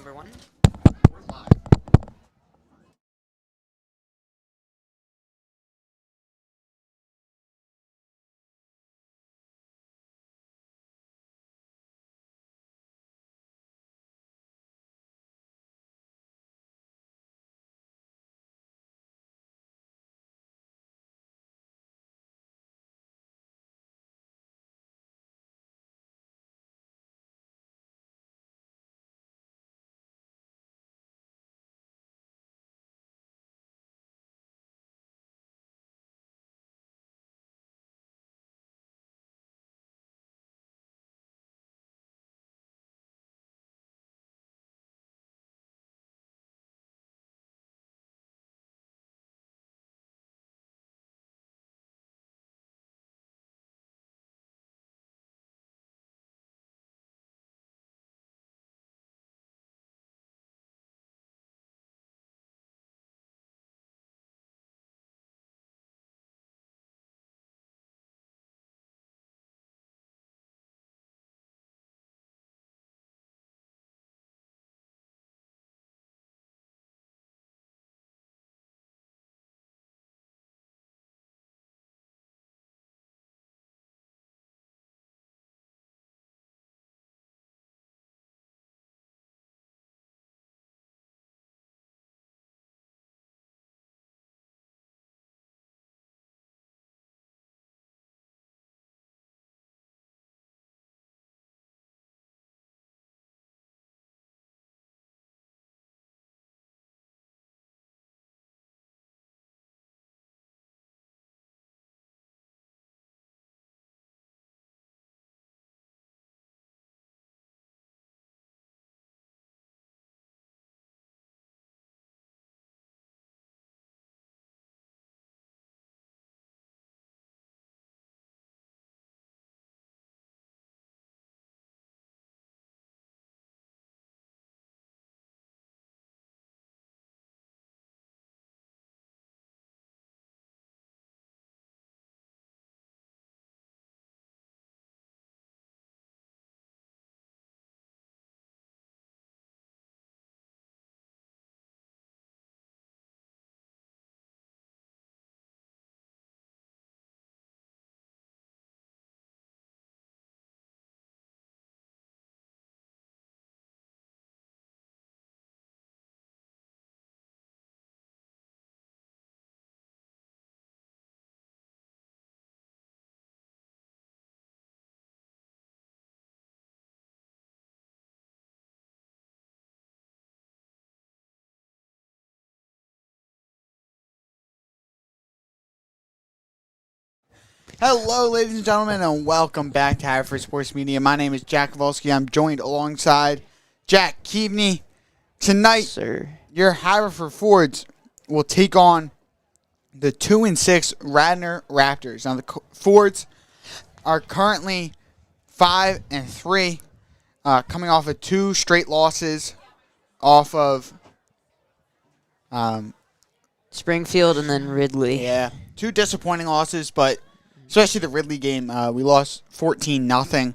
number one. Hello, ladies and gentlemen, and welcome back to Haverford Sports Media. My name is Jack Volsky. I'm joined alongside Jack Keaveney. Tonight, Sir. your Haverford Fords will take on the 2-6 Radnor Raptors. Now, the Fords are currently 5-3, coming off of 2 straight losses off of Springfield and then Ridley. 2 disappointing losses, but especially the Ridley game, we lost 14-0.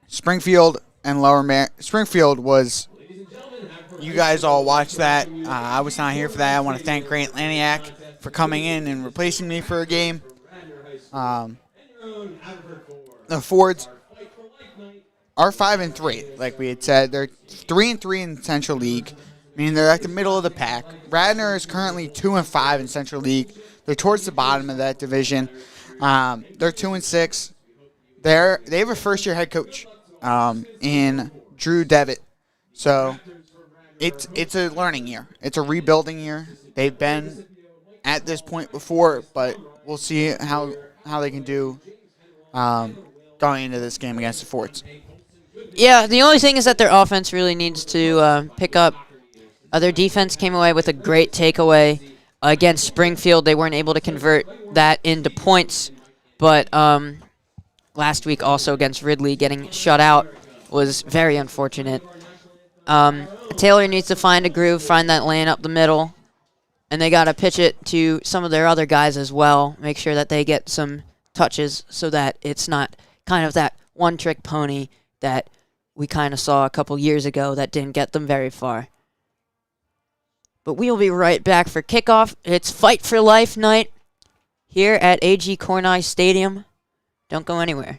Springfield and Springfield was, you guys all watched that. I was not here for that. I want to thank Grant Laniak for coming in and replacing me for a game. The Fords are 5-3, like we had said. They're 3-3 in Central League, meaning they're at the middle of the pack. Radnor is currently 2-5 in Central League. They're towards the bottom of that division. They're 2-6. They have a first-year head coach in Drew Devitt. So it's a learning year. It's a rebuilding year. They've been at this point before, but we'll see how they can do going into this game against the Forts. Yeah, the only thing is that their offense really needs to pick up. Their defense came away with a great takeaway. Against Springfield, they weren't able to convert that into points. But last week also against Ridley, getting shut out was very unfortunate. Taylor needs to find a groove, find that lane up the middle. And they got to pitch it to some of their other guys as well. Make sure that they get some touches so that it's not kind of that one-trick pony that we kind of saw a couple years ago that didn't get them very far. But we will be right back for kickoff. It's Fight for Life night here at A.G. Corneye Stadium. Don't go anywhere.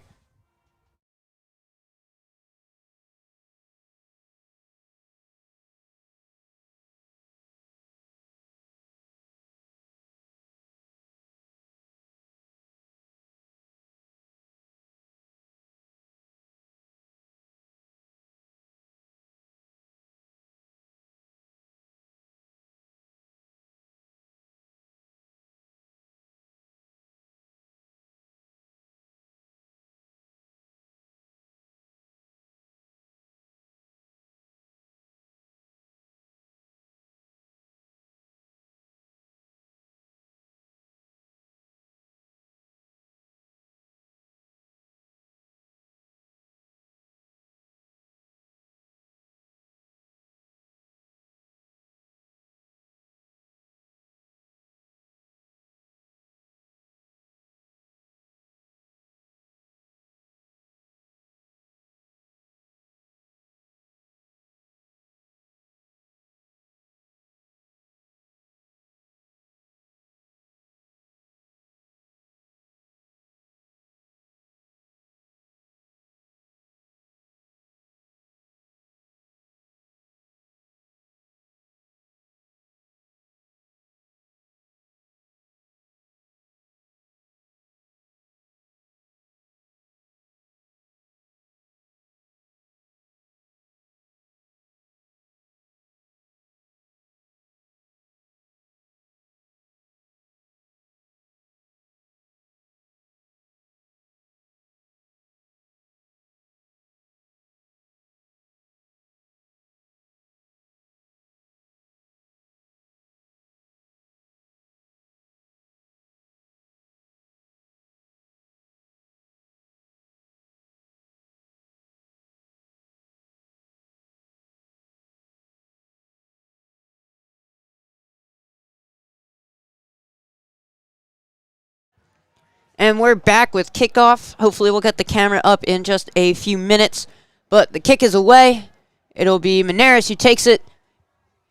And we're back with kickoff. Hopefully we'll get the camera up in just a few minutes. But the kick is away. It'll be Menares who takes it.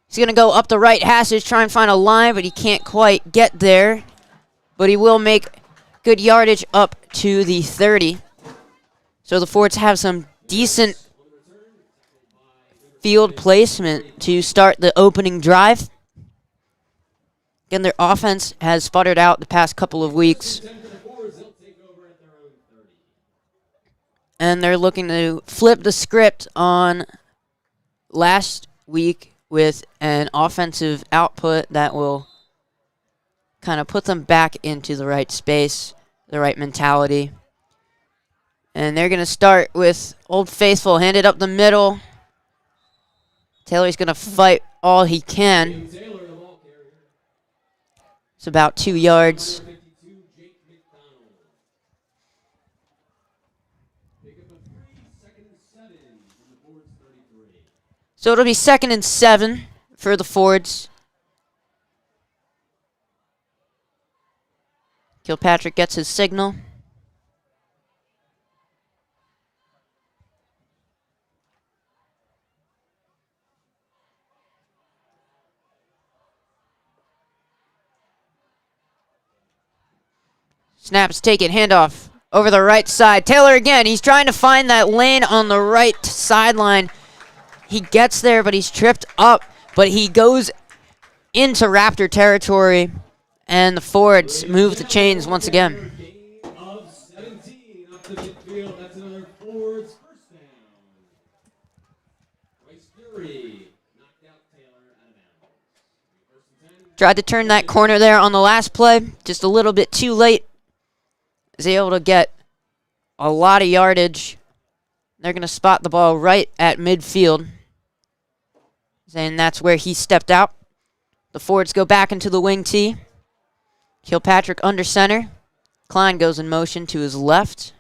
He's going to go up the right hashes, try and find a line, but he can't quite get there. But he will make good yardage up to the 30. So the Fords have some decent field placement to start the opening drive. Again, their offense has sputtered out the past couple of weeks. And they're looking to flip the script on last week with an offensive output that will kind of put them back into the right space, the right mentality. And they're going to start with Old Faithful handed up the middle. Taylor's going to fight all he can. It's about 2 yards. So it'll be 2nd and 7 for the Fords. Kilpatrick gets his signal. Snaps taken, handoff over the right side. Taylor again, he's trying to find that lane on the right sideline. He gets there, but he's tripped up. But he goes into Raptor territory, and the Fords move the chains once again. Tried to turn that corner there on the last play, just a little bit too late. Is able to get a lot of yardage. They're going to spot the ball right at midfield. And that's where he stepped out. The Fords go back into the wing tee. Kilpatrick under center. Klein goes in motion to his left.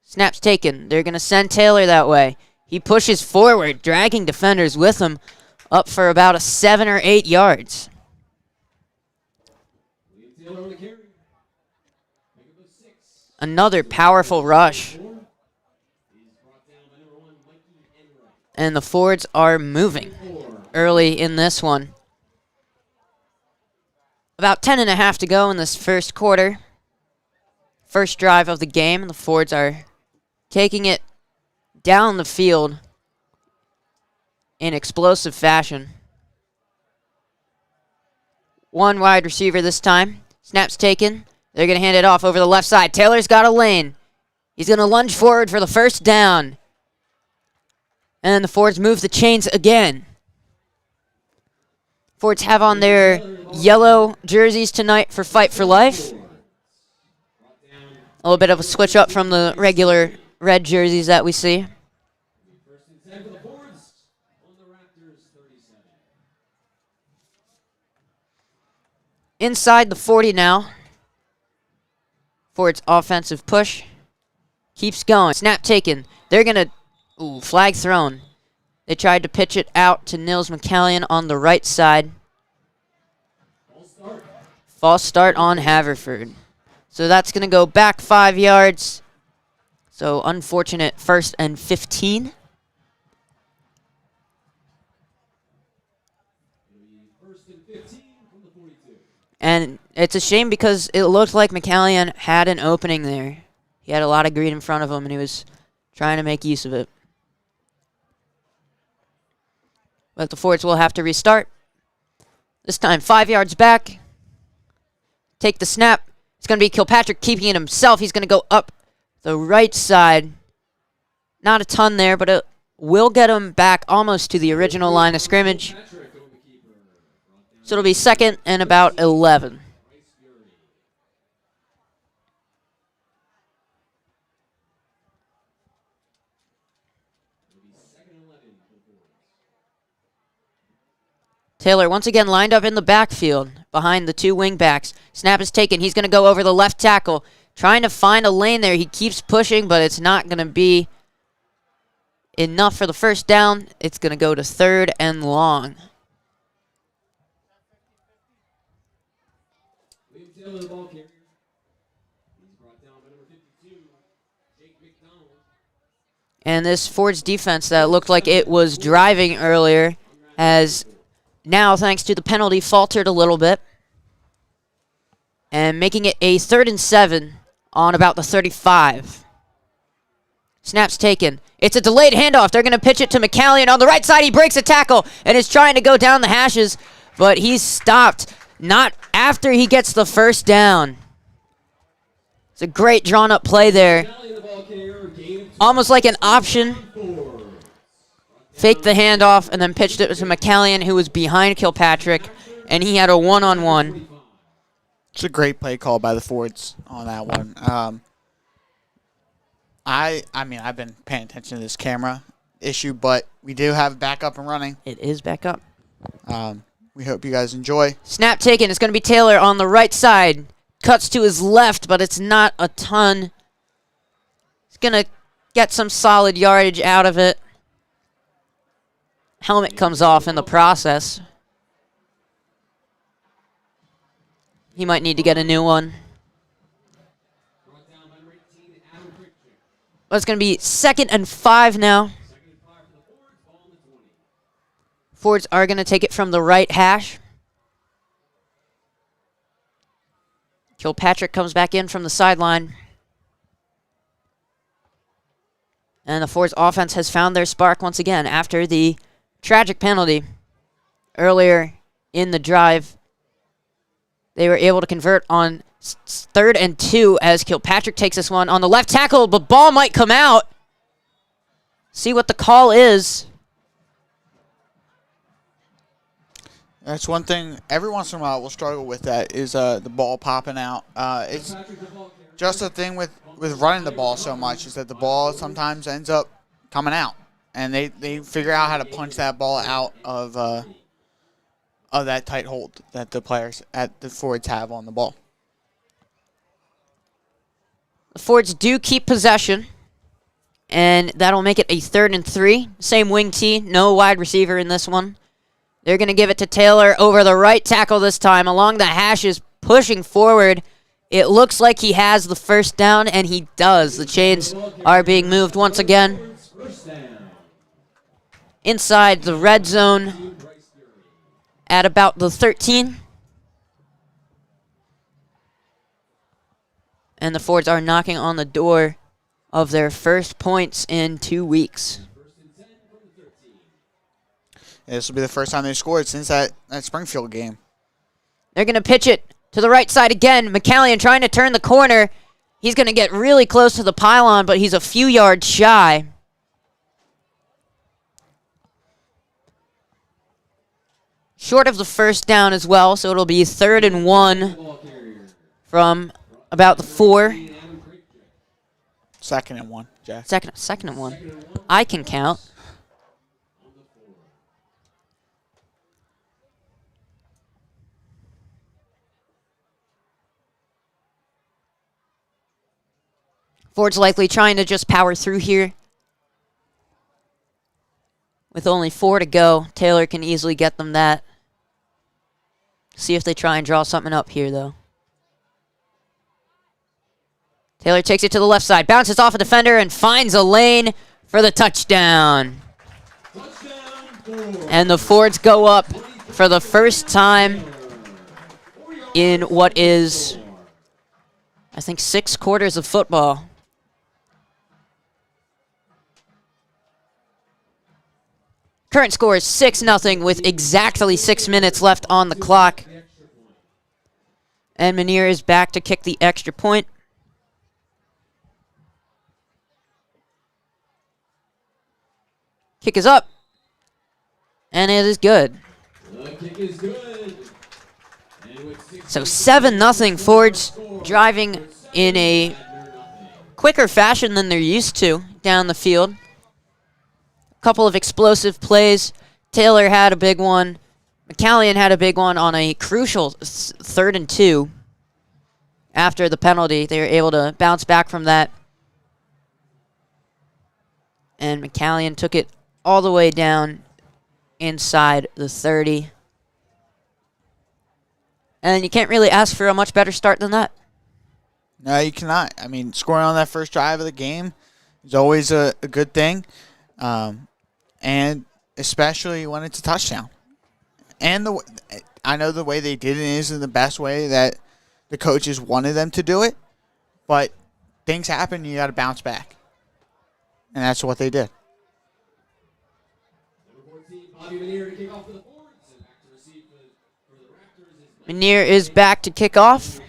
Snap's taken. They're going to send Taylor that way. He pushes forward, dragging defenders with him up for about a 7 or 8 yards. Another powerful rush. And the Fords are moving early in this one. About 10.5 to go in this first quarter. First drive of the game. The Fords are taking it down the field in explosive fashion. One wide receiver this time. Snap's taken. They're going to hand it off over the left side. Taylor's got a lane. He's going to lunge forward for the first down. And the Fords move the chains again. Fords have on their yellow jerseys tonight for Fight for Life. A little bit of a switch up from the regular red jerseys that we see. Inside the 40 now. Fords offensive push. Keeps going. Snap taken. They're going to... flag thrown. They tried to pitch it out to Nils McCallion on the right side. False start on Haverford. So that's going to go back 5 yards. So unfortunate 1st and 15. And it's a shame because it looked like McCallion had an opening there. He had a lot of green in front of him, and he was trying to make use of it. But the Fords will have to restart. This time 5 yards back. Take the snap. It's going to be Kilpatrick keeping it himself. He's going to go up the right side. Not a ton there, but it will get him back almost to the original line of scrimmage. So it'll be 2nd and about 11. Taylor once again lined up in the backfield behind the 2 wingbacks. Snap is taken. He's going to go over the left tackle. Trying to find a lane there. He keeps pushing, but it's not going to be enough for the first down. It's going to go to 3rd and long. And this Fords defense that looked like it was driving earlier has now, thanks to the penalty, faltered a little bit. And making it a 3rd and 7 on about the 35. Snap's taken. It's a delayed handoff. They're going to pitch it to McCallion. On the right side, he breaks a tackle and is trying to go down the hashes, but he's stopped. Not after he gets the first down. It's a great drawn-up play there. Almost like an option. Faked the handoff and then pitched it to McCallion, who was behind Kilpatrick, and he had a one-on-one. It's a great play call by the Fords on that one. I mean, I've been paying attention to this camera issue, but we do have it back up and running. It is back up. We hope you guys enjoy. Snap taken. It's going to be Taylor on the right side. Cuts to his left, but it's not a ton. He's going to get some solid yardage out of it. Helmet comes off in the process. He might need to get a new one. But it's going to be 2nd and 5 now. Fords are going to take it from the right hash. Kilpatrick comes back in from the sideline. And the Fords offense has found their spark once again after the tragic penalty earlier in the drive. They were able to convert on 3rd and 2 as Kilpatrick takes this one on the left tackle, but ball might come out. See what the call is. That's one thing every once in a while we'll struggle with, that is the ball popping out. It's just a thing with running the ball so much, is that the ball sometimes ends up coming out. And they figure out how to punch that ball out of that tight hold that the players at the Fords have on the ball. The Fords do keep possession, and that'll make it a 3rd and 3. Same wing tee, no wide receiver in this one. They're going to give it to Taylor over the right tackle this time, along the hashes, pushing forward. It looks like he has the first down, and he does. The chains are being moved once again. inside the red zone at about the 13. And the Fords are knocking on the door of their first points in 2 weeks. Yeah, this will be the first time they scored since that Springfield game. They're going to pitch it to the right side again. McCallion trying to turn the corner. He's going to get really close to the pylon, but he's a few yards shy. Short of the first down as well, so it'll be 3rd and 1 from about the 4. 2nd and 1, Jack. Second and 1. I can count. Ford's likely trying to just power through here. With only 4 to go, Taylor can easily get them that. See if they try and draw something up here, though. Taylor takes it to the left side, bounces off a defender, and finds a lane for the touchdown. And the Fords go up for the first time in what is, I think, 6 quarters of football. Current score is 6-0 with exactly 6 minutes left on the clock. And Manier is back to kick the extra point. Kick is up. And it is good. The kick is good. So 7-0 Fords driving in a quicker fashion than they're used to down the field. Couple of explosive plays. Taylor had a big one. McCallion had a big one on a crucial 3rd and 2. After the penalty, they were able to bounce back from that. And McCallion took it all the way down inside the 30. And you can't really ask for a much better start than that. No, you cannot. I mean, scoring on that first drive of the game is always a good thing. And especially when it's a touchdown. And I know the way they did it isn't the best way that the coaches wanted them to do it, but things happen, you got to bounce back. And that's what they did. Manier is back to kick off.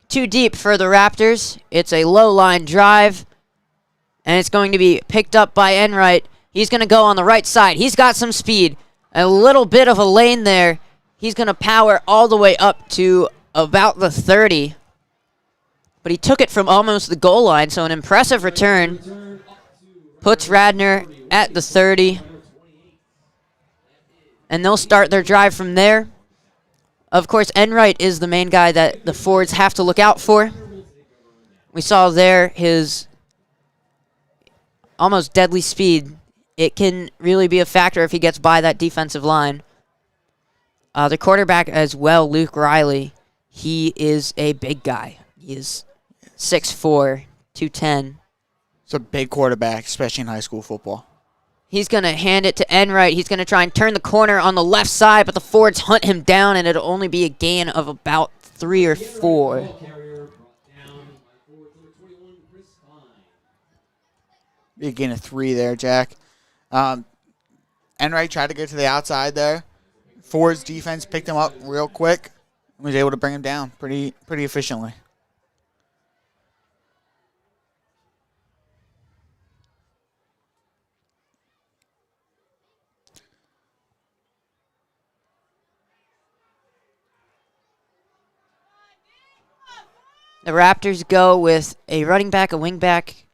Too deep for the Raptors. It's a low line drive. And it's going to be picked up by Enright. He's going to go on the right side. He's got some speed. A little bit of a lane there. He's going to power all the way up to about the 30. But he took it from almost the goal line, so an impressive return. Puts Radnor at the 30. And they'll start their drive from there. Of course, Enright is the main guy that the Fords have to look out for. We saw there his almost deadly speed. It can really be a factor if he gets by that defensive line. The quarterback as well, Luke Riley, he is a big guy. He is 6'4", 210. It's a big quarterback, especially in high school football. He's going to hand it to Enright. He's going to try and turn the corner on the left side, but the Fords hunt him down, and it'll only be a gain of about 3 or 4. Be a gain of 3 there, Jack. Enright tried to get to the outside there. Ford's defense picked him up real quick and was able to bring him down pretty efficiently. The Raptors go with a running back, a wing back,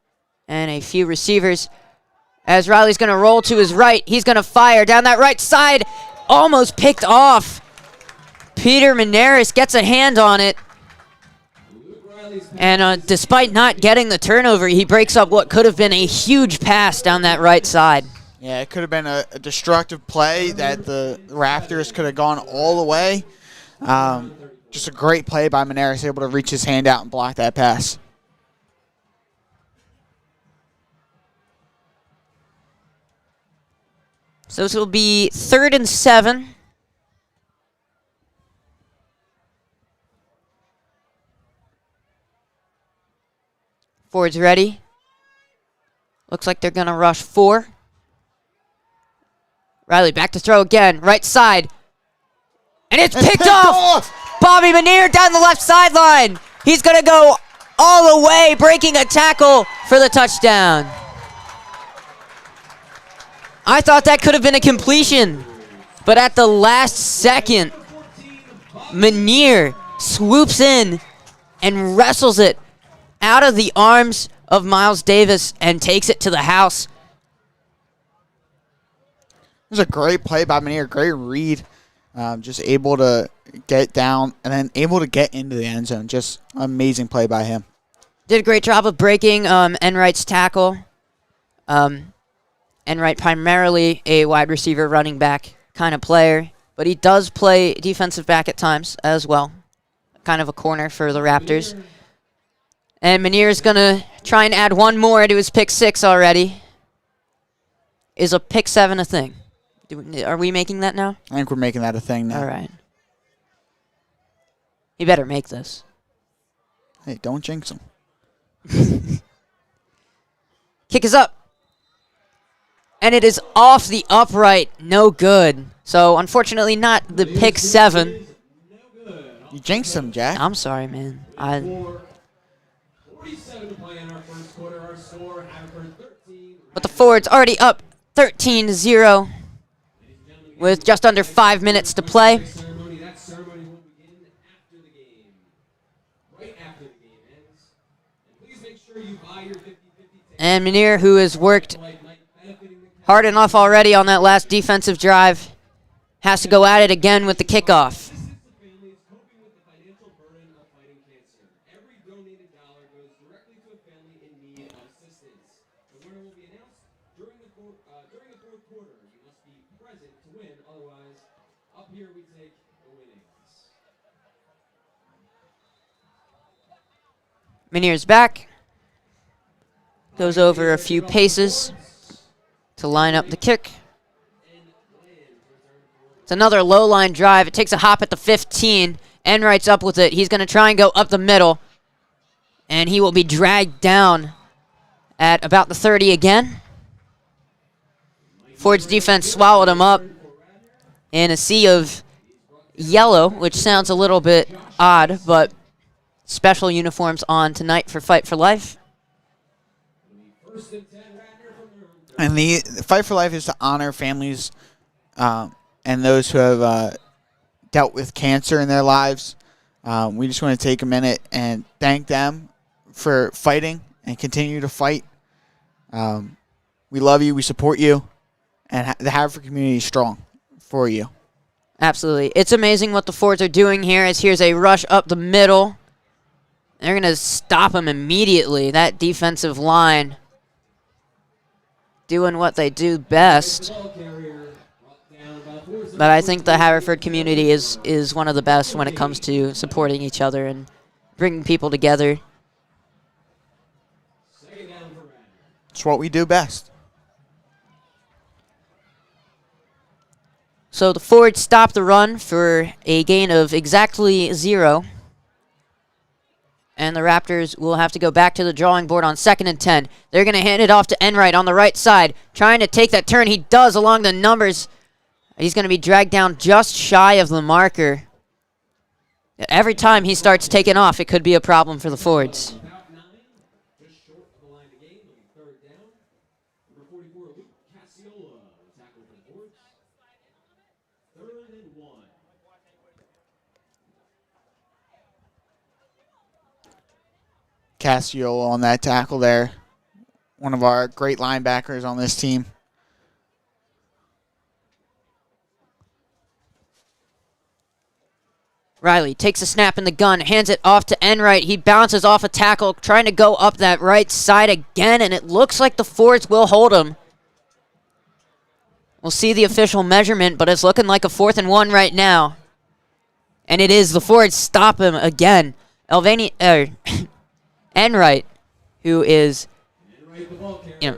and a few receivers. As Riley's going to roll to his right, he's going to fire down that right side. Almost picked off. Peter Menares gets a hand on it. And despite not getting the turnover, he breaks up what could have been a huge pass down that right side. Yeah, it could have been a destructive play that the Raptors could have gone all the way. Just a great play by Menares, able to reach his hand out and block that pass. So this will be 3rd and 7. Forwards ready. Looks like they're going to rush 4. Riley back to throw again. Right side. And it's picked off! Bobby Manier down the left sideline. He's going to go all the way, breaking a tackle for the touchdown. I thought that could have been a completion. But at the last second, Manier swoops in and wrestles it out of the arms of Miles Davis and takes it to the house. It was a great play by Manier, great read. Just able to get down and then able to get into the end zone. Just amazing play by him. Did a great job of breaking Enright's tackle. Enright primarily a wide receiver, running back kind of player, but he does play defensive back at times as well. Kind of a corner for the Raptors. And Manier's going to try and add one more to his pick 6 already. Is a pick 7 a thing? Are we making that now? I think we're making that a thing now. All right. He better make this. Hey, don't jinx him. Kick is up. And it is off the upright. No good. So, unfortunately, not the pick 7. You jinxed him, Jack. I'm sorry, man. 47 to play in our first quarter. Our score, Haverford 13. But the Forwards already up 13-0 with just under 5 minutes to play. That ceremony will begin after the game. Right after the game ends. And please make sure you buy your 50-50 ticket. And Manier, who has worked hard enough already on that last defensive drive, has to go at it again with the kickoff. Families coping with the financial burden of fighting cancer. Every donated dollar goes directly to a family in need of assistance. The winner will be announced during the fourth quarter. You must be present to win, otherwise, up here we take the winnings. Manier's back. Goes over a few paces to line up the kick. It's another low line drive. It takes a hop at the 15. Enright's up with it. He's going to try and go up the middle. And he will be dragged down at about the 30 again. Ford's defense swallowed him up in a sea of yellow, which sounds a little bit odd, but special uniforms on tonight for Fight for Life. And the Fight for Life is to honor families and those who have dealt with cancer in their lives. We just want to take a minute and thank them for fighting and continue to fight. We love you. We support you. And the Haverford community is strong for you. Absolutely. It's amazing what the Fords are doing here, as here's a rush up the middle. They're going to stop him immediately. That defensive line doing what they do best. But I think the Haverford community is one of the best when it comes to supporting each other and bringing people together. It's what we do best. So the Fords stop the run for a gain of exactly 0. And the Raptors will have to go back to the drawing board on 2nd and 10. They're going to hand it off to Enright on the right side, trying to take that turn. He does along the numbers. He's going to be dragged down just shy of the marker. Every time he starts taking off, it could be a problem for the Fords. Cassiola on that tackle there. One of our great linebackers on this team. Riley takes a snap in the gun, hands it off to Enright. He bounces off a tackle, trying to go up that right side again, and it looks like the Fords will hold him. We'll see the official measurement, but it's looking like a 4th and 1 right now. And it is. The Fords stop him again. Enright, who is,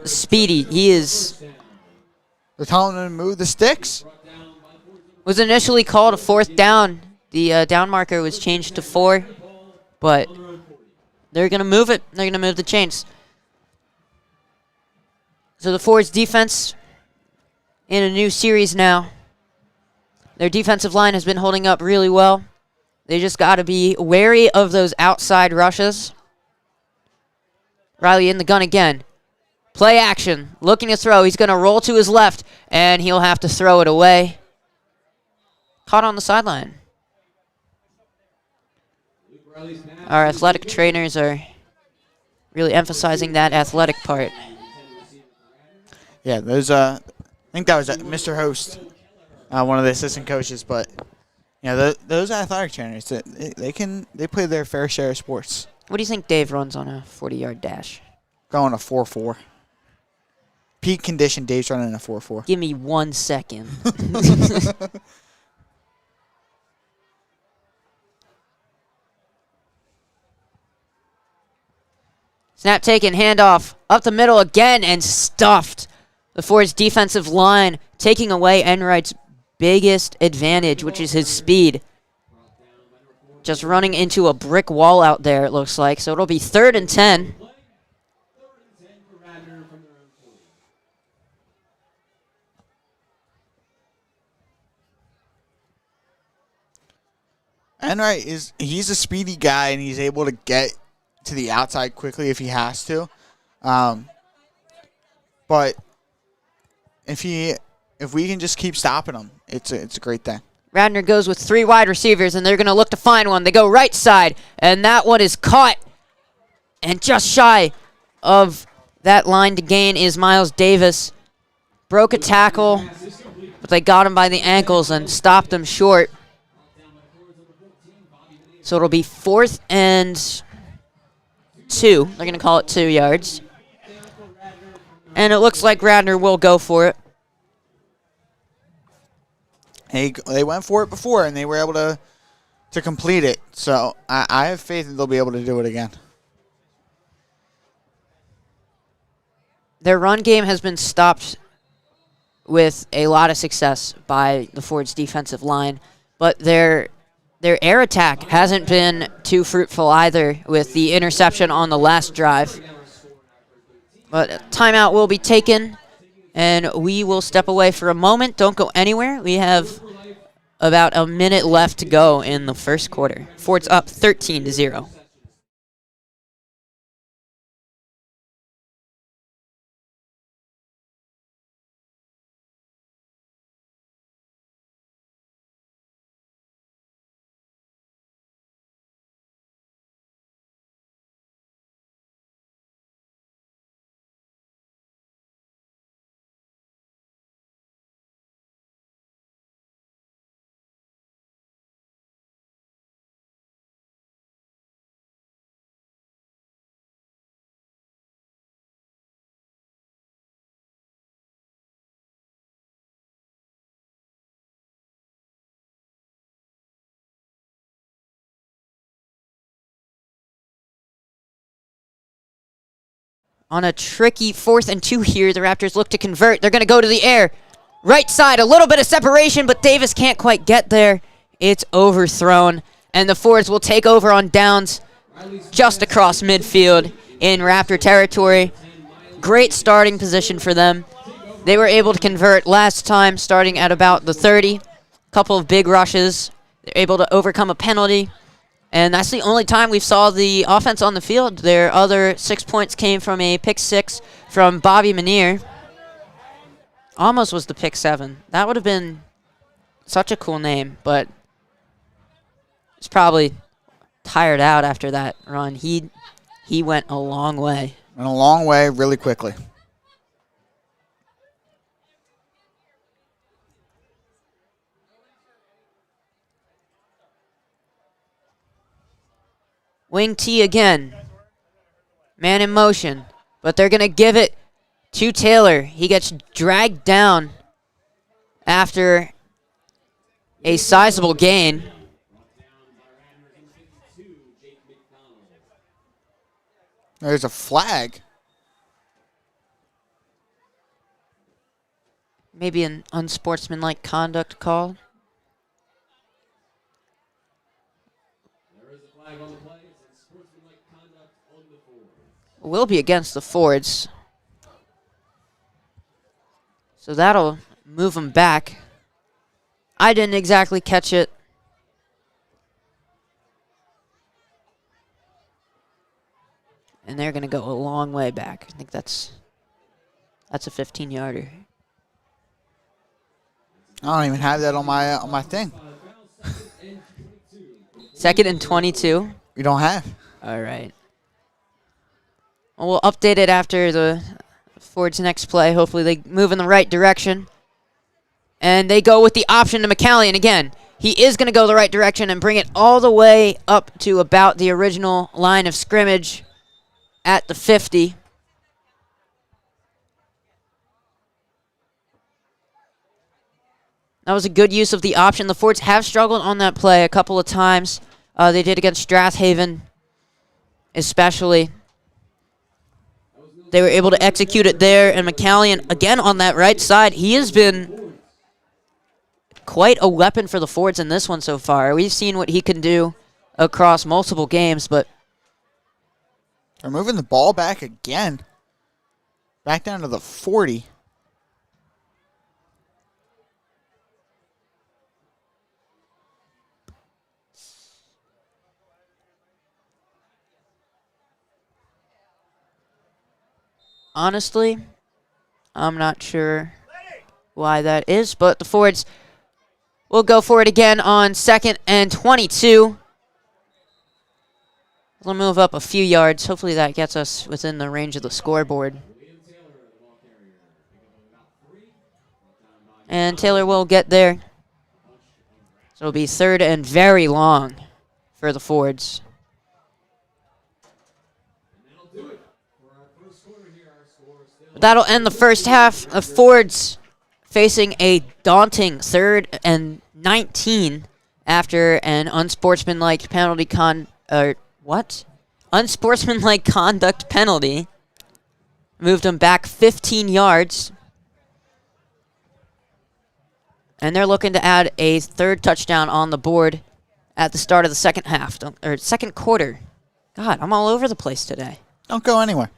speedy. He is They're telling them to move the sticks. Was initially called a 4th down. The down marker was changed to 4, but they're going to move it. They're going to move the chains. So the Fords defense in a new series now. Their defensive line has been holding up really well. They just got to be wary of those outside rushes. Riley in the gun again. Play action. Looking to throw. He's going to roll to his left, and he'll have to throw it away. Caught on the sideline. Our athletic trainers are really emphasizing that athletic part. Yeah, those. I think that was Mr. Host, one of the assistant coaches. But those athletic trainers, they play their fair share of sports. What do you think Dave runs on a 40-yard dash? Going a 4.4. Peak condition, Dave's running a 4.4. Give me 1 second. Snap taken, handoff, up the middle again, and stuffed. The Fords defensive line taking away Enright's biggest advantage, which is his speed. Just running into a brick wall out there, it looks like. So it'll be 3rd and 10. Enright he's a speedy guy, and he's able to get to the outside quickly if he has to. But if we can just keep stopping him, it's a great thing. Radnor goes with 3 wide receivers, and they're going to look to find one. They go right side, and that one is caught. And just shy of that line to gain is Miles Davis. Broke a tackle, but they got him by the ankles and stopped him short. So it'll be 4th and 2. They're going to call it 2 yards. And it looks like Radnor will go for it. They went for it before, and they were able to complete it. So I have faith that they'll be able to do it again. Their run game has been stopped with a lot of success by the Fords defensive line, but their air attack hasn't been too fruitful either with the interception on the last drive. But a timeout will be taken, and we will step away for a moment. Don't go anywhere. We have about a minute left to go in the first quarter. Fords up 13-0. On a tricky 4th and 2 here, the Raptors look to convert. They're going to go to the air. Right side, a little bit of separation, but Davis can't quite get there. It's overthrown, and the Fords will take over on downs just across midfield in Raptor territory. Great starting position for them. They were able to convert last time, starting at about the 30. Couple of big rushes. They're able to overcome a penalty. And that's the only time we saw the offense on the field. Their other 6 points came from a pick 6 from Bobby Manier. Almost was the pick 7. That would have been such a cool name, but he's probably tired out after that run. He went a long way. Went a long way really quickly. Wing T again. Man in motion. But they're going to give it to Taylor. He gets dragged down after a sizable gain. There's a flag. maybe an unsportsmanlike conduct call. There is a flag on the play. It's sportsmanlike conduct on the Fords. Will be against the Fords. So that'll move them back. I didn't exactly catch it. And they're going to go a long way back. I think that's a 15-yarder. I don't even have that on my thing. Second and 22. We don't have. All right. Well, we'll update it after the Ford's next play. Hopefully they move in the right direction. And they go with the option to McCallion again. He is going to go the right direction and bring it all the way up to about the original line of scrimmage at the 50. That was a good use of the option. The Fords have struggled on that play a couple of times. They did against Strathaven especially. They were able to execute it there, and McCallion, again on that right side, he has been quite a weapon for the Fords in this one so far. We've seen what he can do across multiple games, but They're moving the ball back again. Back down to the 40. honestly, I'm not sure why that is, but the Fords will go for it again on 2nd and 22. We'll move up a few yards. Hopefully that gets us within the range of the scoreboard. And Taylor will get there. So it'll be 3rd and very long for the Fords. That'll end the first half. The Fords facing a daunting 3rd and 19 after an unsportsmanlike penalty unsportsmanlike conduct penalty. Moved them back 15 yards. And they're looking to add a 3rd touchdown on the board at the start of the second half, or second quarter. God, I'm all over the place today. Don't go anywhere.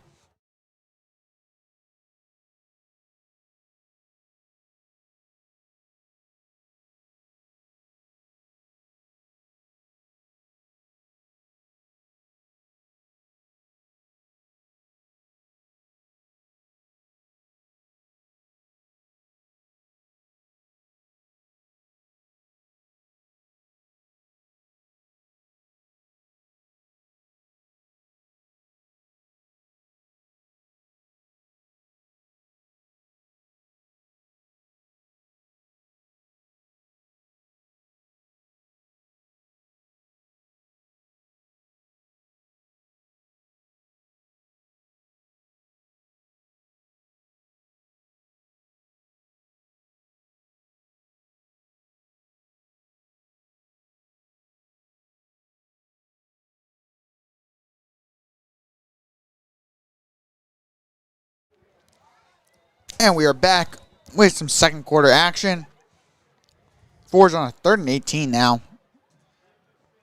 And we are back with some second quarter action. Fords on a 3rd and 18 now.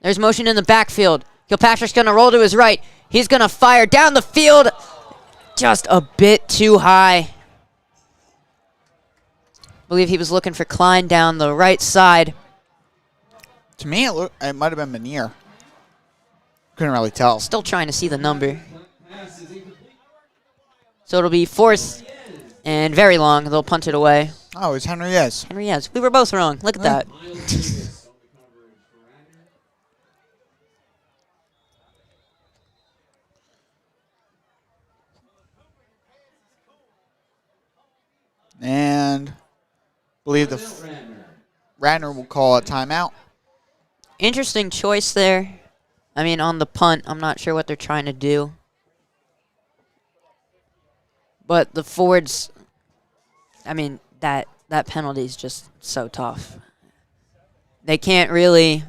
There's motion in the backfield. Kilpatrick's going to roll to his right. He's going to fire down the field. Just a bit too high. I believe he was looking for Klein down the right side. To me, it might have been Manier. Couldn't really tell. Still trying to see the number. So it'll be 4th and very long. They'll punt it away. Oh, it's Henriez. Henriez. We were both wrong. Look at that. And I believe Radnor will call a timeout. Interesting choice there. I mean, on the punt, I'm not sure what they're trying to do. But the Fords, I mean, that penalty is just so tough. They can't really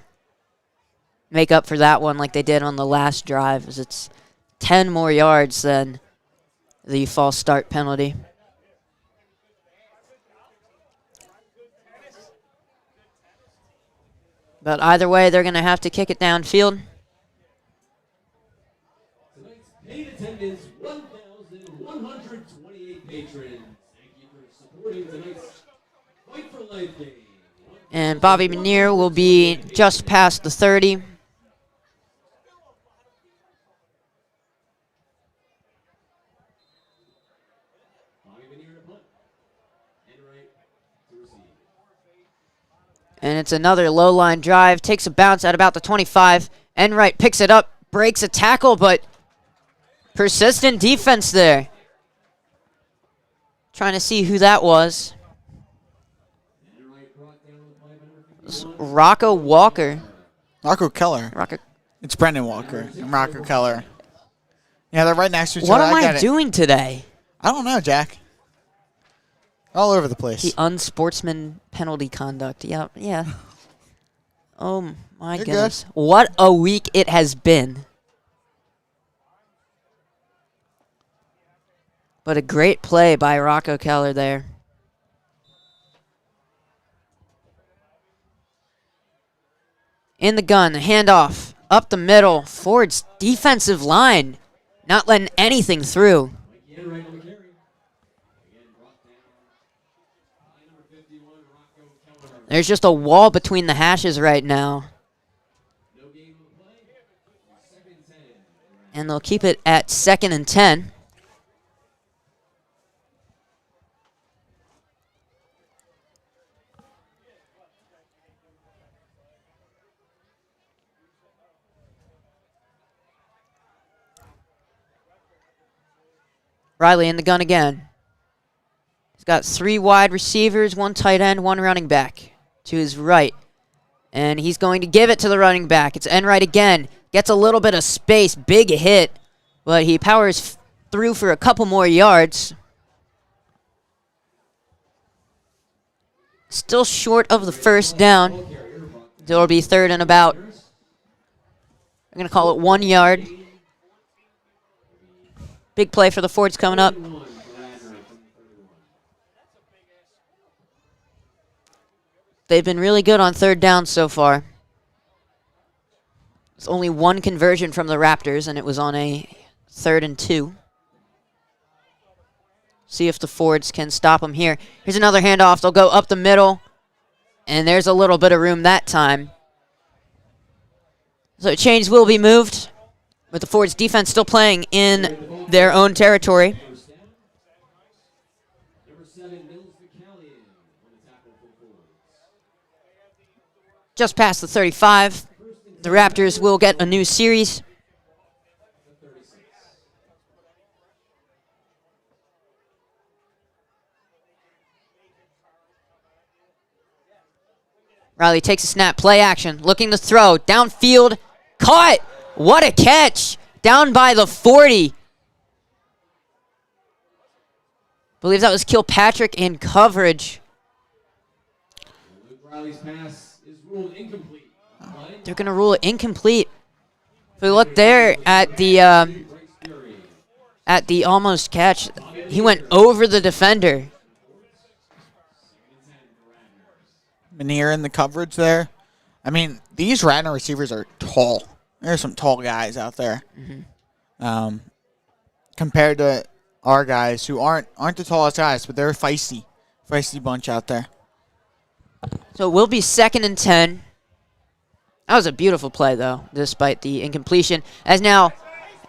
make up for that one like they did on the last drive, as it's 10 more yards than the false start penalty. But either way, they're going to have to kick it downfield. Tonight's paid attendance, 1,128 patrons. Thank you for supporting tonight's Fight for Life game. And Bobby Manier will be just past the 30. Bobby Manier to punt. Enright to receive. And it's another low line drive. Takes a bounce at about the 25. Enright picks it up, breaks a tackle, but persistent defense there. Trying to see who that was. Enright brought down the play by number It's 51. Rocco Walker. Rocco Keller. Rocco. It's Brendan Walker and Rocco Keller. Yeah, they're right next to each What other. am get I it. doing today? I don't know, Jack. All over the place. The unsportsman penalty conduct. Yeah, yeah. Oh my You're goodness. What a week it has been. But a great play by Rocco Keller there. In the gun, handoff, up the middle. Ford's defensive line not letting anything through. Mikey Enright on the carry. Again brought down by number 51, Rocco Keller. There's just a wall between the hashes right now. No game on the play. Second and 10. And they'll keep it at 2nd and 10. Riley in the gun again. He's got 3 wide receivers, 1 tight end, 1 running back to his right. And he's going to give it to the running back. It's Enright again. Gets a little bit of space. Big hit. But he powers through for a couple more yards. Still short of the first down. It'll be 3rd and about. I'm going to call it 1 yard. Big play for the Fords coming up. They've been really good on 3rd down so far. It's only 1 conversion from the Raptors, and it was on a 3rd and 2. See if the Fords can stop them here. Here's another handoff. They'll go up the middle, and there's a little bit of room that time. So chains will be moved, with the Fords defense still playing in their own territory. Number 7, Mills McCallion on the tackle for the Fords. Just past the 35. The Raptors will get a new series. The 36. Riley takes a snap, play action, looking to throw, downfield, caught! What a catch! Down by the 40. Believe that was Kilpatrick in coverage. Luke Riley's pass is ruled incomplete. Play. They're going to rule it incomplete. If we look there at the almost catch, he went over the defender. Manier in the coverage there. I mean, these Radnor receivers are tall. There's some tall guys out there. Compared to our guys who aren't the tallest guys, but they're a feisty bunch out there. So it will be 2nd and 10. That was a beautiful play, though, despite the incompletion. As now,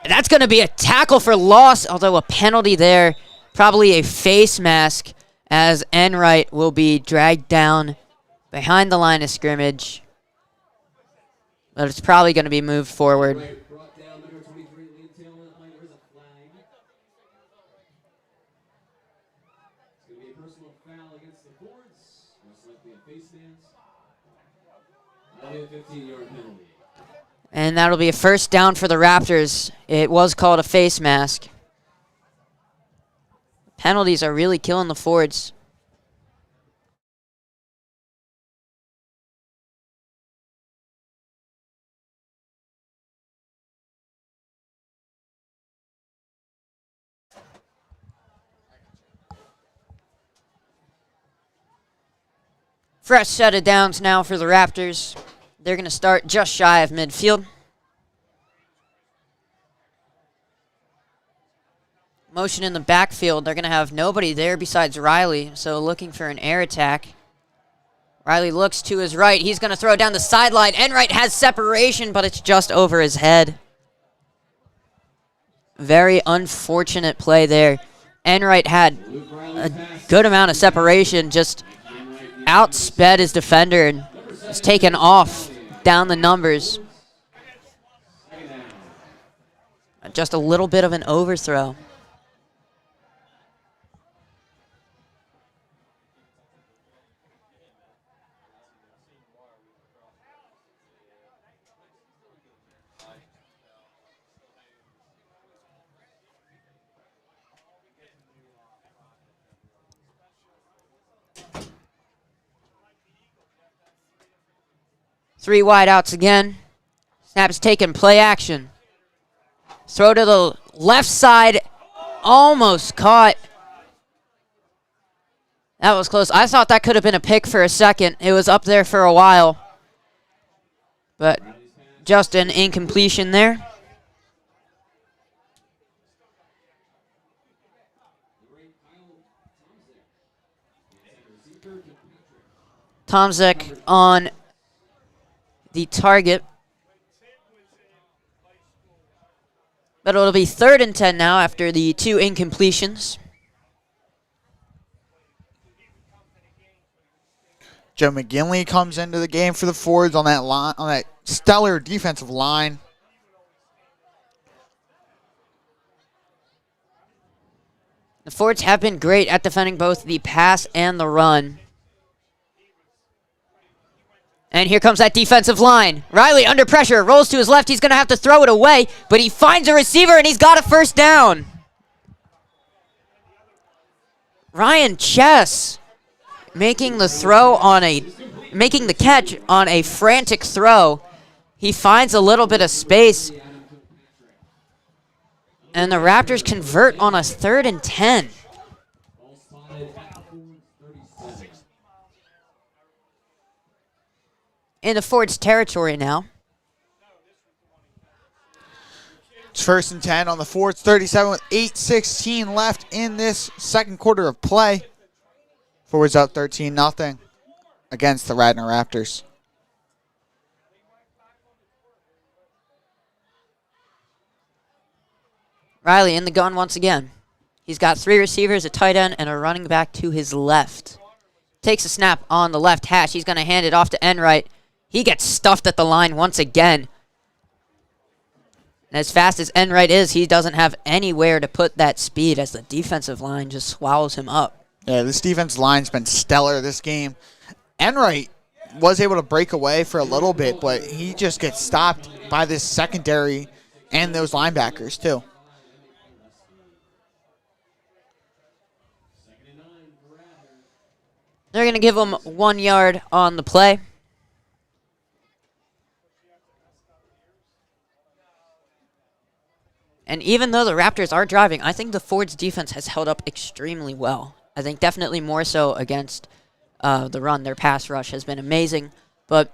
that's going to be a tackle for loss, although a penalty there. Probably a face mask, as Enright will be dragged down behind the line of scrimmage. But it's probably going to be moved forward. Brought down number 23, Liam Taylor on the play. There's a flag. It's going to be a personal foul against the Fords. Most likely a face mask. That'll be a 15-yard penalty. And that'll be a 1st down for the Raptors. It was called a face mask. Penalties are really killing the Fords. Fresh set of downs now for the Raptors. They're going to start just shy of midfield. Motion in the backfield. They're going to have nobody there besides Riley, so looking for an air attack. Riley looks to his right. He's going to throw down the sideline. Enright has separation, but it's just over his head. Very unfortunate play there. Enright had a good amount of separation, just outsped his defender and was taken off down the numbers. Just a little bit of an overthrow. Three wide outs again. Snap is taken, play action. Throw to the left side, almost caught. That was close. I thought that could have been a pick for a second. It was up there for a while. But just an incompletion there. Tomzek on the target. But it'll be 3rd and 10 now after the 2 incompletions. Joe McGinley comes into the game for the Fords on that line, on that stellar defensive line. The Fords have been great at defending both the pass and the run. And here comes that defensive line. Riley under pressure, rolls to his left. He's going to have to throw it away, but he finds a receiver and he's got a first down. Ryan Chess making the catch on a frantic throw. He finds a little bit of space. And the Raptors convert on a 3rd and 10. In the Ford's territory now. It's 1st and 10 on the Fords 37 with 8:16 left in this second quarter of play. Fords up 13-0 against the Radnor Raptors. Riley in the gun once again. He's got 3 receivers, a tight end, and a running back to his left. Takes a snap on the left hash. He's going to hand it off to Enright. He gets stuffed at the line once again. And as fast as Enright is, he doesn't have anywhere to put that speed as the defensive line just swallows him up. Yeah, this defensive line's been stellar this game. Enright was able to break away for a little bit, but he just gets stopped by this secondary and those linebackers, too. They're going to give him 1 yard on the play. And even though the Raptors are driving, I think the Fords defense has held up extremely well. I think definitely more so against the run. Their pass rush has been amazing, but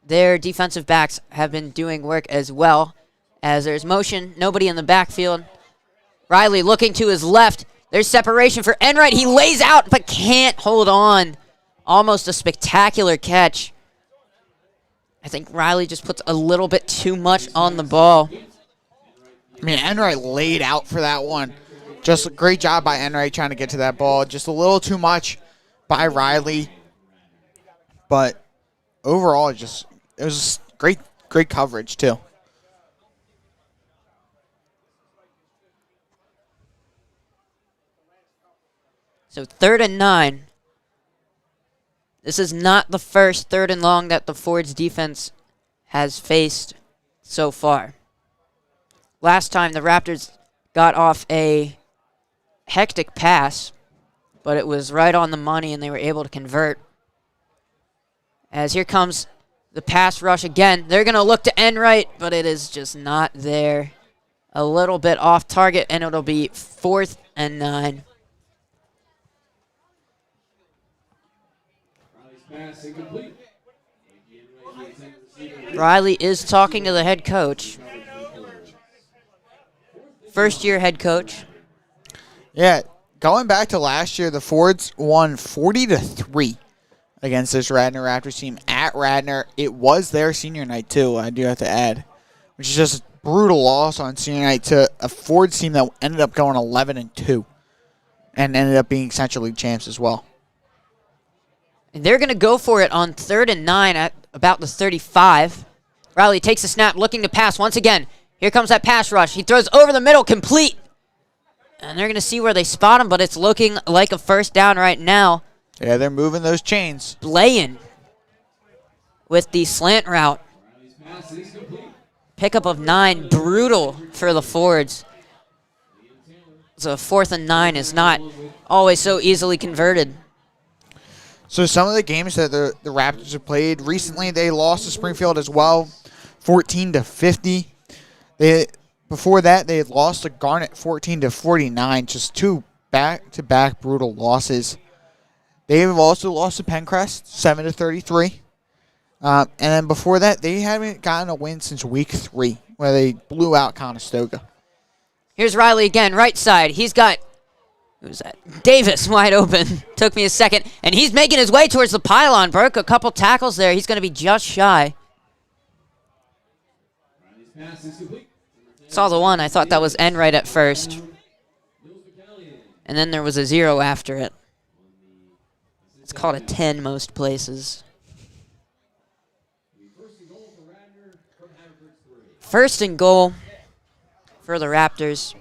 their defensive backs have been doing work as well. As there's motion, nobody in the backfield. Riley looking to his left. There's separation for Enright. He lays out but can't hold on. Almost a spectacular catch. I think Riley just puts a little bit too much on the ball. I mean, Enright laid out for that one. Just a great job by Enright trying to get to that ball. Just a little too much by Riley. But overall, it was great coverage, too. So 3rd and 9. This is not the first 3rd and long that the Fords defense has faced so far. Last time the Raptors got off a hectic pass, but it was right on the money and they were able to convert. As here comes the pass rush again. They're going to look to Enright, but it is just not there. A little bit off target, and it'll be 4th and 9. Pass incomplete. Riley is talking to the head coach. First-year head coach. Yeah, going back to last year, the Fords won 40-3 against this Radnor Raptors team at Radnor. It was their senior night, too, I do have to add, which is just a brutal loss on senior night to a Fords team that ended up going 11-2 and ended up being Central League champs as well. And they're going to go for it on 3rd and 9 at about the 35. Riley takes a snap, looking to pass once again. Here comes that pass rush. He throws over the middle, complete. And they're going to see where they spot him, but it's looking like a first down right now. Yeah, they're moving those chains. Blaine with the slant route. Pickup of 9, brutal for the Fords. So 4th and 9 is not always so easily converted. So some of the games that the Raptors have played recently, they lost to Springfield as well, 14-50. Before that, they had lost to Garnet 14-49, just 2 back-to-back brutal losses. They have also lost to Pencrest 7-33. And then before that, they haven't gotten a win since week 3, where they blew out Conestoga. Here's Riley again, right side. He's got, who's that? Davis wide open. Took me a second. And he's making his way towards the pylon. Broke a couple tackles there. He's going to be just shy. Saw the one. I thought that was Enright at first. And then there was a 0 after it. It's called a 10 most places. First and goal for the Raptors.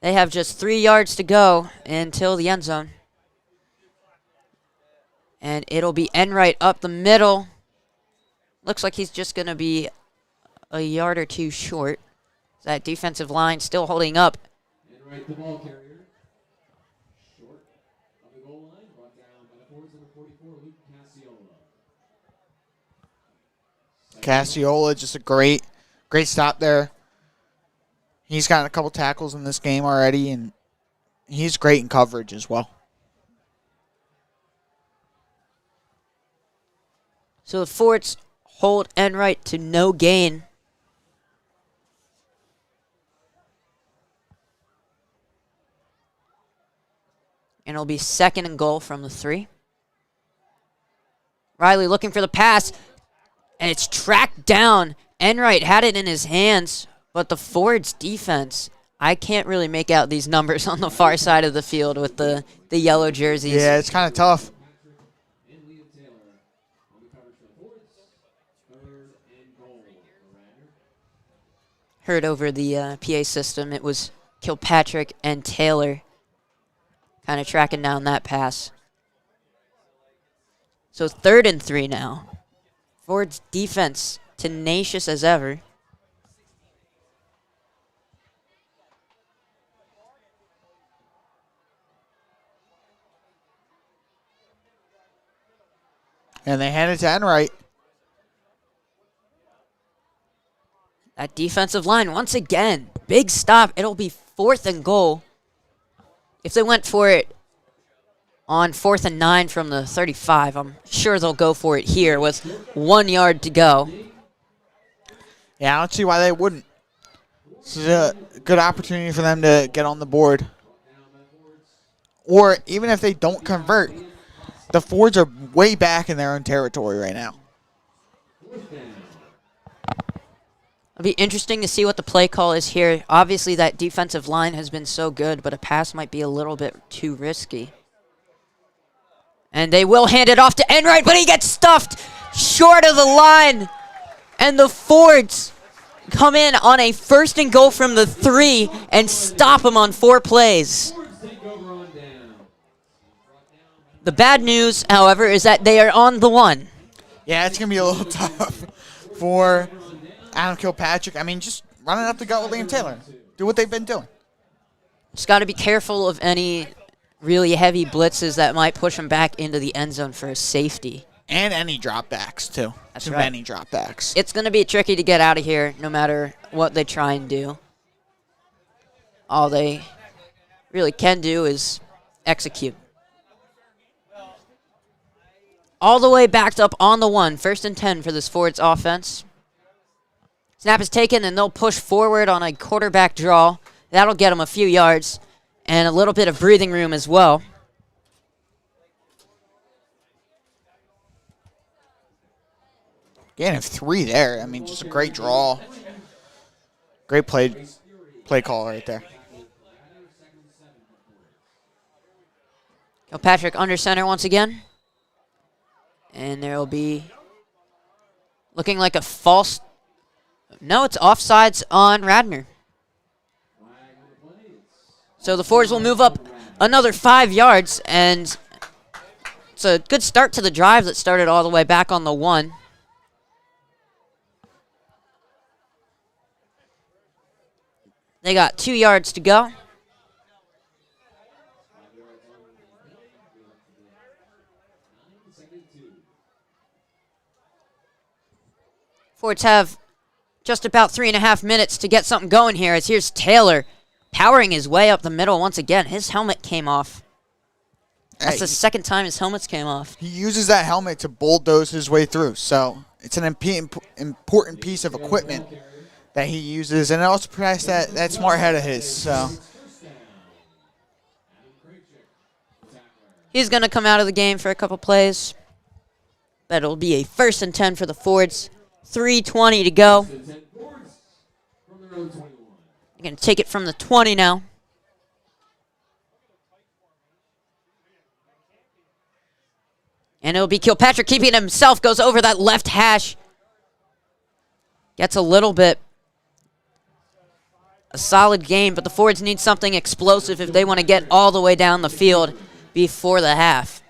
They have just 3 yards to go until the end zone. And it'll be Enright up the middle. Looks like he's just going to be a yard or 2 short. That defensive line still holding up. Enright, the ball carrier. Short of the goal line, brought down by the Fords number 44, Luke Cassiola. Cassiola, just a great stop there. He's gotten a couple tackles in this game already, and he's great in coverage as well. So the Forts hold Enright to no gain. And it'll be 2nd and goal from the 3. Riley looking for the pass, and it's tracked down. Enright had it in his hands, but the Fords defense, I can't really make out these numbers on the far side of the field with the yellow jerseys. Yeah, it's kind of tough. Heard over the PA system, it was Kilpatrick and Taylor kind of tracking down that pass. So 3rd and 3 now. Ford's defense tenacious as ever. And they hand it to Enright. That defensive line, once again, big stop. It'll be 4th and goal. If they went for it on 4th and 9 from the 35, I'm sure they'll go for it here with 1 yard to go. Yeah, I don't see why they wouldn't. This is a good opportunity for them to get on the board. Or even if they don't convert, the Fords are way back in their own territory right now. It'll be interesting to see what the play call is here. Obviously, that defensive line has been so good, but a pass might be a little bit too risky. And they will hand it off to Enright, but he gets stuffed short of the line. And the Fords come in on a 1st and goal from the 3 and stop him on 4 plays. The bad news, however, is that they are on the 1. Yeah, it's going to be a little tough for Adam Kilpatrick. I mean, just running up the gut with Liam Taylor. Do what they've been doing. Just got to be careful of any really heavy blitzes that might push him back into the end zone for a safety. And any dropbacks, too. That's Too right. many dropbacks. It's going to be tricky to get out of here no matter what they try and do. All they really can do is execute. All the way backed up on the 1. 1st and 10 for this Fords offense. Snap is taken, and they'll push forward on a quarterback draw. That'll get them a few yards and a little bit of breathing room as well. Gain of 3 there. I mean, just a great draw. Great play call right there. Kilpatrick under center once again. And there will be looking like a false. No, it's offsides on Radnor. So the Fords will move up another 5 yards, and it's a good start to the drive that started all the way back on the 1. They got 2 yards to go. Fords have just about 3.5 minutes to get something going here, as here's Taylor powering his way up the middle once again. His helmet came off. That's the second time his helmets came off. He uses that helmet to bulldoze his way through, so it's an important piece of equipment that he uses, and it also protects that smart head of his. So he's going to come out of the game for a couple plays, but it'll be a 1st and 10 for the Fords. 3:20 to go. You're going to take it from the 20 now. And it'll be Kilpatrick keeping it himself, goes over that left hash. Gets a little bit. A solid game, but the Fords need something explosive if they want to get all the way down the field before the half.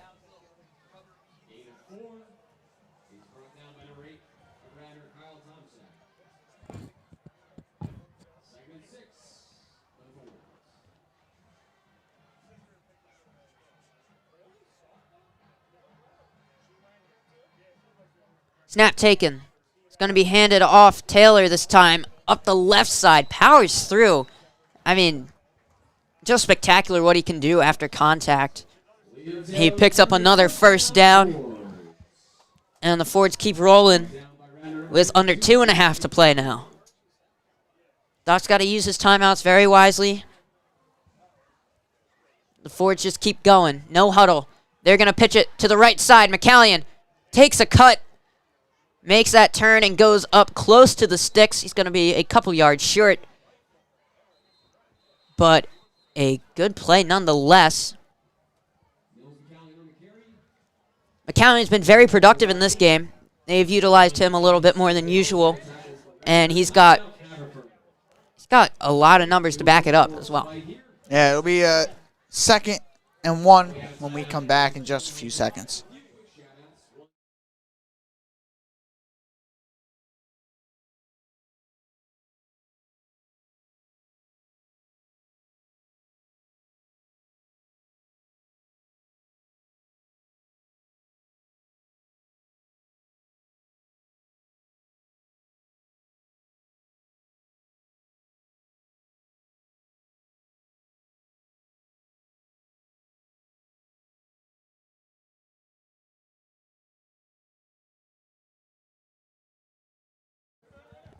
Snap taken. It's going to be handed off. Taylor this time up the left side. Powers through. I mean, just spectacular what he can do after contact. He picks up another 1st down. And the Fords keep rolling with under 2.5 to play now. Doc's got to use his timeouts very wisely. The Fords just keep going. No huddle. They're going to pitch it to the right side. McCallion takes a cut. Makes that turn and goes up close to the sticks. He's going to be a couple yards short. But a good play nonetheless. McCallion's been very productive in this game. They've utilized him a little bit more than usual. And he's got a lot of numbers to back it up as well. yeah, it'll be a 2nd and 1 when we come back in just a few seconds.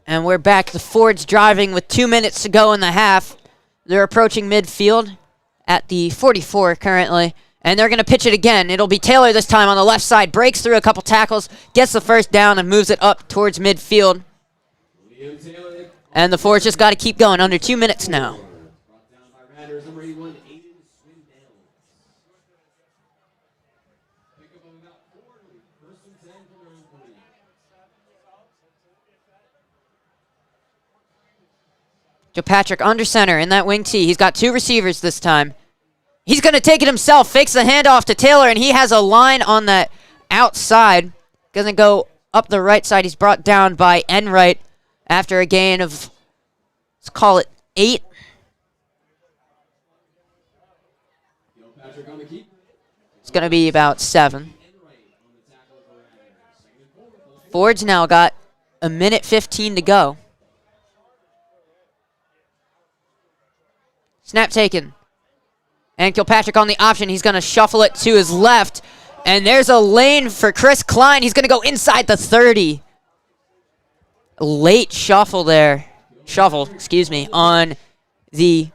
And we're back. The Fords driving with 2 minutes to go in the half. They're approaching midfield at the 44 currently. And they're going to pitch it again. It'll be Taylor this time on the left side. Breaks through a couple tackles. Gets the 1st down and moves it up towards midfield. And the Fords just got to keep going. Under 2 minutes now. Kilpatrick under center in that wing tee. He's got 2 receivers this time. He's going to take it himself. Fakes the handoff to Taylor, and he has a line on that outside. Going to go up the right side. He's brought down by Enright after a gain of, let's call it 8. It's going to be about 7. Ford's now got a minute 15 to go. Snap taken. And Kilpatrick on the option. He's going to shuffle it to his left. And there's a lane for Chris Klein. He's going to go inside the 30. Late shuffle there. Shuffle, excuse me, on the...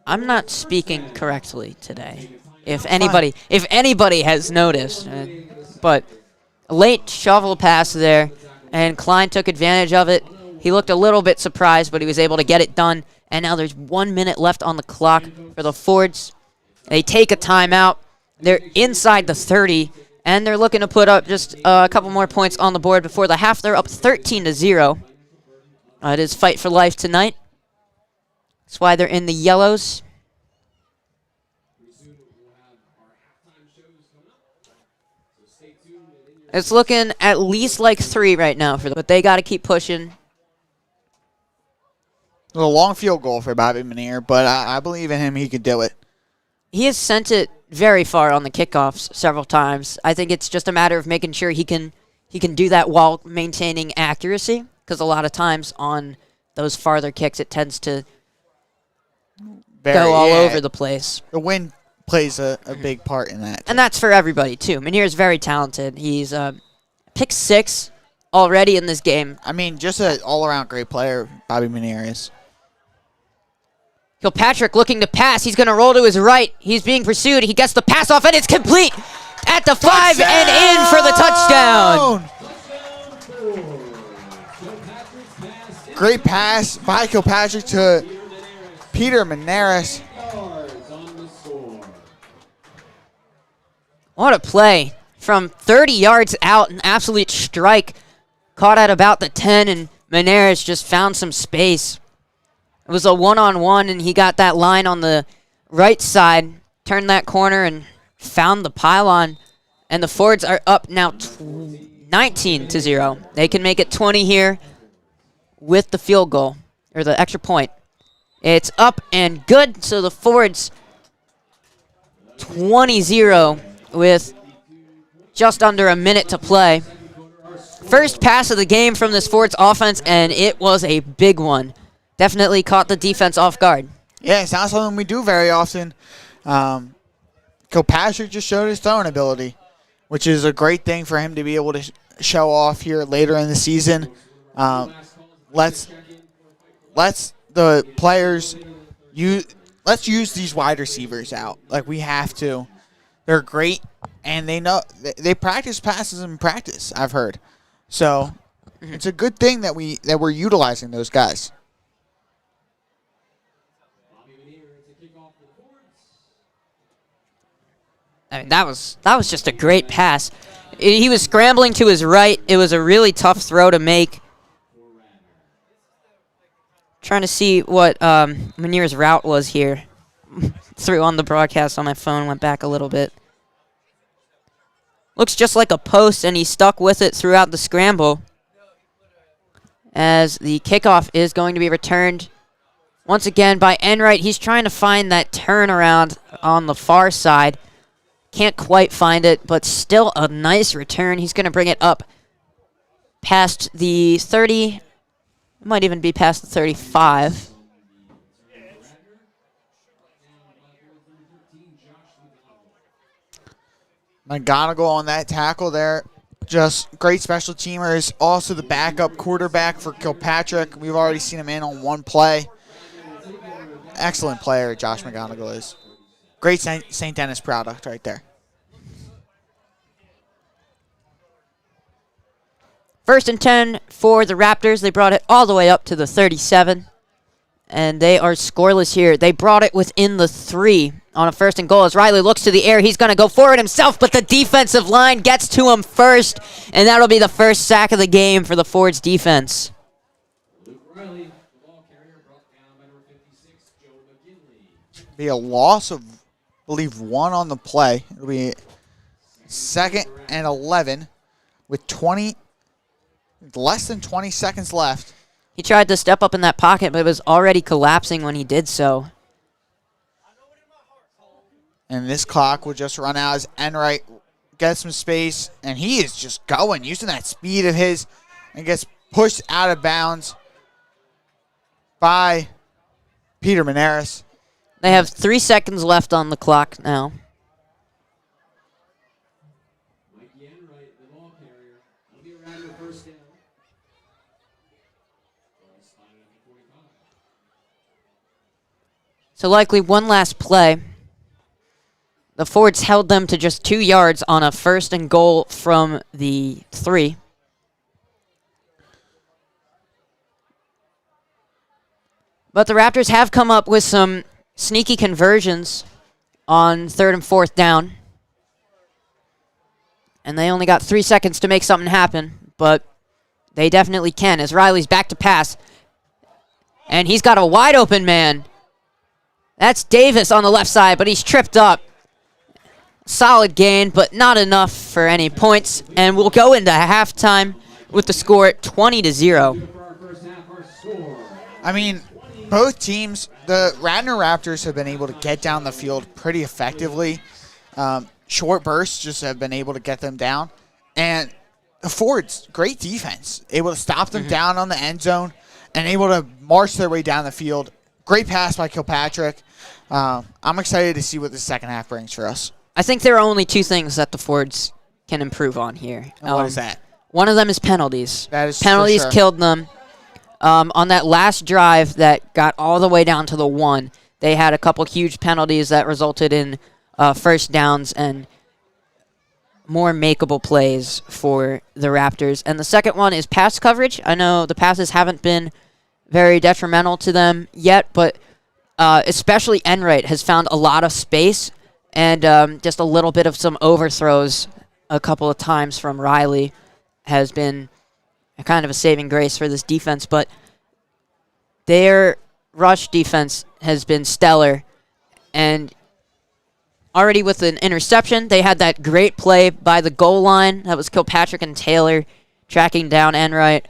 I'm not speaking correctly today. If anybody has noticed. But a late shovel pass there. And Klein took advantage of it. He looked a little bit surprised, but he was able to get it done. And now there's 1 minute left on the clock for the Fords. They take a timeout. They're inside the 30, and they're looking to put up just a couple more points on the board before the half. They're up 13-0. It is fight for life tonight. That's why they're in the yellows. It's looking at least like 3 right now for them, but they got to keep pushing. A long field goal for Bobby Manier, but I believe in him. He could do it. He has sent it very far on the kickoffs several times. I think it's just a matter of making sure he can do that while maintaining accuracy, because a lot of times on those farther kicks it tends to go all over the place. The wind plays a big part in that. And that's for everybody, too. Manier is very talented. He's picked 6 already in this game. I mean, just an all-around great player, Bobby Manier is. Kilpatrick looking to pass. He's going to roll to his right. He's being pursued. He gets the pass off, and it's complete at the 5 and in for the touchdown. Great pass by Kilpatrick to Peter Maneras. What a play. From 30 yards out, an absolute strike. Caught at about the 10, and Maneras just found some space. It was a one-on-one, and he got that line on the right side, turned that corner, and found the pylon. And the Fords are up now 19-0. They can make it 20 here with the field goal, or the extra point. It's up and good, so the Fords 20-0 with just under a minute to play. First pass of the game from this Fords offense, and it was a big one. Definitely caught the defense off guard. Yeah, it's not something we do very often. Kilpatrick just showed his throwing ability, which is a great thing for him to be able to show off here later in the season. Let's the players let's use these wide receivers out. Like, we have to. They're great, and they know they practice passes in practice, I've heard. So it's a good thing that we're utilizing those guys. I mean, that was just a great pass. He was scrambling to his right. It was a really tough throw to make. Trying to see what Manier's route was here. Threw on the broadcast on my phone, went back a little bit. Looks just like a post, and he stuck with it throughout the scramble. As the kickoff is going to be returned once again by Enright. He's trying to find that turnaround on the far side. Can't quite find it, but still a nice return. He's going to bring it up past the 30. It might even be past the 35. McGonigal on that tackle there. Just great special teamers. Also the backup quarterback for Kilpatrick. We've already seen him in on one play. Excellent player, Josh McGonigal is. Great St. Denis product right there. First and 10 for the Raptors. They brought it all the way up to the 37. And they are scoreless here. They brought it within the 3 on a first and goal. As Riley looks to the air, he's going to go forward himself, but the defensive line gets to him first. And that'll be the first sack of the game for the Fords defense. Be a loss of, I believe, 1 on the play. It'll be 2nd and 11 with less than 20 seconds left. He tried to step up in that pocket, but it was already collapsing when he did so. And this clock will just run out as Enright gets some space, and he is just going, using that speed of his, and gets pushed out of bounds by Peter Maneras. They have 3 seconds left on the clock now. Mikey Enright, the ball carrier. That'll be a Radnor first down. Ball spotted at the 45. So likely one last play. The Fords held them to just 2 yards on a 1st and goal from the 3. But the Raptors have come up with some sneaky conversions on 3rd and 4th down. And they only got 3 seconds to make something happen, but they definitely can as Riley's back to pass. And he's got a wide open man. That's Davis on the left side, but he's tripped up. Solid gain, but not enough for any points. And we'll go into halftime with the score at 20-0. I mean, both teams, the Radnor Raptors have been able to get down the field pretty effectively. Short bursts just have been able to get them down. And the Fords, great defense, able to stop them down on the end zone and able to march their way down the field. Great pass by Kilpatrick. I'm excited to see what the second half brings for us. I think there are only 2 things that the Fords can improve on here. And what is that? One of them is penalties. That is penalties for sure. killed them. On that last drive that got all the way down to the 1, they had a couple huge penalties that resulted in first downs and more makeable plays for the Raptors. And the second one is pass coverage. I know the passes haven't been very detrimental to them yet, but especially Enright has found a lot of space and just a little bit of some overthrows a couple of times from Riley has been a kind of a saving grace for this defense. But their rush defense has been stellar. And already with an interception, they had that great play by the goal line. That was Kilpatrick and Taylor tracking down Enright.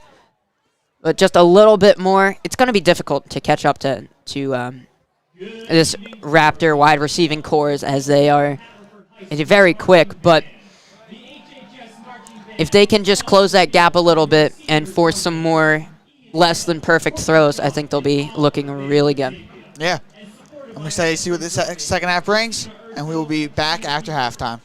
But just a little bit more. It's going to be difficult to catch up to this Raptor wide receiving cores as they are very quick. But if they can just close that gap a little bit and force some more less than perfect throws, I think they'll be looking really good. Yeah. I'm excited to see what this second half brings, and we will be back after halftime.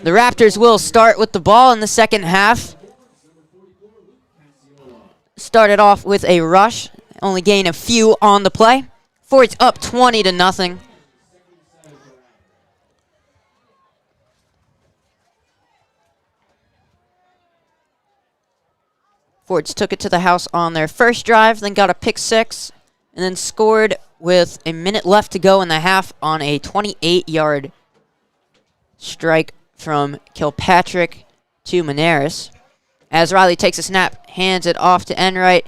The Raptors will start with the ball in the second half. Started off with a rush, only gain a few on the play. Ford's up 20-0. Fords took it to the house on their first drive, then got a pick six, and then scored with a minute left to go in the half on a 28-yard strike from Kilpatrick to Maneris. As Riley takes a snap, hands it off to Enright,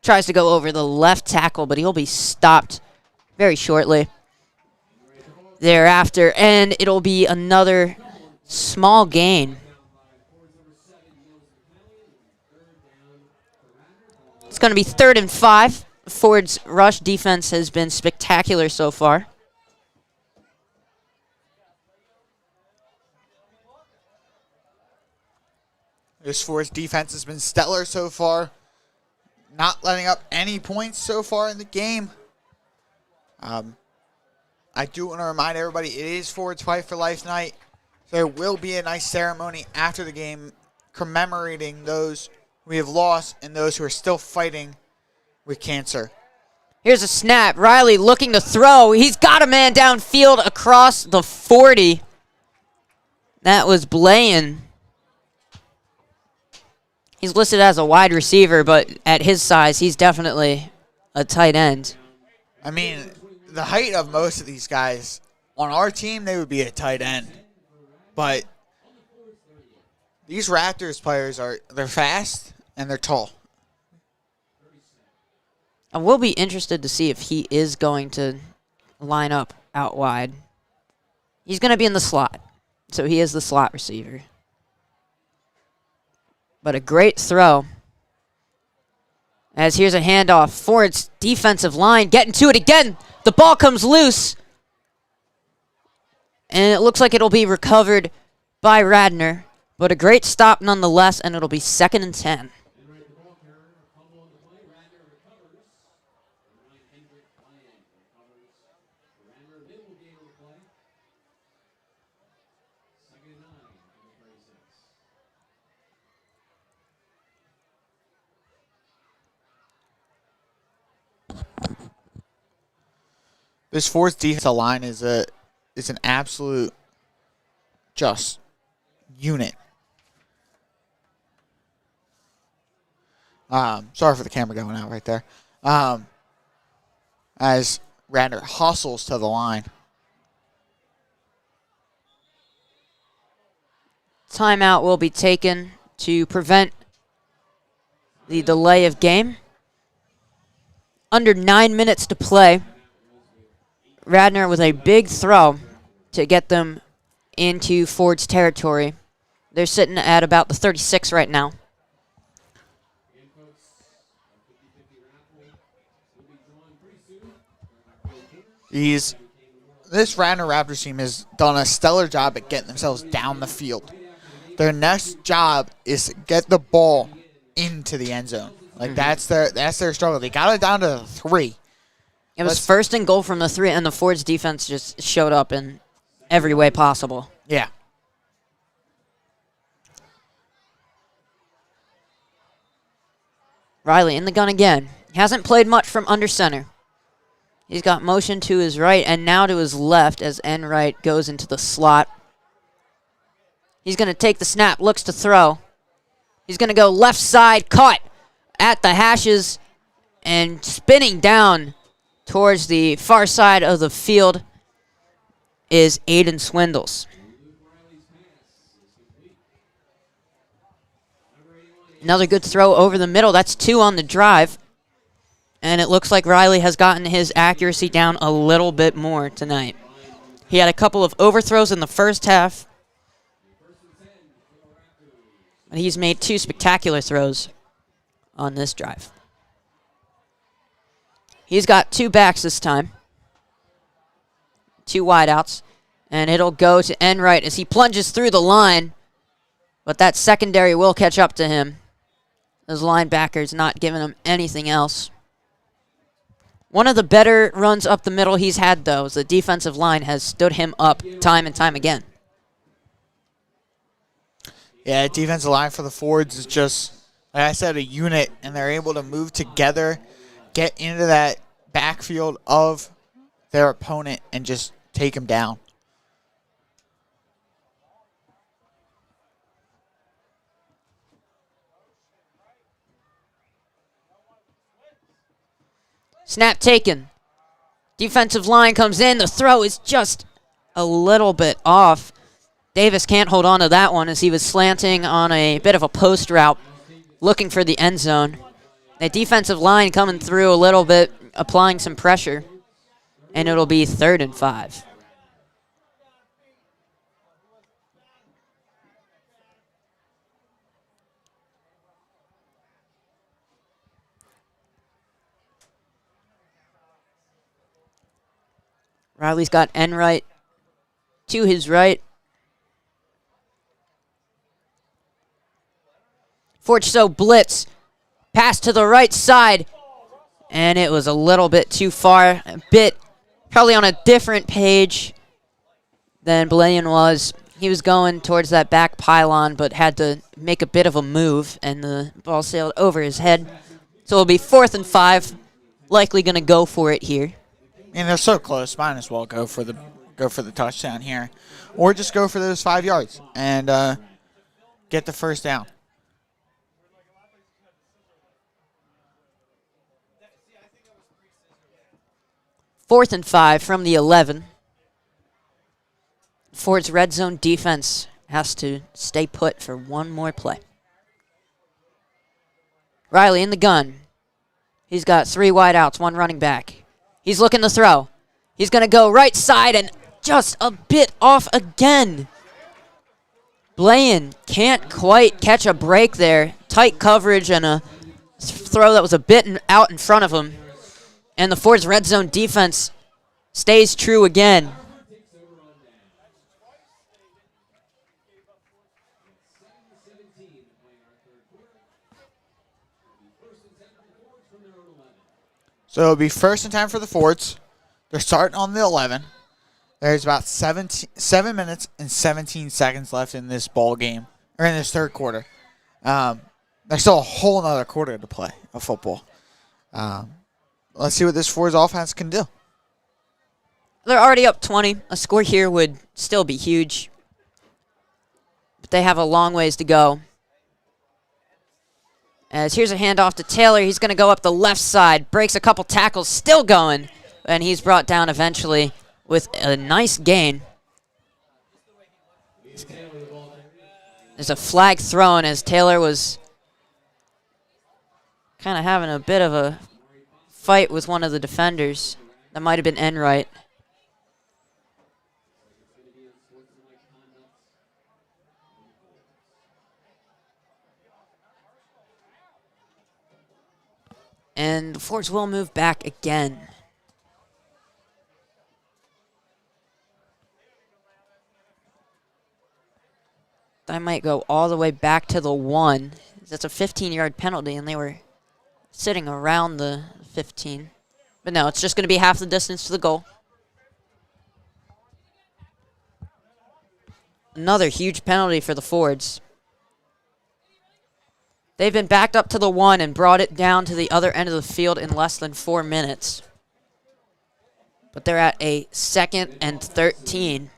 tries to go over the left tackle, but he'll be stopped very shortly thereafter, and it'll be another small gain. It's going to be 3rd and 5. Ford's rush defense has been spectacular so far. This Ford's defense has been stellar so far. Not letting up any points so far in the game. I do want to remind everybody it is Ford's Fight for Life night. There will be a nice ceremony after the game commemorating those we have lost and those who are still fighting with cancer. Here's a snap. Riley looking to throw. He's got a man downfield across the 40. That was Blaine. He's listed as a wide receiver, but at his size, he's definitely a tight end. I mean, the height of most of these guys, on our team, they would be a tight end. But these Raptors players they're fast and they're tall. I will be interested to see if he is going to line up out wide. He's going to be in the slot, so he is the slot receiver. But a great throw. As here's a handoff. Ford's defensive line getting to it again. The ball comes loose. And it looks like it'll be recovered by Radnor. But a great stop nonetheless, and it'll be 2nd and 10. This Ford's defensive line is an absolute just unit. Sorry for the camera going out right there. As Radnor hustles to the line. Timeout will be taken to prevent the delay of game. Under 9 minutes to play. Radnor with a big throw to get them into Ford's territory. They're sitting at about the 36 right now. This Radnor Raptors team has done a stellar job at getting themselves down the field. Their next job is to get the ball into the end zone. That's their struggle. They got it down to 3. It was 1st and goal from the 3, and the Ford's defense just showed up in every way possible. Yeah. Riley in the gun again. Hasn't played much from under center. He's got motion to his right and now to his left as Enright goes into the slot. He's going to take the snap, looks to throw. He's going to go left side, caught at the hashes, and spinning down towards the far side of the field is Aiden Swindles. Another good throw over the middle. That's 2 on the drive. And it looks like Riley has gotten his accuracy down a little bit more tonight. He had a couple of overthrows in the first half. And he's made 2 spectacular throws on this drive. He's got 2 backs this time. 2 wideouts. And it'll go to Enright as he plunges through the line. But that secondary will catch up to him. Those linebackers not giving him anything else. One of the better runs up the middle he's had, though, is the defensive line has stood him up time and time again. Yeah, defensive line for the Fords is just, like I said, a unit, and they're able to move together, get into that backfield of their opponent, and just take them down. Snap taken. Defensive line comes in. The throw is just a little bit off. Davis can't hold on to that one as he was slanting on a bit of a post route, looking for the end zone. The defensive line coming through a little bit, applying some pressure, and it'll be 3rd and 5. Riley's got Enright to his right. Fortso blitz. Pass to the right side. And it was a little bit too far. A bit probably on a different page than Blaine was. He was going towards that back pylon, but had to make a bit of a move, and the ball sailed over his head. So it'll be 4th and 5. Likely going to go for it here. And they're so close. Might as well go for the touchdown here, or just go for those 5 yards and get the first down. Fourth and 5 from the 11. Ford's red zone defense has to stay put for one more play. Riley in the gun. He's got 3 wideouts, 1 running back. He's looking to throw. He's going to go right side and just a bit off again. Blaine can't quite catch a break there. Tight coverage and a throw that was a bit out in front of him. And the Ford's red zone defense stays true again. So it'll be 1st and 10 for the Fords. They're starting on the 11. There's about 7 minutes and 17 seconds left in this ball game, or in this 3rd quarter. There's still a whole nother quarter to play of football. Let's see what this Fords offense can do. They're already up 20. A score here would still be huge. But they have a long ways to go. As here's a handoff to Taylor. He's going to go up the left side. Breaks a couple tackles. Still going. And he's brought down eventually with a nice gain. There's a flag thrown as Taylor was kind of having a bit of a fight with one of the defenders. That might have been Enright. And the Fords will move back again. That might go all the way back to the 1. That's a 15-yard penalty, and they were sitting around the 15. But no, it's just going to be half the distance to the goal. Another huge penalty for the Fords. They've been backed up to the 1 and brought it down to the other end of the field in less than 4 minutes. But they're at a 2nd and 13.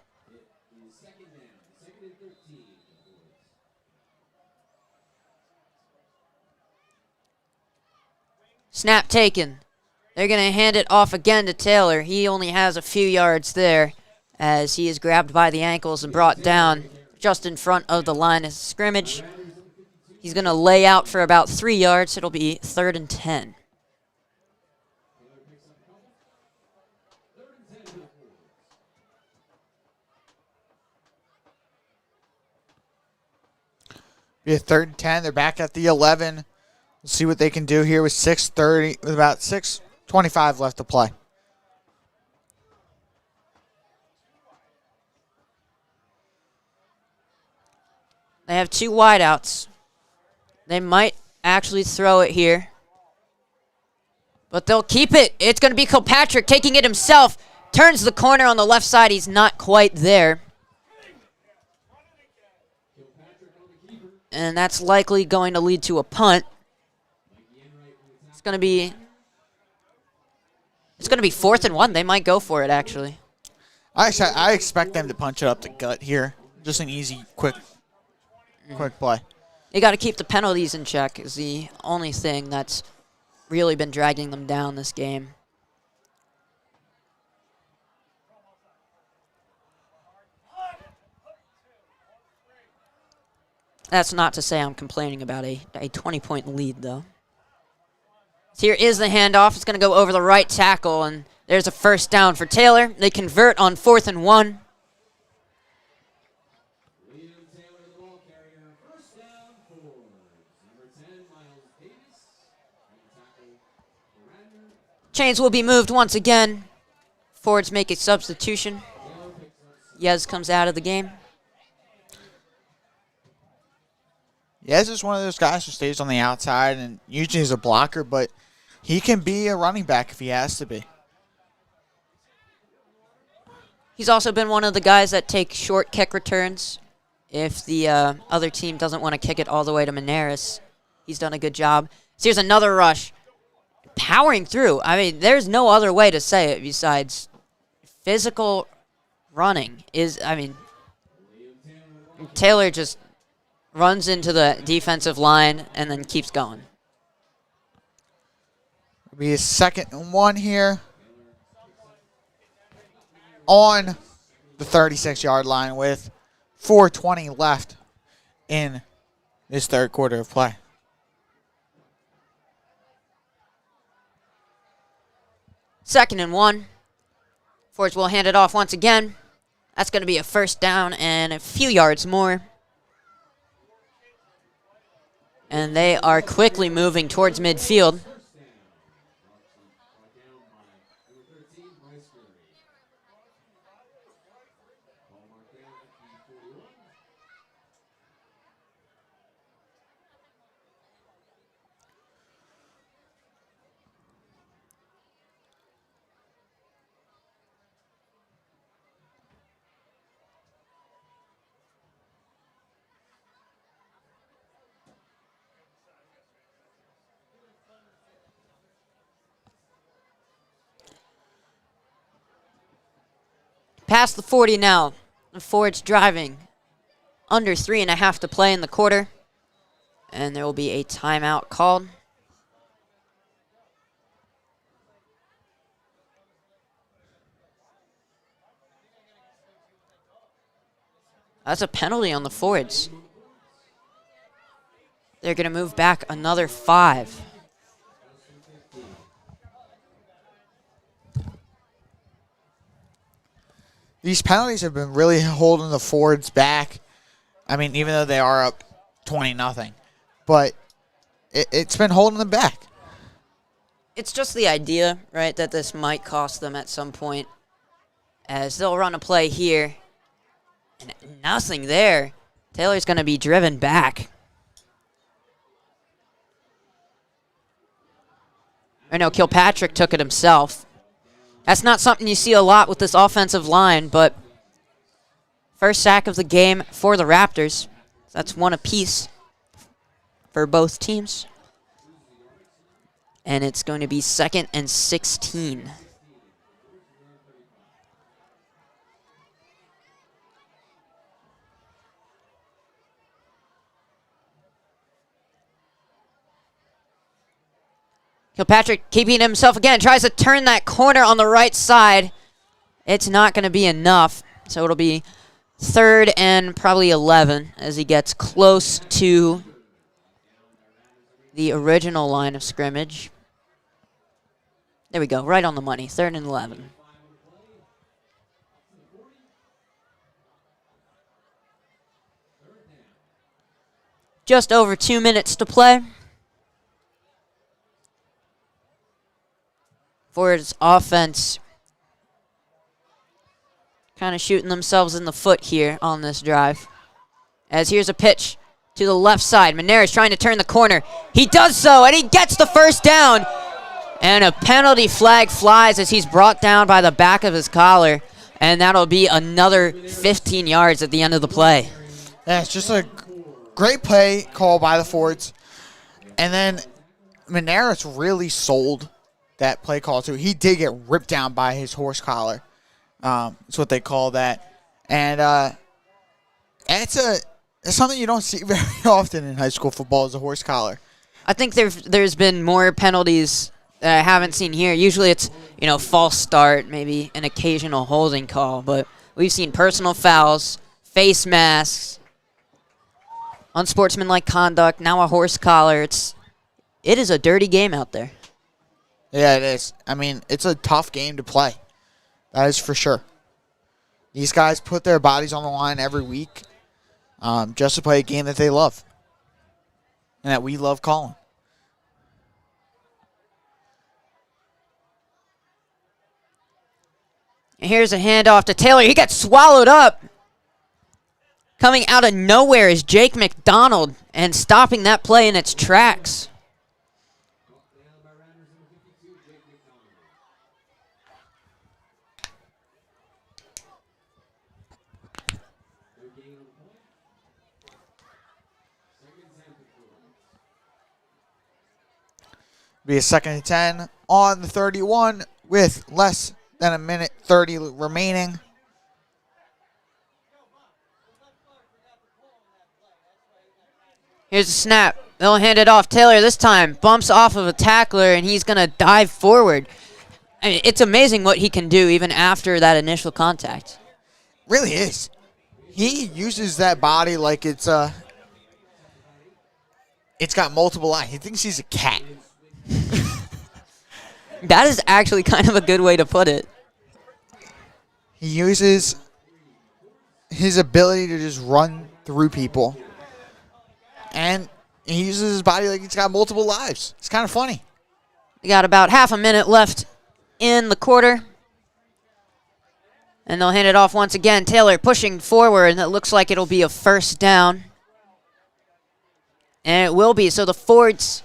Snap taken. They're going to hand it off again to Taylor. He only has a few yards there as he is grabbed by the ankles and brought down just in front of the line of scrimmage. He's going to lay out for about 3 yards. It'll be 3rd and 10. Be a 3rd and 10. They're back at the 11. We'll see what they can do here with 6:30, with about 6:25 left to play. They have 2 wideouts. They might actually throw it here. But they'll keep it. It's going to be Kilpatrick taking it himself. Turns the corner on the left side. He's not quite there. and that's likely going to lead to a punt. It's going to be 4th and 1. They might go for it, actually. I expect them to punch it up the gut here. Just an easy, quick play. They got to keep the penalties in check is the only thing that's really been dragging them down this game. That's not to say I'm complaining about a 20-point lead, though. So here is the handoff. It's going to go over the right tackle, and there's a first down for Taylor. They convert on 4th and 1. William Taylor, the ball carrier. First down, Fords. Number 10, Miles Davis. And the tackle for Radnor. Chains will be moved once again. Fords make a substitution. Yez comes out of the game. Yez is one of those guys who stays on the outside and usually is a blocker, but he can be a running back if he has to be. He's also been one of the guys that take short kick returns. If the other team doesn't want to kick it all the way to Menares, he's done a good job. So here's another rush. Powering through. I mean, there's no other way to say it besides physical running is, I mean, Taylor just runs into the defensive line and then keeps going. It'll be a 2nd and 1 here on the 36-yard line with 4:20 left in this 3rd quarter of play. Second and 1. Fords will hand it off once again. That's going to be a first down and a few yards more. And they are quickly moving towards midfield. Past the 40 now. Ford's driving. Under 3.5 to play in the quarter. And there will be a timeout called. That's a penalty on the Fords. They're going to move back another 5. These penalties have been really holding the Fords back. I mean, even though they are up 20-0, but it's been holding them back. It's just the idea, right, that this might cost them at some point, as they'll run a play here, and nothing there. Taylor's going to be driven back. I know Kilpatrick took it himself. That's not something you see a lot with this offensive line, but first sack of the game for the Raptors. That's 1 apiece for both teams. And it's going to be 2nd and 16. Kilpatrick keeping himself again, tries to turn that corner on the right side. It's not going to be enough, so it'll be 3rd and probably 11 as he gets close to the original line of scrimmage. There we go, right on the money, 3rd and 11. Just over 2 minutes to play. Ford's offense kind of shooting themselves in the foot here on this drive. As here's a pitch to the left side. Menares trying to turn the corner. He does so, and he gets the first down. And a penalty flag flies as he's brought down by the back of his collar. And that'll be another 15 yards at the end of the play. Yeah, it's just a great play call by the Fords. And then Menares really sold that play call, too. He did get ripped down by his horse collar. That's what they call that. And it's something you don't see very often in high school football is a horse collar. I think there's been more penalties that I haven't seen here. Usually it's, false start, maybe an occasional holding call. But we've seen personal fouls, face masks, unsportsmanlike conduct, now a horse collar. It is a dirty game out there. Yeah, it is. I mean, it's a tough game to play. That is for sure. These guys put their bodies on the line every week just to play a game that they love and that we love calling. And here's a handoff to Taylor. He got swallowed up. Coming out of nowhere is Jake McDonald and stopping that play in its tracks. Be a 2nd and 10 on the 31 with less than a minute 30 remaining. Here's a snap. They'll hand it off. Taylor this time bumps off of a tackler, and he's going to dive forward. I mean, it's amazing what he can do even after that initial contact. Really is. He uses that body like it's got multiple eyes. He thinks he's a cat. That is actually kind of a good way to put it. He uses his ability to just run through people. And he uses his body like he's got multiple lives. It's kind of funny. We got about half a minute left in the quarter. And they'll hand it off once again. Taylor pushing forward, and it looks like it'll be a first down. And it will be. So the Fords,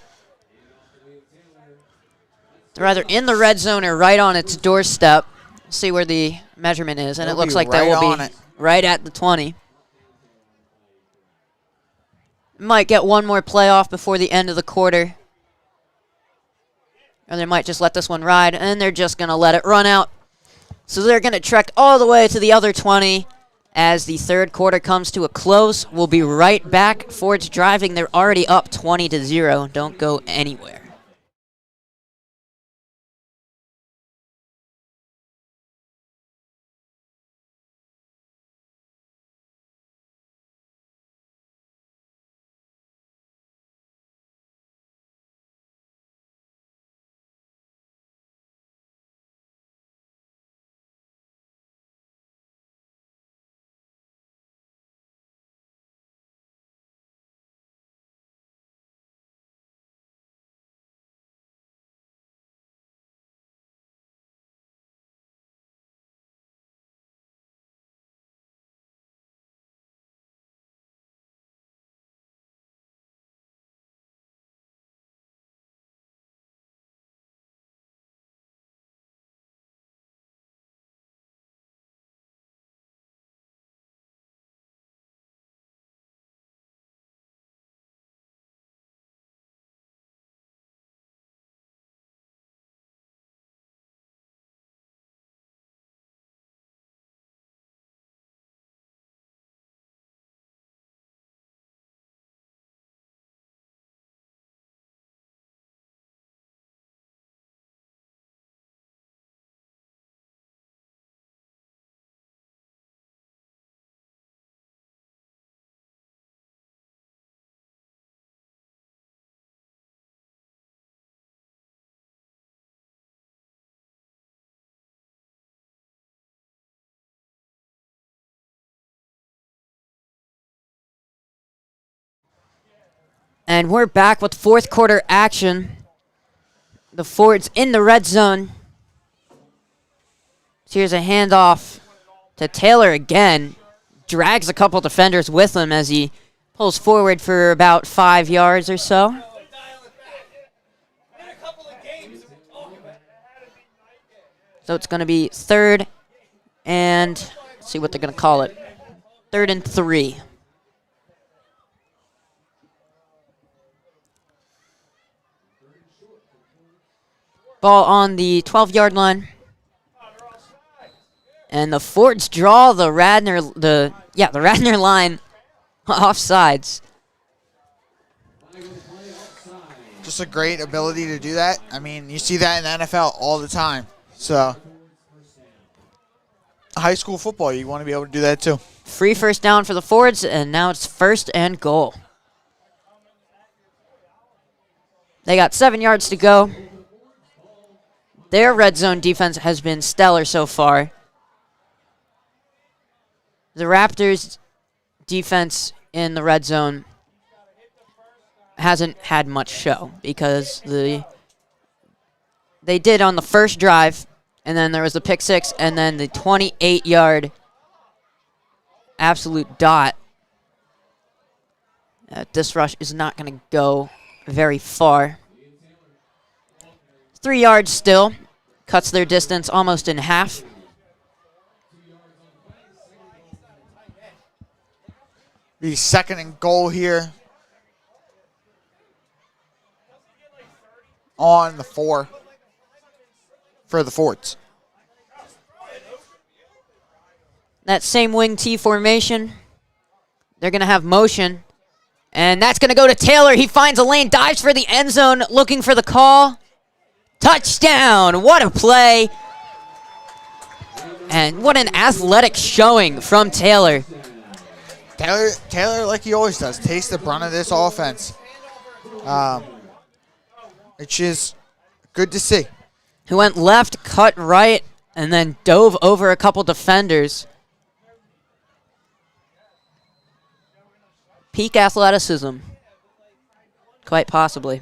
they're either in the red zone or right on its doorstep. See where the measurement is, and it looks like that will be right at the 20. Might get one more play off before the end of the quarter. Or they might just let this one ride, and they're just going to let it run out. So they're going to trek all the way to the other 20 as the third quarter comes to a close. We'll be right back. Ford's driving. They're already up 20-0. Don't go anywhere. And we're back with fourth quarter action. The Fords in the red zone. So here's a handoff to Taylor again. Drags a couple defenders with him as he pulls forward for about 5 yards or so. So it's going to be third and, let's see what they're going to call it. 3rd and 3. Ball on the 12-yard line. And the Fords draw the Radnor line offsides. Just a great ability to do that. I mean, you see that in the NFL all the time. So, high school football, you want to be able to do that too. Free first down for the Fords, and now it's 1st and goal. They got 7 yards to go. Their red zone defense has been stellar so far. The Raptors' defense in the red zone hasn't had much show because they did on the first drive, and then there was the pick six, and then the 28-yard absolute dot. This rush is not going to go very far. 3 yards still. Cuts their distance almost in half. Be 2nd and goal here. On the 4 for the Fords. That same wing T formation. They're going to have motion. And that's going to go to Taylor. He finds a lane, dives for the end zone, looking for the call. Touchdown! What a play. And what an athletic showing from Taylor. Taylor, like he always does, takes the brunt of this offense. Which is good to see. Who went left, cut right, and then dove over a couple defenders. Peak athleticism. Quite possibly.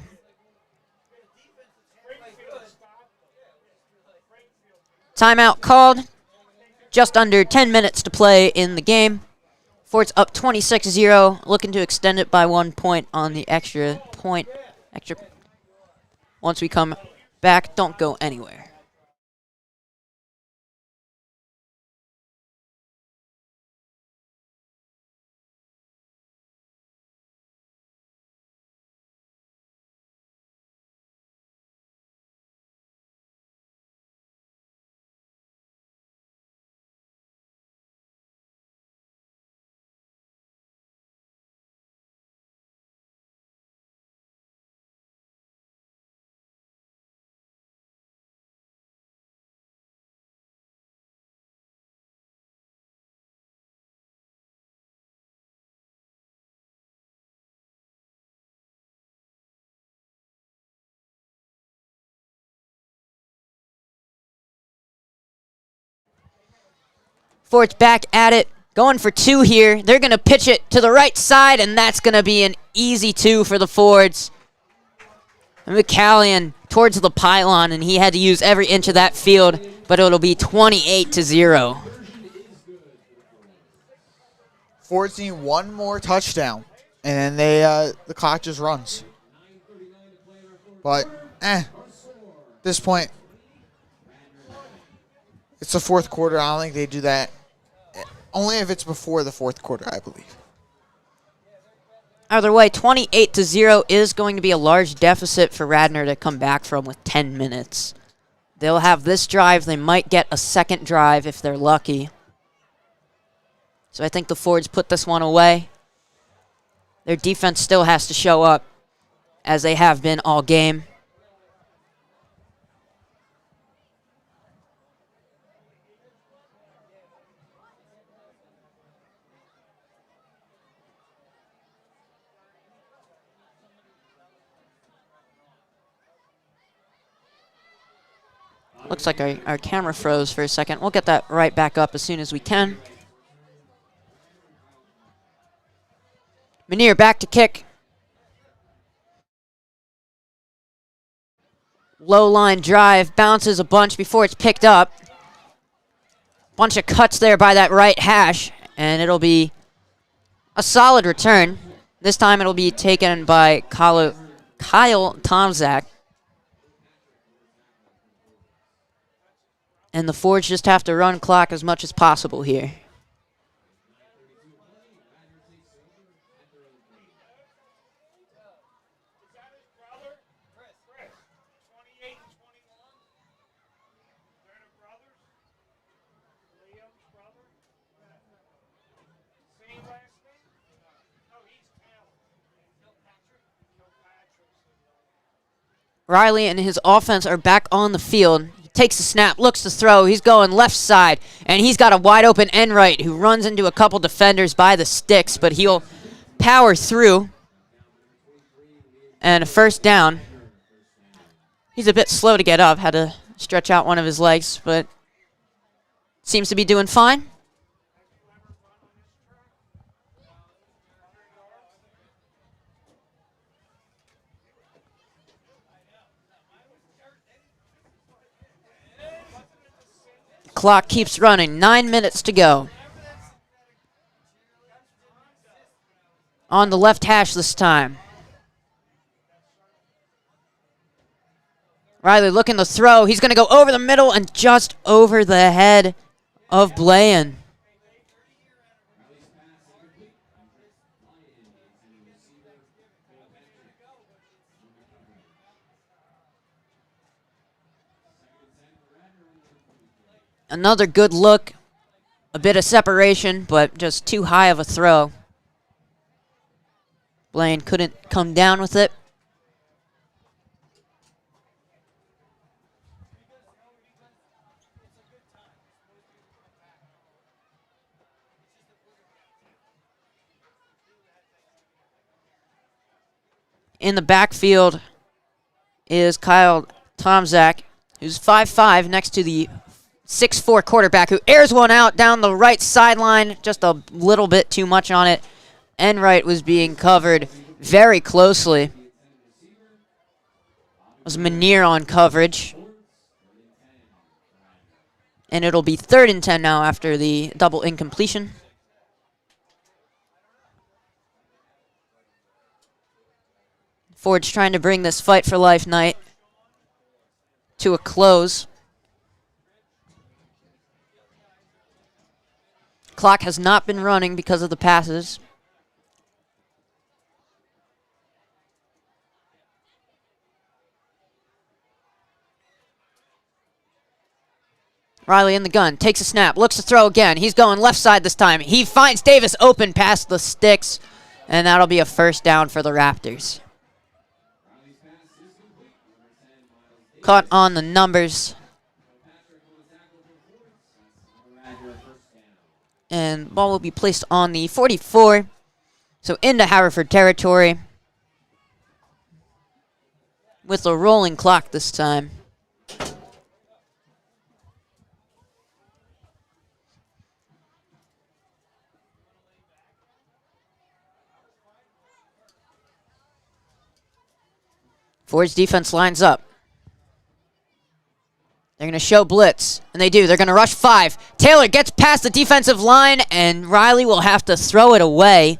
Timeout called. Just under 10 minutes to play in the game. Fort's up 26-0, looking to extend it by 1 point on the extra point. Once we come back, don't go anywhere. Fort's back at it, going for 2 here. They're going to pitch it to the right side, and that's going to be an easy 2 for the Fords. McCallion towards the pylon, and he had to use every inch of that field, but it'll be 28-0. Fords need 1 more touchdown, and then the clock just runs. But, at this point, it's the 4th quarter. I don't think they do that. Only if it's before the 4th quarter, I believe. Either way, 28-0 is going to be a large deficit for Radnor to come back from with 10 minutes. They'll have this drive. They might get a second drive if they're lucky. So I think the Fords put this one away. Their defense still has to show up, as they have been all game. Looks like our camera froze for a second. We'll get that right back up as soon as we can. Manier back to kick. Low line drive, bounces a bunch before it's picked up. Bunch of cuts there by that right hash, and it'll be a solid return. This time it'll be taken by Kyle Tomzak. And the Fords just have to run clock as much as possible here. Riley and his offense are back on the field. He takes the snap, looks to throw. He's going left side, and he's got a wide open Enright who runs into a couple defenders by the sticks, but he'll power through. And a first down. He's a bit slow to get up, had to stretch out one of his legs, but seems to be doing fine. Clock keeps running. 9 minutes to go. On the left hash this time. Riley looking to throw. He's going to go over the middle and just over the head of Blaine. Another good look. A bit of separation, but just too high of a throw. Blaine couldn't come down with it. In the backfield is Kyle Tomzak, who's 5'5", next to the 6'4" quarterback, who airs one out down the right sideline, just a little bit too much on it. Enright was being covered very closely. It was Manier on coverage. And it'll be 3rd and 10 now after the double incompletion. Ford's trying to bring this fight for life night to a close. Clock has not been running because of the passes. Riley in the gun, takes a snap, looks to throw again. He's going left side this time. He finds Davis open past the sticks, and that'll be a first down for the Raptors. Caught on the numbers. And ball will be placed on the 44. So into Haverford territory. With a rolling clock this time. Ford's defense lines up. They're going to show blitz, and they do. They're going to rush 5. Taylor gets past the defensive line, and Riley will have to throw it away.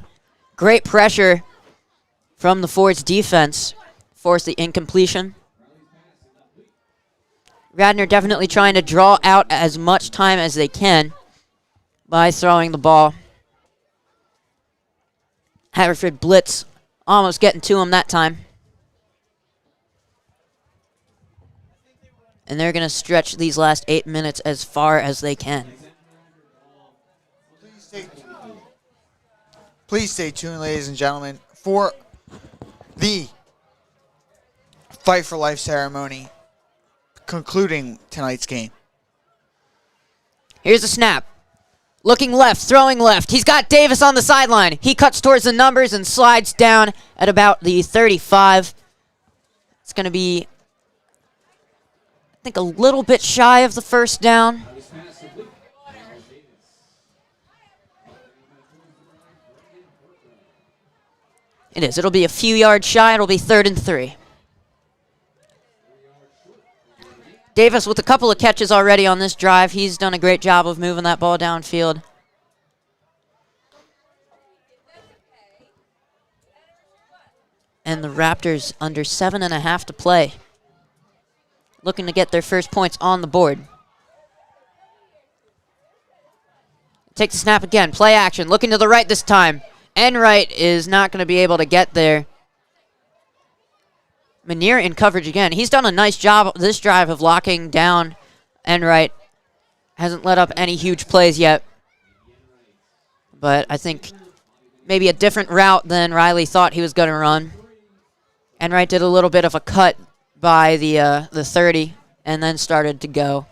Great pressure from the Ford's defense. Force the incompletion. Radnor definitely trying to draw out as much time as they can by throwing the ball. Haverford blitz almost getting to him that time. And they're going to stretch these last 8 minutes as far as they can. Please stay tuned, ladies and gentlemen, for the Fight for Life ceremony concluding tonight's game. Here's the snap. Looking left, throwing left. He's got Davis on the sideline. He cuts towards the numbers and slides down at about the 35. It's going to be, I think, a little bit shy of the first down. It is. It'll be a few yards shy. It'll be 3rd and 3. Davis with a couple of catches already on this drive. He's done a great job of moving that ball downfield. And the Raptors under 7.5 to play. Looking to get their first points on the board. Take the snap again. Play action. Looking to the right this time. Enright is not going to be able to get there. Manier in coverage again. He's done a nice job this drive of locking down Enright. Hasn't let up any huge plays yet. But I think maybe a different route than Riley thought he was going to run. Enright did a little bit of a cut by the 30 and then started to go.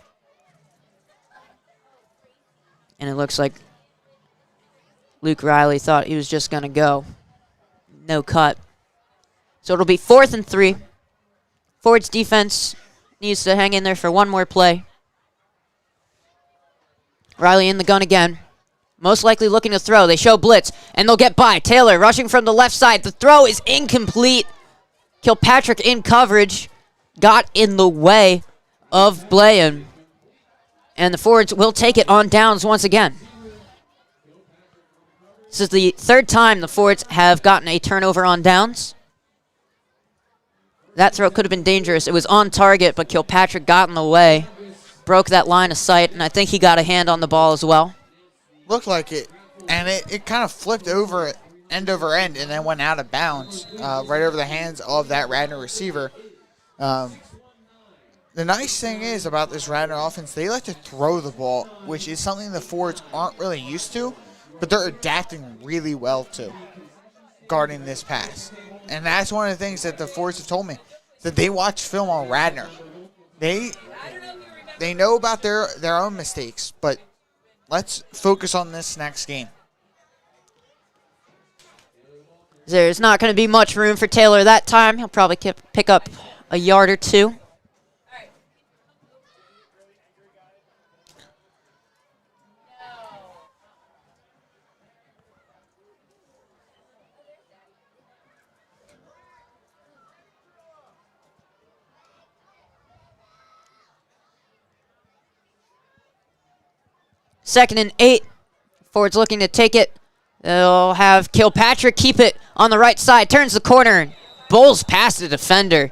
And it looks like Luke Riley thought he was just going to go. No cut. So it'll be 4th and 3. Ford's defense needs to hang in there for one more play. Riley in the gun again. Most likely looking to throw. They show blitz, and they'll get by. Taylor rushing from the left side. The throw is incomplete. Kilpatrick in coverage. Got in the way of Blayan. And the Fords will take it on downs once again. This is the 3rd time the Fords have gotten a turnover on downs. That throw could have been dangerous. It was on target, but Kilpatrick got in the way. Broke that line of sight, and I think he got a hand on the ball as well. Looked like it, and it kind of flipped over end over end and then went out of bounds right over the hands of that Radnor receiver. The nice thing is about this Radnor offense, they like to throw the ball, which is something the Fords aren't really used to, but they're adapting really well to guarding this pass. And that's one of the things that the Fords have told me, that they watch film on Radnor. They know about their own mistakes, but let's focus on this next game. There's not going to be much room for Taylor that time. He'll probably pick up a yard or two. Second and 8. Ford's looking to take it. They'll have Kilpatrick keep it on the right side. Turns the corner. Bowls past the defender.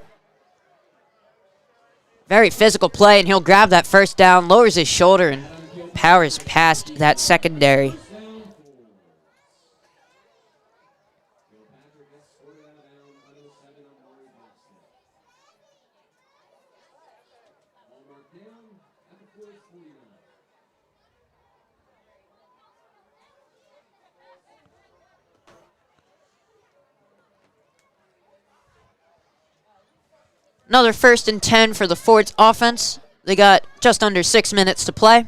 Very physical play, and he'll grab that first down. Lowers his shoulder and powers past that secondary. Another 1st and 10 for the Fords offense. They got just under 6 minutes to play.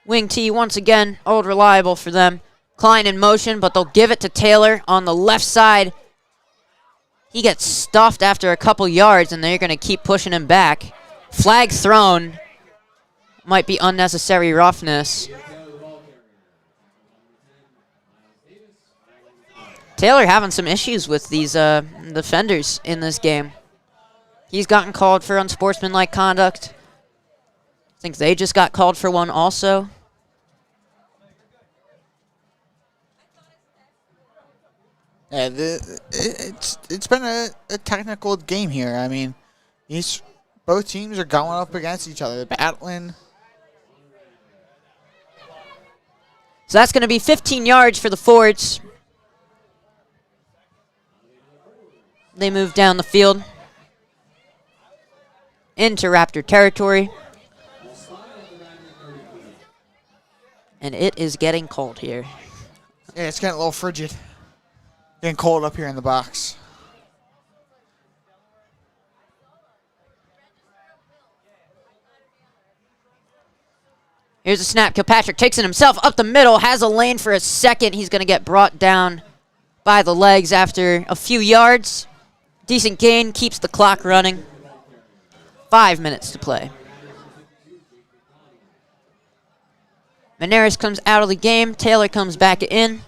Wing T once again, old reliable for them. Klein in motion, but they'll give it to Taylor on the left side. He gets stuffed after a couple yards, and they're going to keep pushing him back. Flag thrown. Might be unnecessary roughness. Taylor having some issues with these defenders in this game. He's gotten called for unsportsmanlike conduct. I think they just got called for one also. Yeah, it's been a technical game here. I mean, both teams are going up against each other, battling. So that's going to be 15 yards for the Fords. They move down the field into Raptor territory. And it is getting cold here. Yeah, it's getting a little frigid. Getting cold up here in the box. Here's a snap. Kilpatrick takes it himself up the middle, has a lane for a second. He's going to get brought down by the legs after a few yards. Decent gain, keeps the clock running. 5 minutes to play. Maneris comes out of the game. Taylor comes back in.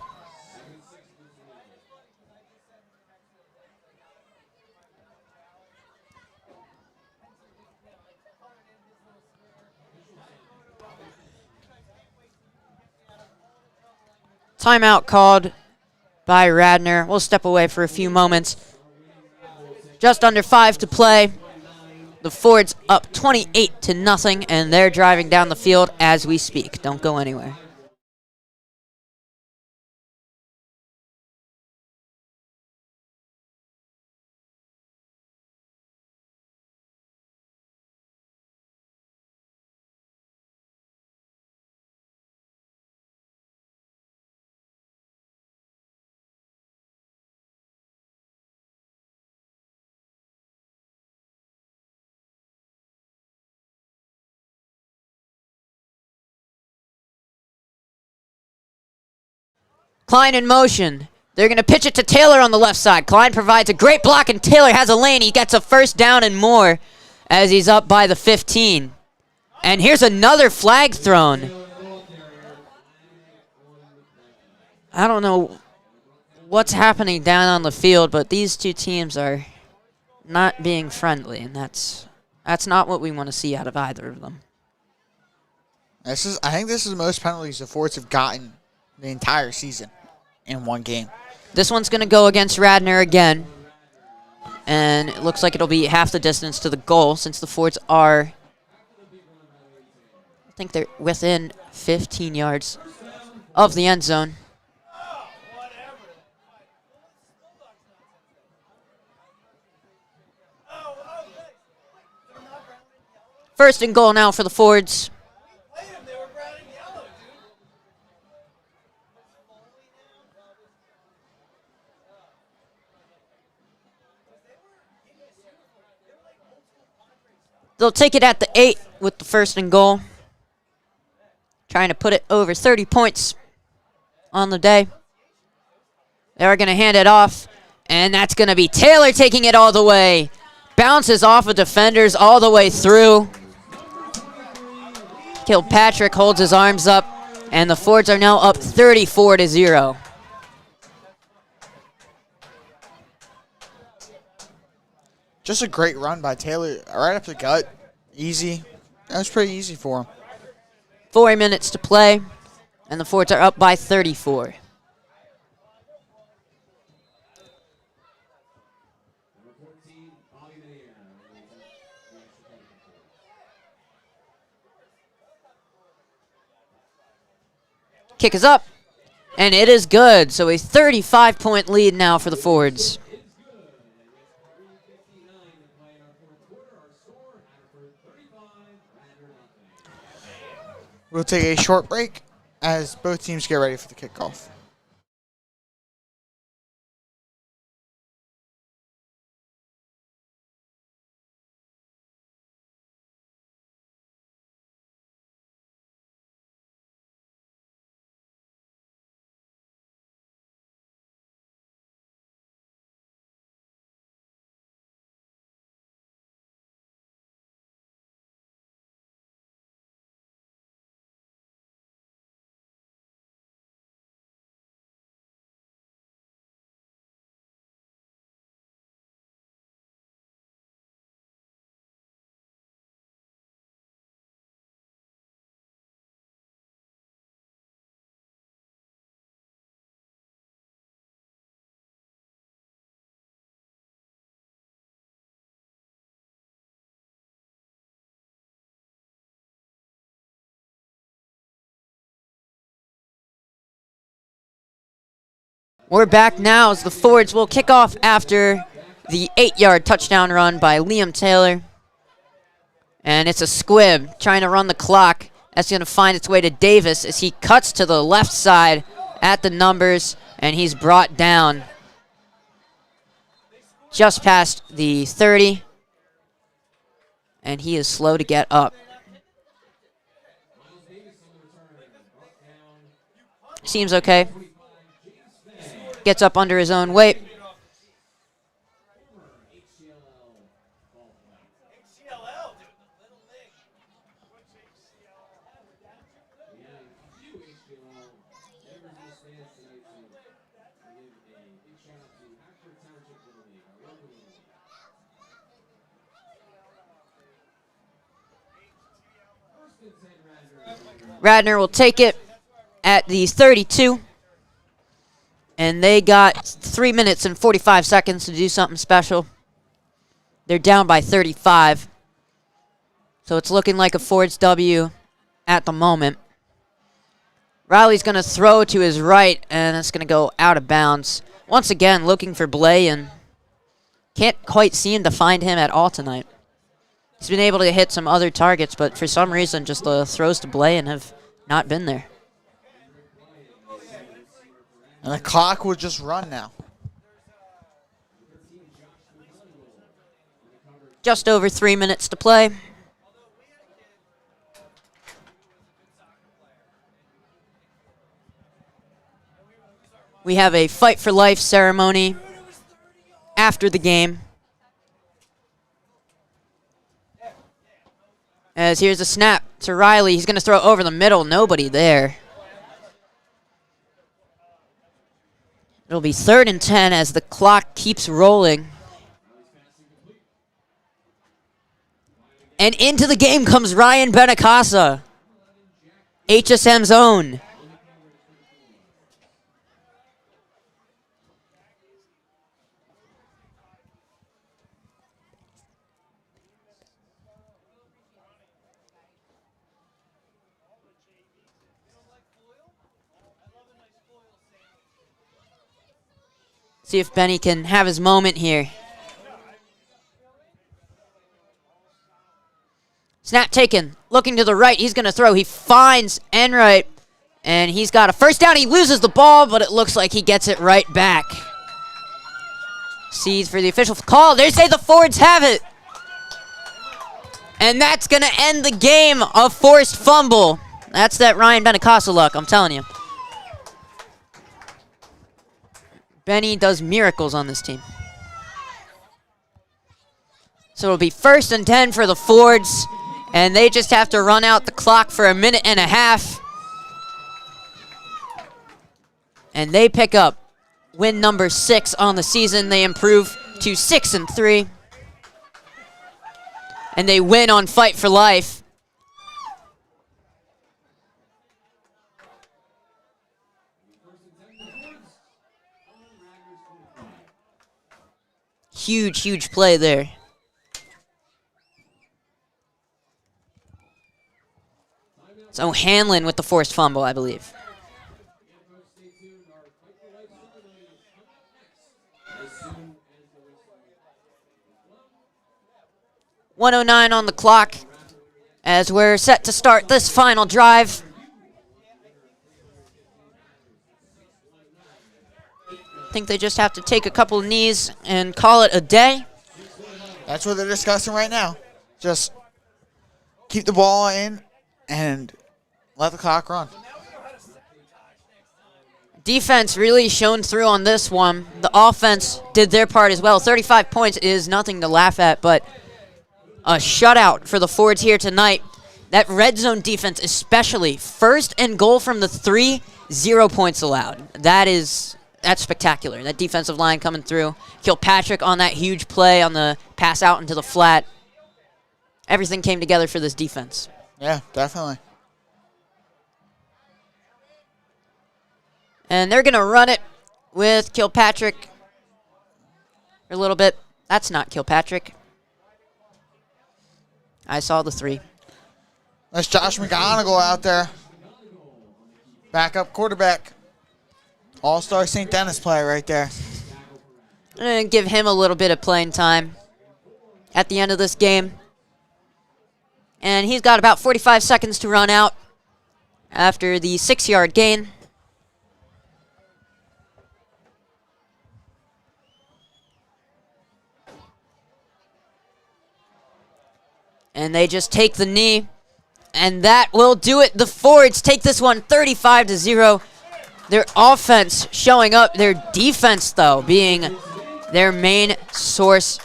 Timeout called by Radnor. We'll step away for a few moments. Just under 5 to play. The Fords up 28-0, and they're driving down the field as we speak. Don't go anywhere. Klein in motion. They're going to pitch it to Taylor on the left side. Klein provides a great block, and Taylor has a lane. He gets a first down and more as he's up by the 15. And here's another flag thrown. I don't know what's happening down on the field, but these two teams are not being friendly, and that's not what we want to see out of either of them. I think this is the most penalties the Fords have gotten the entire season in one game. This one's going to go against Radnor again, and it looks like it'll be half the distance to the goal since the Fords are, I think they're within 15 yards of the end zone. First and goal now for the Fords. They'll take it at the 8 with the first and goal. Trying to put it over 30 points on the day. They're going to hand it off, and that's going to be Taylor taking it all the way. Bounces off of defenders all the way through. Kilpatrick holds his arms up, and the Fords are now up 34-0. Just a great run by Taylor, right up the gut. Easy. That was pretty easy for him. 4 minutes to play, and the Fords are up by 34. Kick is up, and it is good. So a 35-point lead now for the Fords. We'll take a short break as both teams get ready for the kickoff. We're back now as the Fords will kick off after the 8-yard touchdown run by Liam Taylor. And it's a squib trying to run the clock. That's going to find its way to Davis as he cuts to the left side at the numbers, and he's brought down just past the 30. And he is slow to get up. Seems okay. Gets up under his own weight. Radnor will take it at the 32. And they got 3 minutes and 45 seconds to do something special. They're down by 35. So it's looking like a Fords W at the moment. Riley's going to throw to his right, and it's going to go out of bounds. Once again, looking for Blay, and can't quite seem to find him at all tonight. He's been able to hit some other targets, but for some reason, just the throws to Blay and have not been there. And the clock will just run now. Just over 3 minutes to play. We have a Fight for Life ceremony after the game. As here's a snap to Riley. He's going to throw over the middle. Nobody there. It'll be 3rd and 10 as the clock keeps rolling. And into the game comes Ryan Benacasa, HSM's own. See if Benny can have his moment here. Snap taken, looking to the right. He's going to throw. He finds Enright, and he's got a first down. He loses the ball, but it looks like he gets it right back. Sees for the official call. They say the Fords have it. And that's going to end the game. A forced fumble. That's that Ryan Benacasa luck, I'm telling you. Benny does miracles on this team. So it'll be 1st and 10 for the Fords, and they just have to run out the clock for a minute and a half. And they pick up win number 6 on the season. They improve to 6-3. And they win on Fight for Life. Huge, huge play there. So Hanlon with the forced fumble, I believe. 1:09 on the clock as we're set to start this final drive. I think they just have to take a couple of knees and call it a day. That's what they're discussing right now. Just keep the ball in and let the clock run. Defense really shone through on this one. The offense did their part as well. 35 points is nothing to laugh at, but a shutout for the Fords here tonight. That red zone defense especially. 1st and goal from the 3, 0 points allowed. That's spectacular. That defensive line coming through. Kilpatrick on that huge play on the pass out into the flat. Everything came together for this defense. Yeah, definitely. And they're going to run it with Kilpatrick for a little bit. That's not Kilpatrick. I saw the 3. That's Josh McGonigal out there. Backup quarterback. All-star St. Denis player right there. I'm going to give him a little bit of playing time at the end of this game. And he's got about 45 seconds to run out after the 6-yard gain. And they just take the knee. And that will do it. The Fords take this one 35-0. Their offense showing up. Their defense, though, being their main source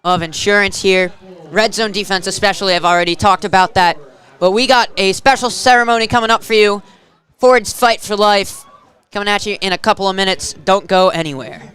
of insurance here. Red zone defense especially, I've already talked about that. But we got a special ceremony coming up for you. Fords Fight for Life coming at you in a couple of minutes. Don't go anywhere.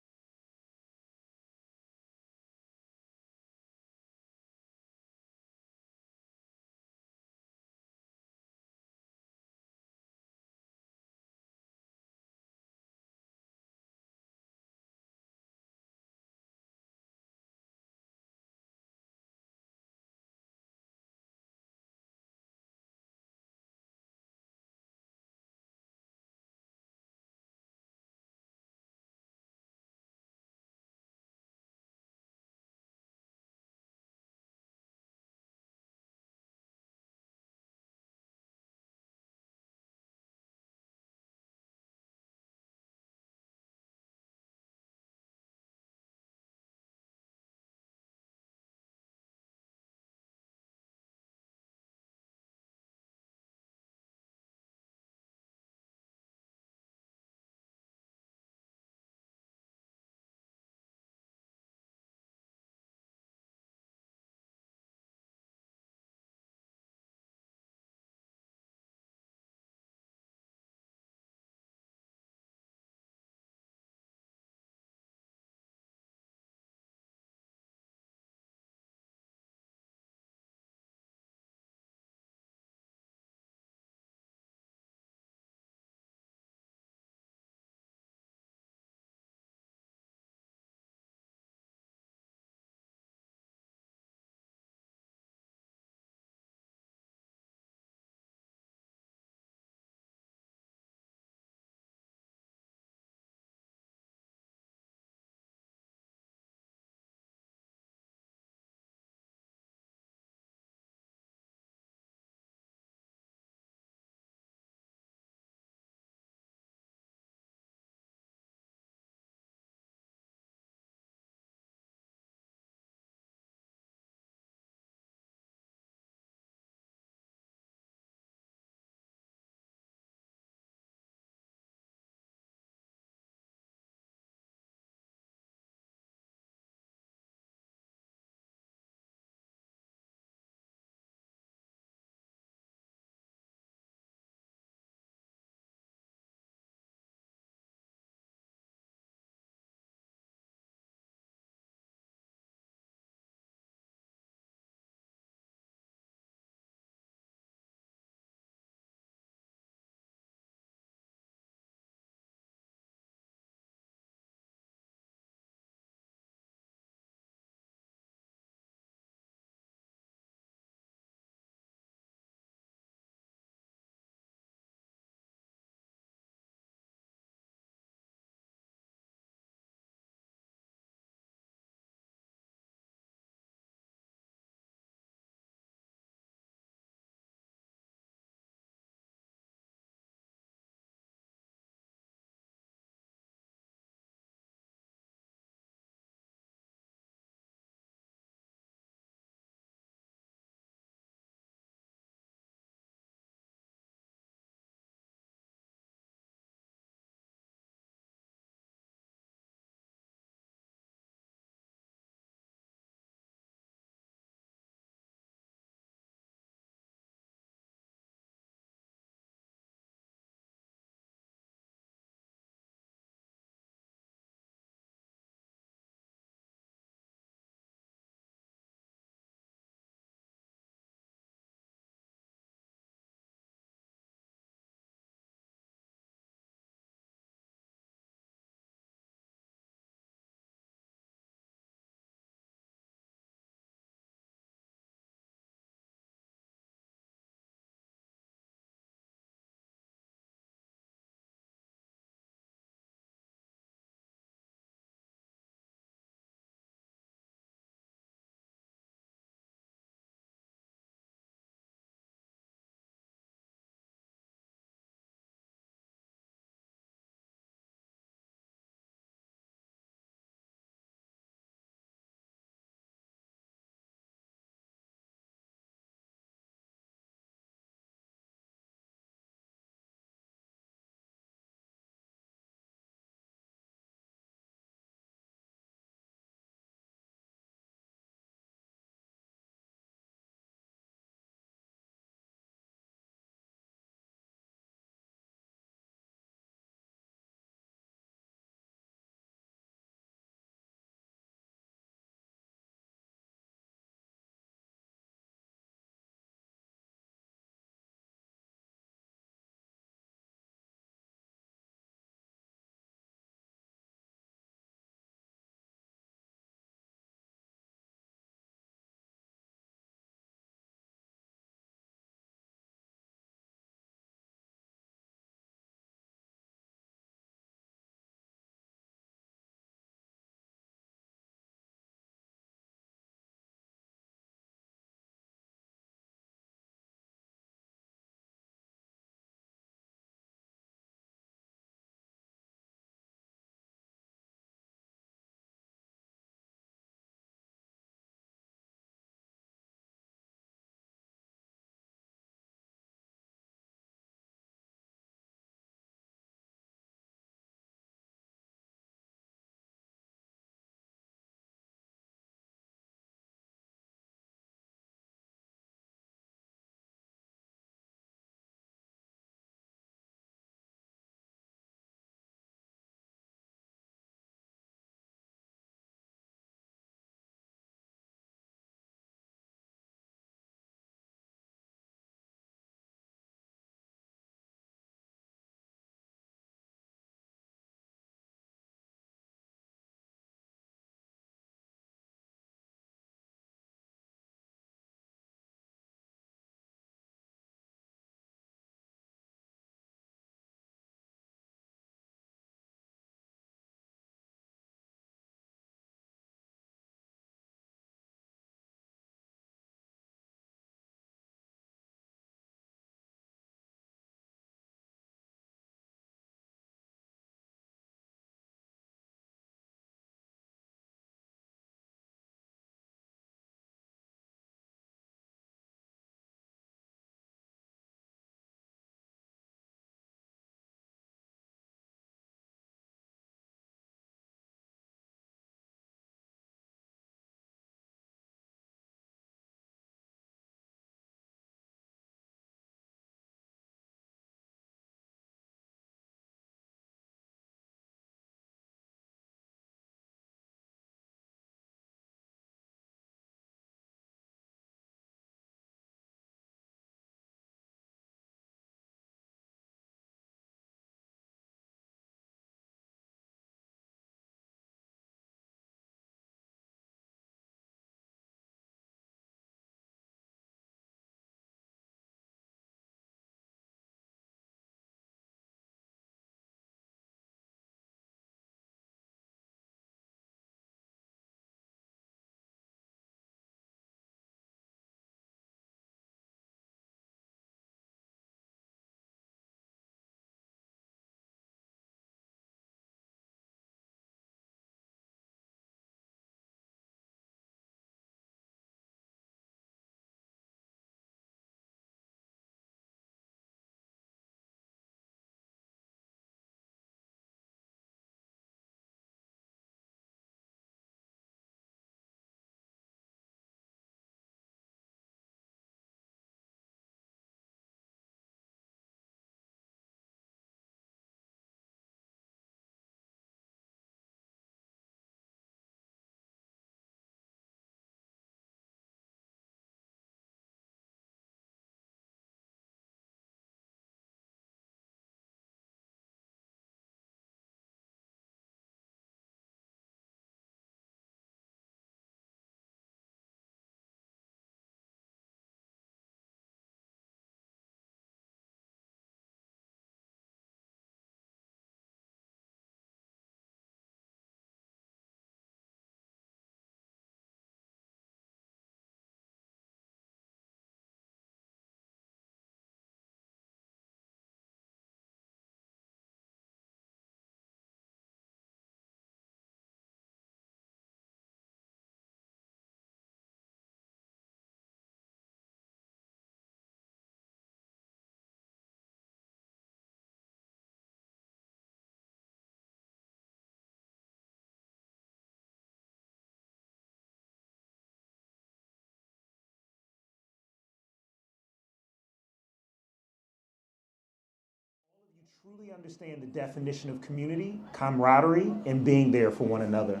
truly understand the definition of community, camaraderie, and being there for one another.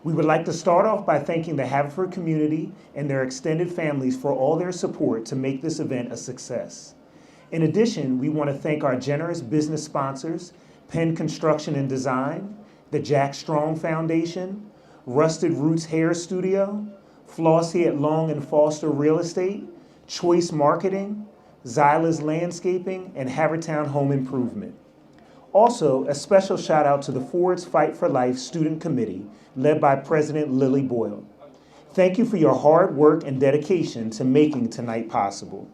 We would like to start off by thanking the Haverford community and their extended families for all their support to make this event a success. In addition, we want to thank our generous business sponsors, Penn Construction and Design, the Jack Strong Foundation, Rusted Roots Hair Studio, Flossie at Long and Foster Real Estate, Choice Marketing, Zyla's Landscaping, and Havertown Home Improvement. Also, a special shout out to the Ford's Fight for Life Student Committee, led by President Lily Boyle. Thank you for your hard work and dedication to making tonight possible.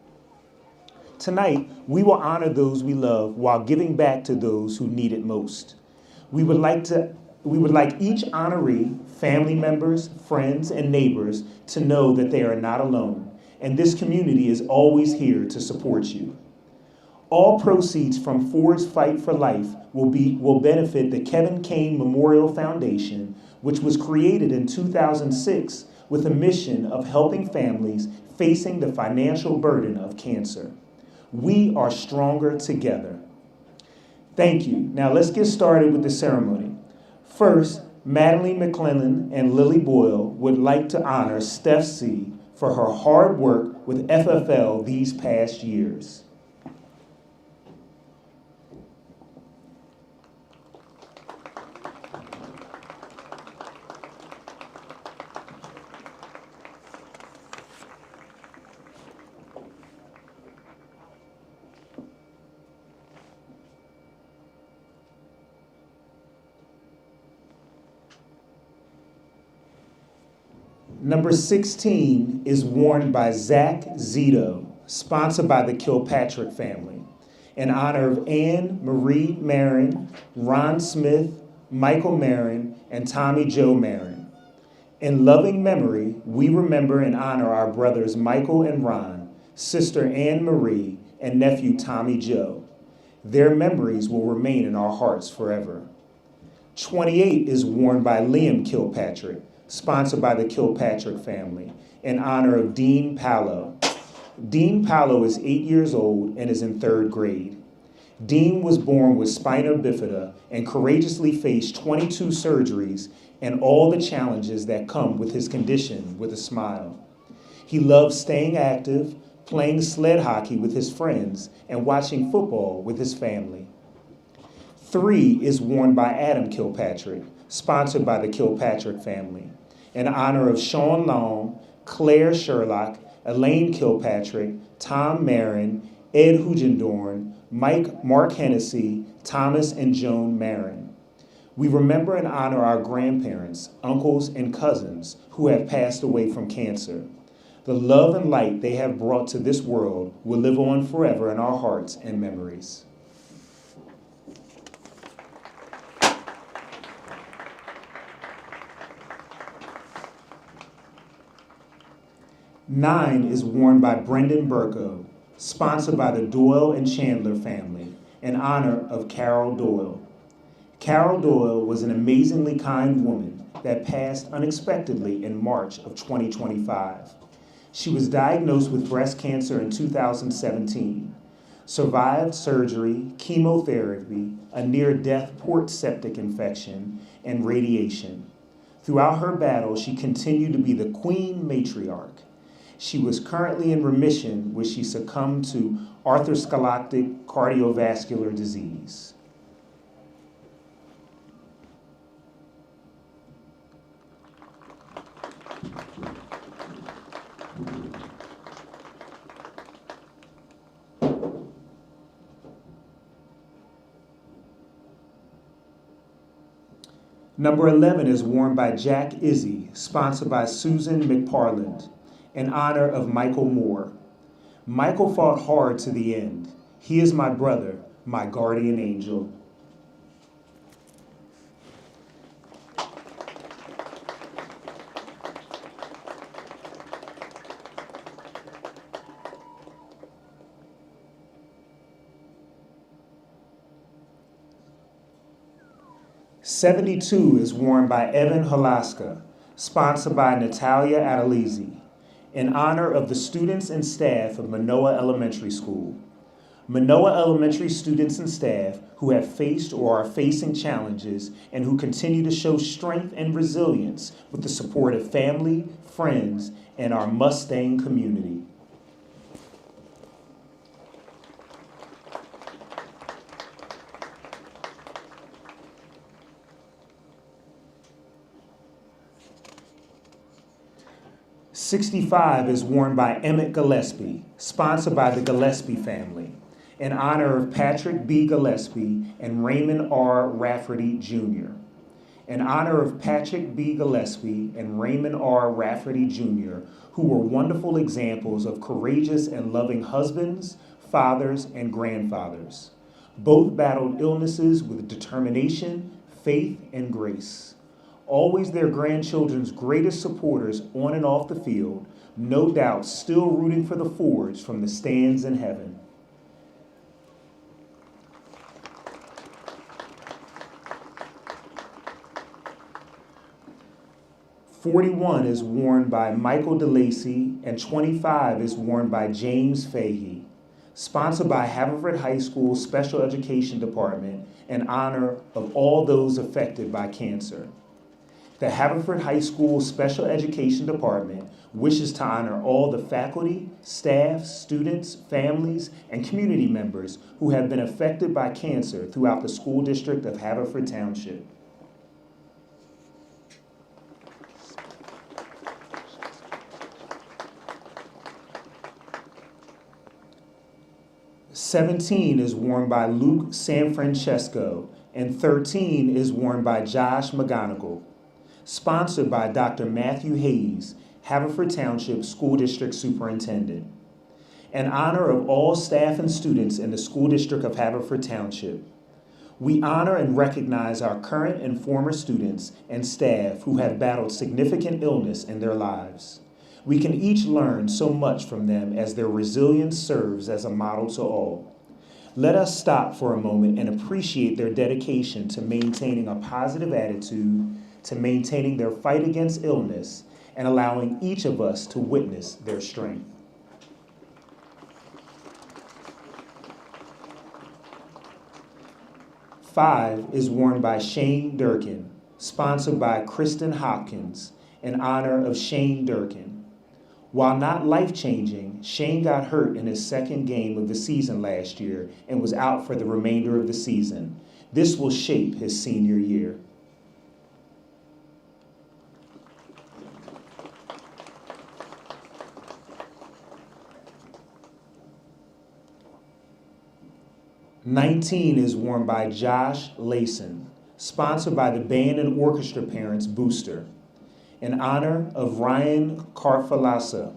Tonight, we will honor those we love while giving back to those who need it most. We would like each honoree, family members, friends, and neighbors to know that they are not alone, and this community is always here to support you. All proceeds from Ford's Fight for Life will benefit the Kevin Kane Memorial Foundation, which was created in 2006 with a mission of helping families facing the financial burden of cancer. We are stronger together. Thank you. Now let's get started with the ceremony. First, Madeline McClellan and Lily Boyle would like to honor Steph C. for her hard work with FFL these past years. Number 16 is worn by Zach Zito, sponsored by the Kilpatrick family, in honor of Anne Marie Marin, Ron Smith, Michael Marin, and Tommy Joe Marin. In loving memory, we remember and honor our brothers Michael and Ron, sister Anne Marie, and nephew Tommy Joe. Their memories will remain in our hearts forever. 28 is worn by Liam Kilpatrick, sponsored by the Kilpatrick family, in honor of Dean Pallow. Dean Pallow is 8 years old and is in 3rd grade. Dean was born with spina bifida and courageously faced 22 surgeries and all the challenges that come with his condition with a smile. He loves staying active, playing sled hockey with his friends, and watching football with his family. 3 is worn by Adam Kilpatrick, sponsored by the Kilpatrick family, in honor of Sean Long, Claire Sherlock, Elaine Kilpatrick, Tom Marin, Ed Hugendorn, Mark Hennessy, Thomas and Joan Marin. We remember and honor our grandparents, uncles, and cousins who have passed away from cancer. The love and light they have brought to this world will live on forever in our hearts and memories. Nine is worn by Brendan Burko, sponsored by the Doyle and Chandler family, in honor of Carol Doyle. Carol Doyle was an amazingly kind woman that passed unexpectedly in March of 2025. She was diagnosed with breast cancer in 2017, survived surgery, chemotherapy, a near-death port septic infection, and radiation. Throughout her battle, she continued to be the queen matriarch. She was currently in remission when she succumbed to atherosclerotic cardiovascular disease. Number 11 is worn by Jack Izzy, sponsored by Susan McParland, in honor of Michael Moore. Michael fought hard to the end. He is my brother, my guardian angel. '72 is worn by Evan Halaska, sponsored by Natalia Adelizi, in honor of the students and staff of Manoa Elementary School. Manoa Elementary students and staff who have faced or are facing challenges and who continue to show strength and resilience with the support of family, friends, and our Mustang community. '65 is worn by Emmett Gillespie, sponsored by the Gillespie family, in honor of Patrick B. Gillespie and Raymond R. Rafferty Jr. In honor of Patrick B. Gillespie and Raymond R. Rafferty Jr., who were wonderful examples of courageous and loving husbands, fathers, and grandfathers. Both battled illnesses with determination, faith, and grace. Always their grandchildren's greatest supporters on and off the field, no doubt still rooting for the Fords from the stands in heaven. '41 is worn by Michael DeLacy and '25 is worn by James Fahey, sponsored by Haverford High School Special Education Department in honor of all those affected by cancer. The Haverford High School Special Education Department wishes to honor all the faculty, staff, students, families, and community members who have been affected by cancer throughout the school district of Haverford Township. '17 is worn by Luke Sanfrancesco, and '13 is worn by Josh McGonigal. Sponsored by Dr. Matthew Hayes, Haverford Township School District Superintendent. In honor of all staff and students in the School District of Haverford Township, we honor and recognize our current and former students and staff who have battled significant illness in their lives. We can each learn so much from them as their resilience serves as a model to all. Let us stop for a moment and appreciate their dedication to maintaining a positive attitude, to maintaining their fight against illness, and allowing each of us to witness their strength. '5 is worn by Shane Durkin, sponsored by Kristen Hopkins, in honor of Shane Durkin. While not life-changing, Shane got hurt in his second game of the season last year and was out for the remainder of the season. This will shape his senior year. '19 is worn by Josh Layson, sponsored by the band and orchestra parents Booster, in honor of Ryan Carfalasa.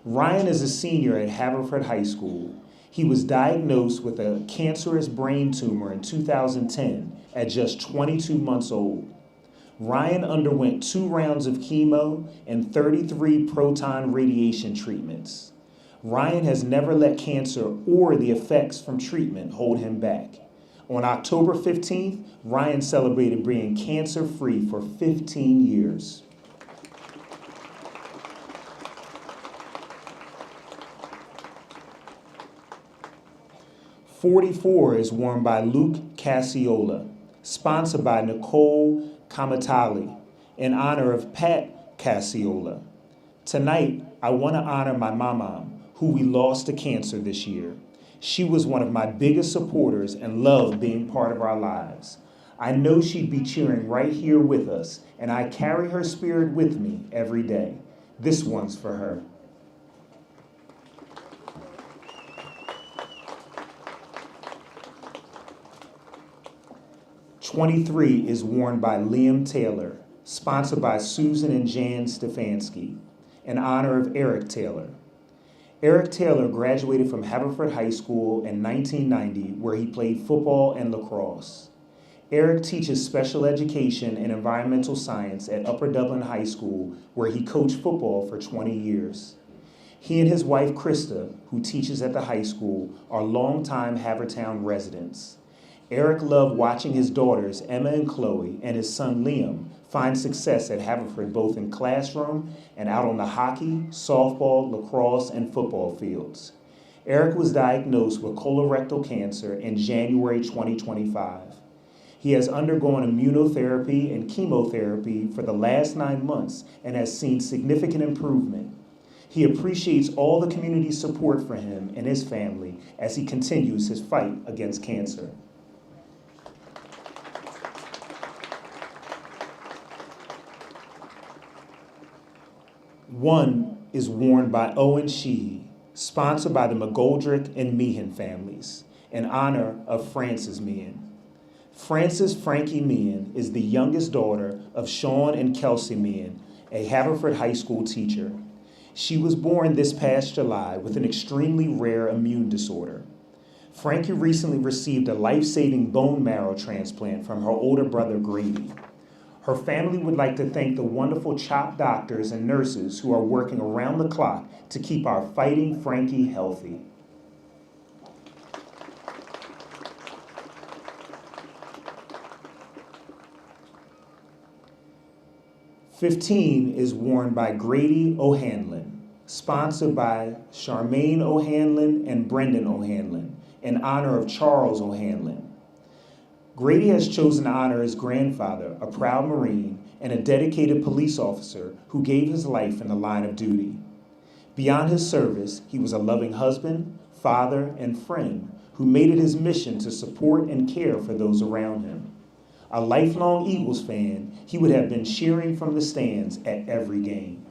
Ryan is a senior at Haverford High School. He was diagnosed with a cancerous brain tumor in 2010 at just 22 months old. Ryan underwent 2 rounds of chemo and 33 proton radiation treatments. Ryan has never let cancer or the effects from treatment hold him back. On October 15th, Ryan celebrated being cancer-free for 15 years. '44 is worn by Luke Cassiola, sponsored by Nicole Kamatali, in honor of Pat Cassiola. Tonight, I want to honor my mom, who we lost to cancer this year. She was one of my biggest supporters and loved being part of our lives. I know she'd be cheering right here with us, and I carry her spirit with me every day. This one's for her. '23 is worn by Liam Taylor, sponsored by Susan and Jan Stefanski, in honor of Eric Taylor. Eric Taylor graduated from Haverford High School in 1990, where he played football and lacrosse. Eric teaches special education and environmental science at Upper Dublin High School, where he coached football for 20 years. He and his wife, Krista, who teaches at the high school, are longtime Havertown residents. Eric loved watching his daughters, Emma and Chloe, and his son, Liam, find success at Haverford both in classroom and out on the hockey, softball, lacrosse, and football fields. Eric was diagnosed with colorectal cancer in January 2025. He has undergone immunotherapy and chemotherapy for the last 9 months and has seen significant improvement. He appreciates all the community's support for him and his family as he continues his fight against cancer. One is worn by Owen Sheehy, sponsored by the McGoldrick and Meehan families, in honor of Frances Meehan. Frances Frankie Meehan is the youngest daughter of Sean and Kelsey Meehan, a Haverford High School teacher. She was born this past July with an extremely rare immune disorder. Frankie recently received a life-saving bone marrow transplant from her older brother Grady. Her family would like to thank the wonderful CHOP doctors and nurses who are working around the clock to keep our fighting Frankie healthy. "15 is worn by Grady O'Hanlon, sponsored by Charmaine O'Hanlon and Brendan O'Hanlon, in honor of Charles O'Hanlon. Grady has chosen to honor his grandfather, a proud Marine and a dedicated police officer who gave his life in the line of duty. Beyond his service, he was a loving husband, father, and friend who made it his mission to support and care for those around him. A lifelong Eagles fan, he would have been cheering from the stands at every game."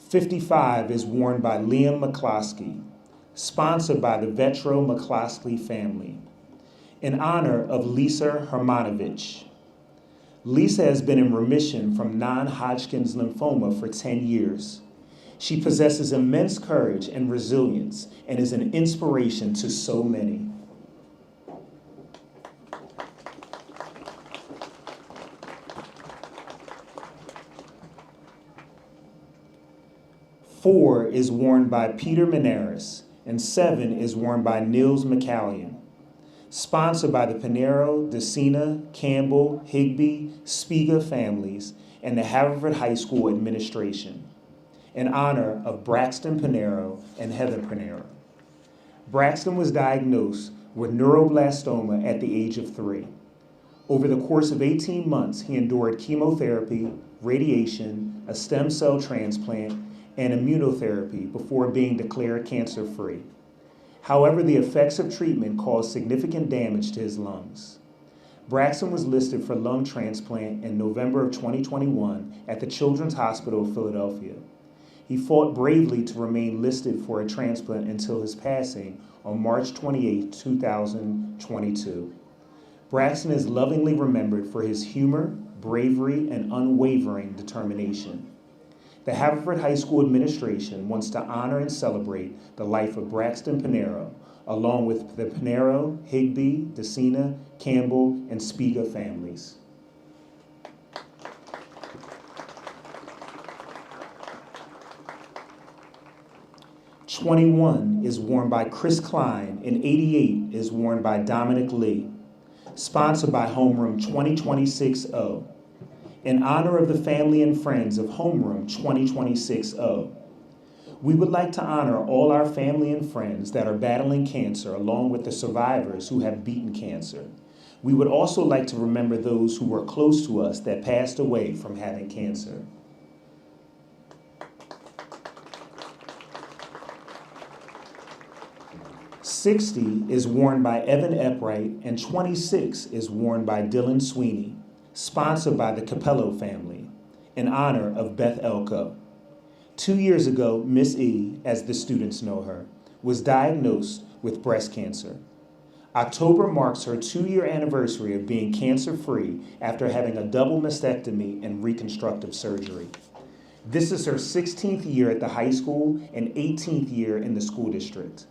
"55 is worn by Liam McCloskey, sponsored by the Vetro McCloskey family, in honor of Lisa Hermanovich. Lisa has been in remission from non-Hodgkin's lymphoma for 10 years. She possesses immense courage and resilience and is an inspiration to so many. "4 is worn by Peter Menares, and 7 is worn by Nils McCallion. Sponsored by the Pinero, DeCina, Campbell, Higby, Spiga families, and the Haverford High School administration, in honor of Braxton Pinero and Heather Pinero. Braxton was diagnosed with neuroblastoma at the age of 3. Over the course of 18 months, he endured chemotherapy, radiation, a stem cell transplant, and immunotherapy before being declared cancer-free. However, the effects of treatment caused significant damage to his lungs. Braxton was listed for lung transplant in November of 2021 at the Children's Hospital of Philadelphia. He fought bravely to remain listed for a transplant until his passing on March 28, 2022. Braxton is lovingly remembered for his humor, bravery, and unwavering determination. The Haverford High School administration wants to honor and celebrate the life of Braxton Pinero, along with the Pinero, Higby, DeCina, Campbell, and Spiga families. "21 is worn by Chris Klein, and 88 is worn by Dominic Lee, sponsored by Homeroom 2026-0. In honor of the family and friends of Homeroom 2026-0. We would like to honor all our family and friends that are battling cancer, along with the survivors who have beaten cancer. We would also like to remember those who were close to us that passed away from having cancer. "60 is worn by Evan Eppright, and 26 is worn by Dylan Sweeney, sponsored by the Capello family, in honor of Beth Elko. 2 years ago, Miss E, as the students know her, was diagnosed with breast cancer. October marks her 2-year anniversary of being cancer-free after having a double mastectomy and reconstructive surgery. This is her 16th year at the high school and 18th year in the school district.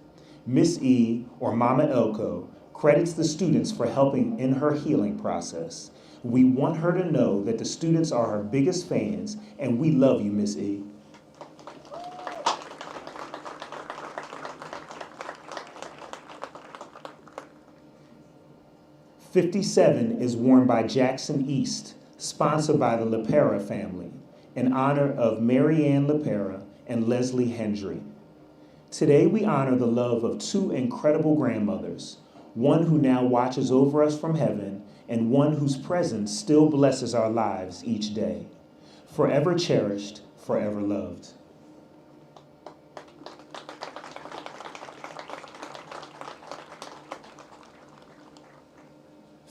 Miss E, or Mama Elko, credits the students for helping in her healing process. We want her to know that the students are her biggest fans, and we love you, Miss E. "57 is worn by Jackson East, sponsored by the LaPera family, in honor of Mary Ann LaPera and Leslie Hendry. Today we honor the love of two incredible grandmothers, one who now watches over us from heaven and one whose presence still blesses our lives each day. Forever cherished, forever loved.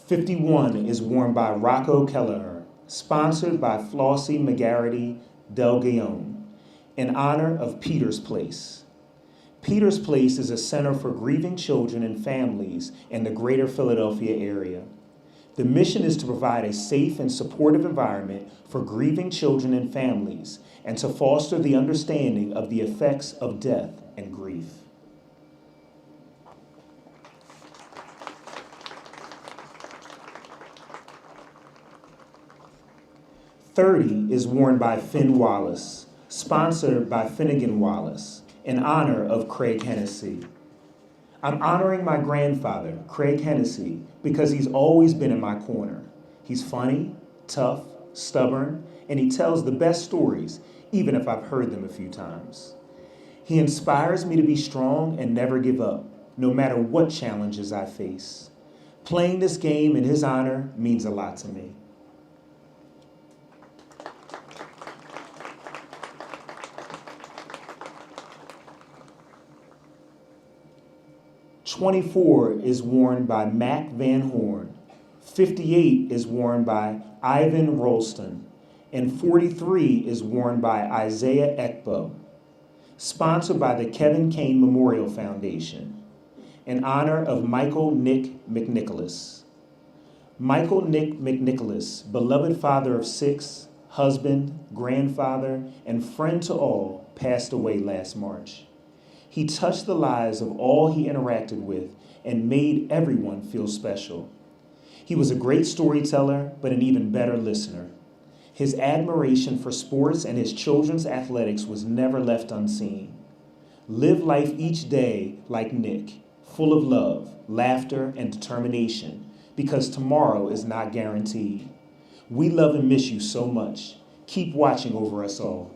"51 is worn by Rocco Kelleher, sponsored by Flossie McGarity Del Guillaume, in honor of Peter's Place. Peter's Place is a center for grieving children and families in the greater Philadelphia area. The mission is to provide a safe and supportive environment for grieving children and families and to foster the understanding of the effects of death and grief. "30 is worn by Finn Wallace, sponsored by Finnegan Wallace, in honor of Craig Hennessy. I'm honoring my grandfather, Craig Hennessy, because he's always been in my corner. He's funny, tough, stubborn, and he tells the best stories, even if I've heard them a few times. He inspires me to be strong and never give up, no matter what challenges I face. Playing this game in his honor means a lot to me." "24 is worn by Mac Van Horn, 58 is worn by Ivan Rolston, and 43 is worn by Isaiah Ekbo, sponsored by the Kevin Kane Memorial Foundation, in honor of Michael Nick McNicholas. Michael Nick McNicholas, beloved father of 6, husband, grandfather, and friend to all, passed away last March. He touched the lives of all he interacted with and made everyone feel special. He was a great storyteller, but an even better listener. His admiration for sports and his children's athletics was never left unseen. Live life each day like Nick, full of love, laughter, and determination, because tomorrow is not guaranteed. We love and miss you so much. Keep watching over us all."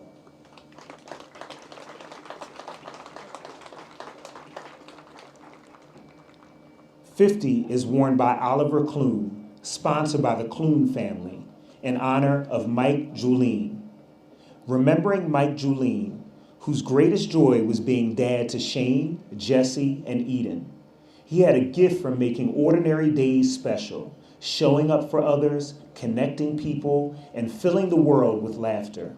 "50 is worn by Oliver Clune, sponsored by the Clune family, in honor of Mike Julien. Remembering Mike Julien, whose greatest joy was being dad to Shane, Jesse, and Eden. He had a gift for making ordinary days special, showing up for others, connecting people, and filling the world with laughter.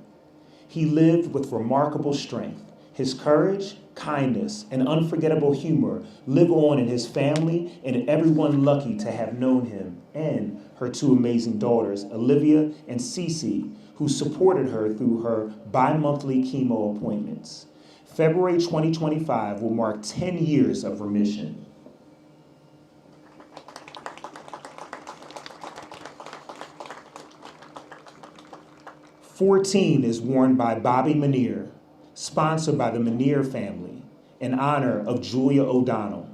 He lived with remarkable strength. His courage, kindness, and unforgettable humor live on in his family and everyone lucky to have known him, and her 2 amazing daughters, Olivia and Cece, who supported her through her bi-monthly chemo appointments. February 2025 will mark 10 years of remission. "14 is worn by Bobby Manier, sponsored by the Manier family, in honor of Julia O'Donnell.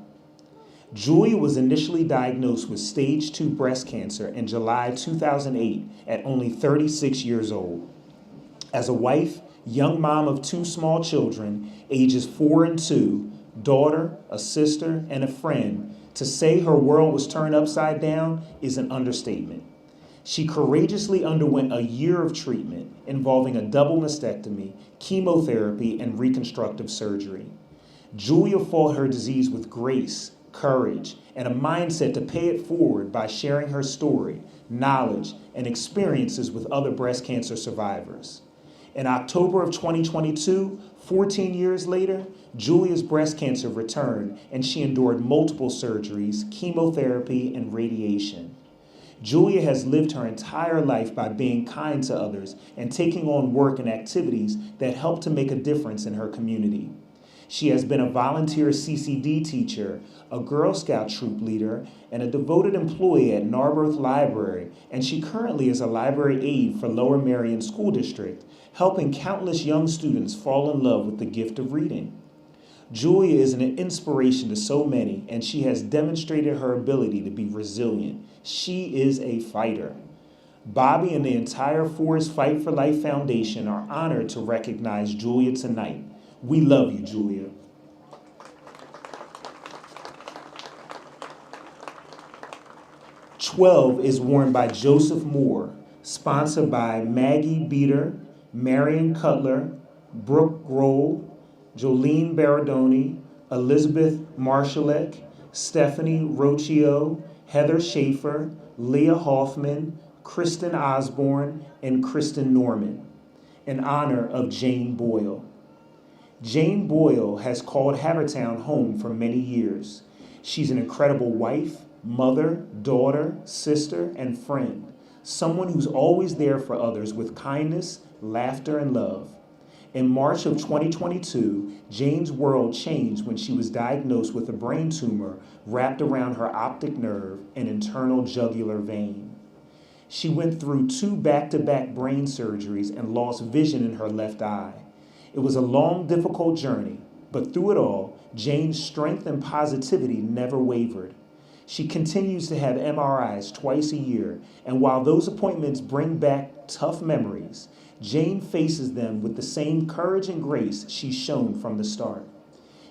Julia was initially diagnosed with stage 2 breast cancer in July 2008 at only 36 years old. As a wife, young mom of 2 small children, ages 4 and 2, daughter, a sister, and a friend, to say her world was turned upside down is an understatement. She courageously underwent a year of treatment involving a double mastectomy, chemotherapy, and reconstructive surgery. Julia fought her disease with grace, courage, and a mindset to pay it forward by sharing her story, knowledge, and experiences with other breast cancer survivors. In October of 2022, 14 years later, Julia's breast cancer returned and she endured multiple surgeries, chemotherapy, and radiation. Julia has lived her entire life by being kind to others and taking on work and activities that help to make a difference in her community. She has been a volunteer CCD teacher, a Girl Scout troop leader, and a devoted employee at Narberth Library, and she currently is a library aide for Lower Merion School District, helping countless young students fall in love with the gift of reading. Julia is an inspiration to so many, and she has demonstrated her ability to be resilient. She is a fighter. Bobby and the entire Forest Fight for Life Foundation are honored to recognize Julia tonight. We love you, Julia. "12 is worn by Joseph Moore, sponsored by Maggie Beater, Marion Cutler, Brooke Grohl, Jolene Baradoni, Elizabeth Marshallek, Stephanie Rocio, Heather Schaefer, Leah Hoffman, Kristen Osborne, and Kristen Norman, in honor of Jane Boyle. Jane Boyle has called Havertown home for many years. She's an incredible wife, mother, daughter, sister, and friend, someone who's always there for others with kindness, laughter, and love. In March of 2022, Jane's world changed when she was diagnosed with a brain tumor wrapped around her optic nerve and internal jugular vein. She went through 2 back-to-back brain surgeries and lost vision in her left eye. It was a long, difficult journey, but through it all, Jane's strength and positivity never wavered. She continues to have MRIs twice a year, and while those appointments bring back tough memories, Jane faces them with the same courage and grace she's shown from the start.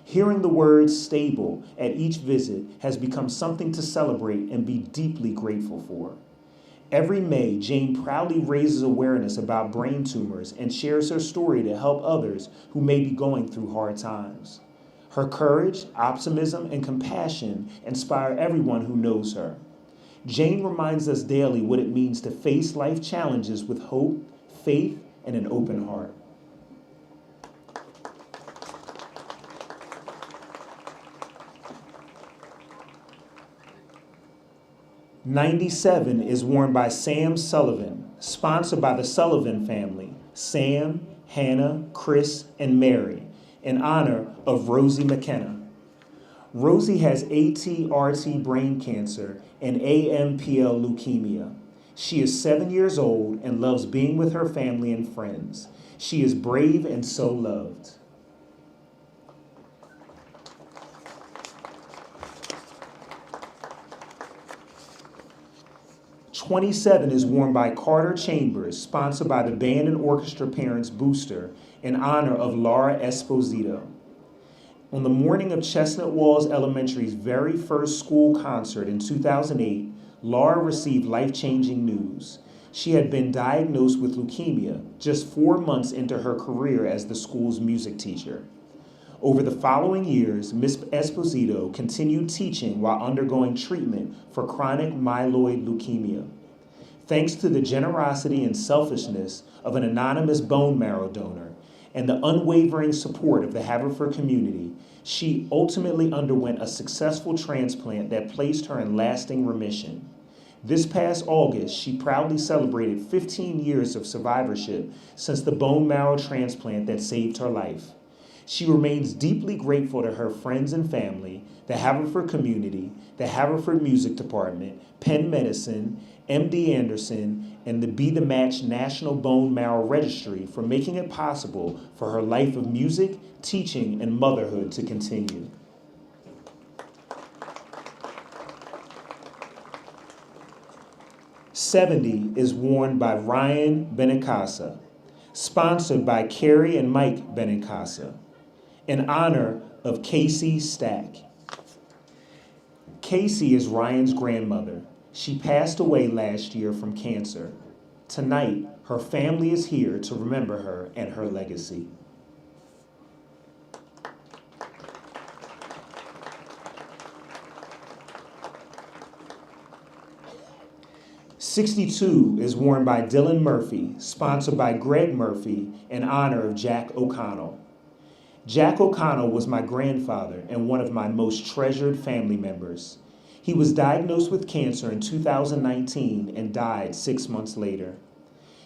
Hearing the words "stable" at each visit has become something to celebrate and be deeply grateful for. Every May, Jane proudly raises awareness about brain tumors and shares her story to help others who may be going through hard times. Her courage, optimism, and compassion inspire everyone who knows her. Jane reminds us daily what it means to face life challenges with hope, faith, and an open heart. "97 is worn by Sam Sullivan, sponsored by the Sullivan family, Sam, Hannah, Chris, and Mary, in honor of Rosie McKenna. Rosie has ATRT brain cancer and AMPL leukemia. She is 7 years old and loves being with her family and friends. She is brave and so loved." "27 is worn by Carter Chambers, sponsored by the Band and Orchestra Parents Booster, in honor of Laura Esposito. On the morning of Chestnut Walls Elementary's very first school concert in 2008, Laura received life-changing news. She had been diagnosed with leukemia just 4 months into her career as the school's music teacher. Over the following years, Ms. Esposito continued teaching while undergoing treatment for chronic myeloid leukemia. Thanks to the generosity and selfishness of an anonymous bone marrow donor and the unwavering support of the Haverford community, she ultimately underwent a successful transplant that placed her in lasting remission. This past August, she proudly celebrated 15 years of survivorship since the bone marrow transplant that saved her life. She remains deeply grateful to her friends and family, the Haverford community, the Haverford Music Department, Penn Medicine, MD Anderson, and the Be the Match National Bone Marrow Registry for making it possible for her life of music, teaching, and motherhood to continue. "70 is worn by Ryan Benincasa, sponsored by Carrie and Mike Benincasa, in honor of Casey Stack. Casey is Ryan's grandmother. She passed away last year from cancer. Tonight, her family is here to remember her and her legacy." "62 is worn by Dylan Murphy, sponsored by Greg Murphy, in honor of Jack O'Connell. Jack O'Connell was my grandfather and one of my most treasured family members. He was diagnosed with cancer in 2019 and died 6 months later.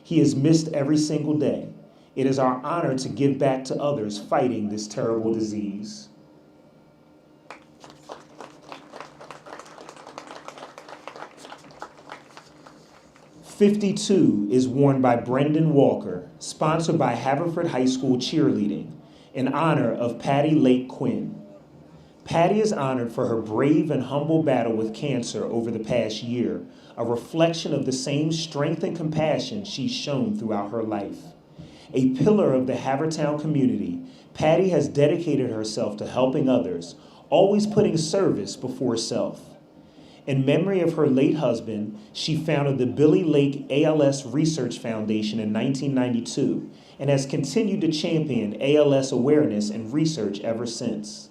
He is missed every single day. It is our honor to give back to others fighting this terrible disease. "52 is worn by Brendan Walker, sponsored by Haverford High School Cheerleading, in honor of Patty Lake Quinn. Patty is honored for her brave and humble battle with cancer over the past year, a reflection of the same strength and compassion she's shown throughout her life. A pillar of the Havertown community, Patty has dedicated herself to helping others, always putting service before self. In memory of her late husband, she founded the Billy Lake ALS Research Foundation in 1992 and has continued to champion ALS awareness and research ever since.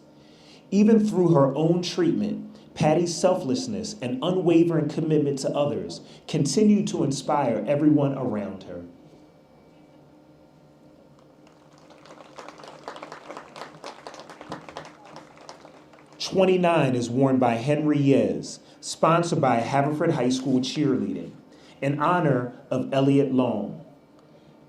Even through her own treatment, Patty's selflessness and unwavering commitment to others continue to inspire everyone around her. #29 is worn by Henry Yez, sponsored by Haverford High School Cheerleading, in honor of Elliot Long.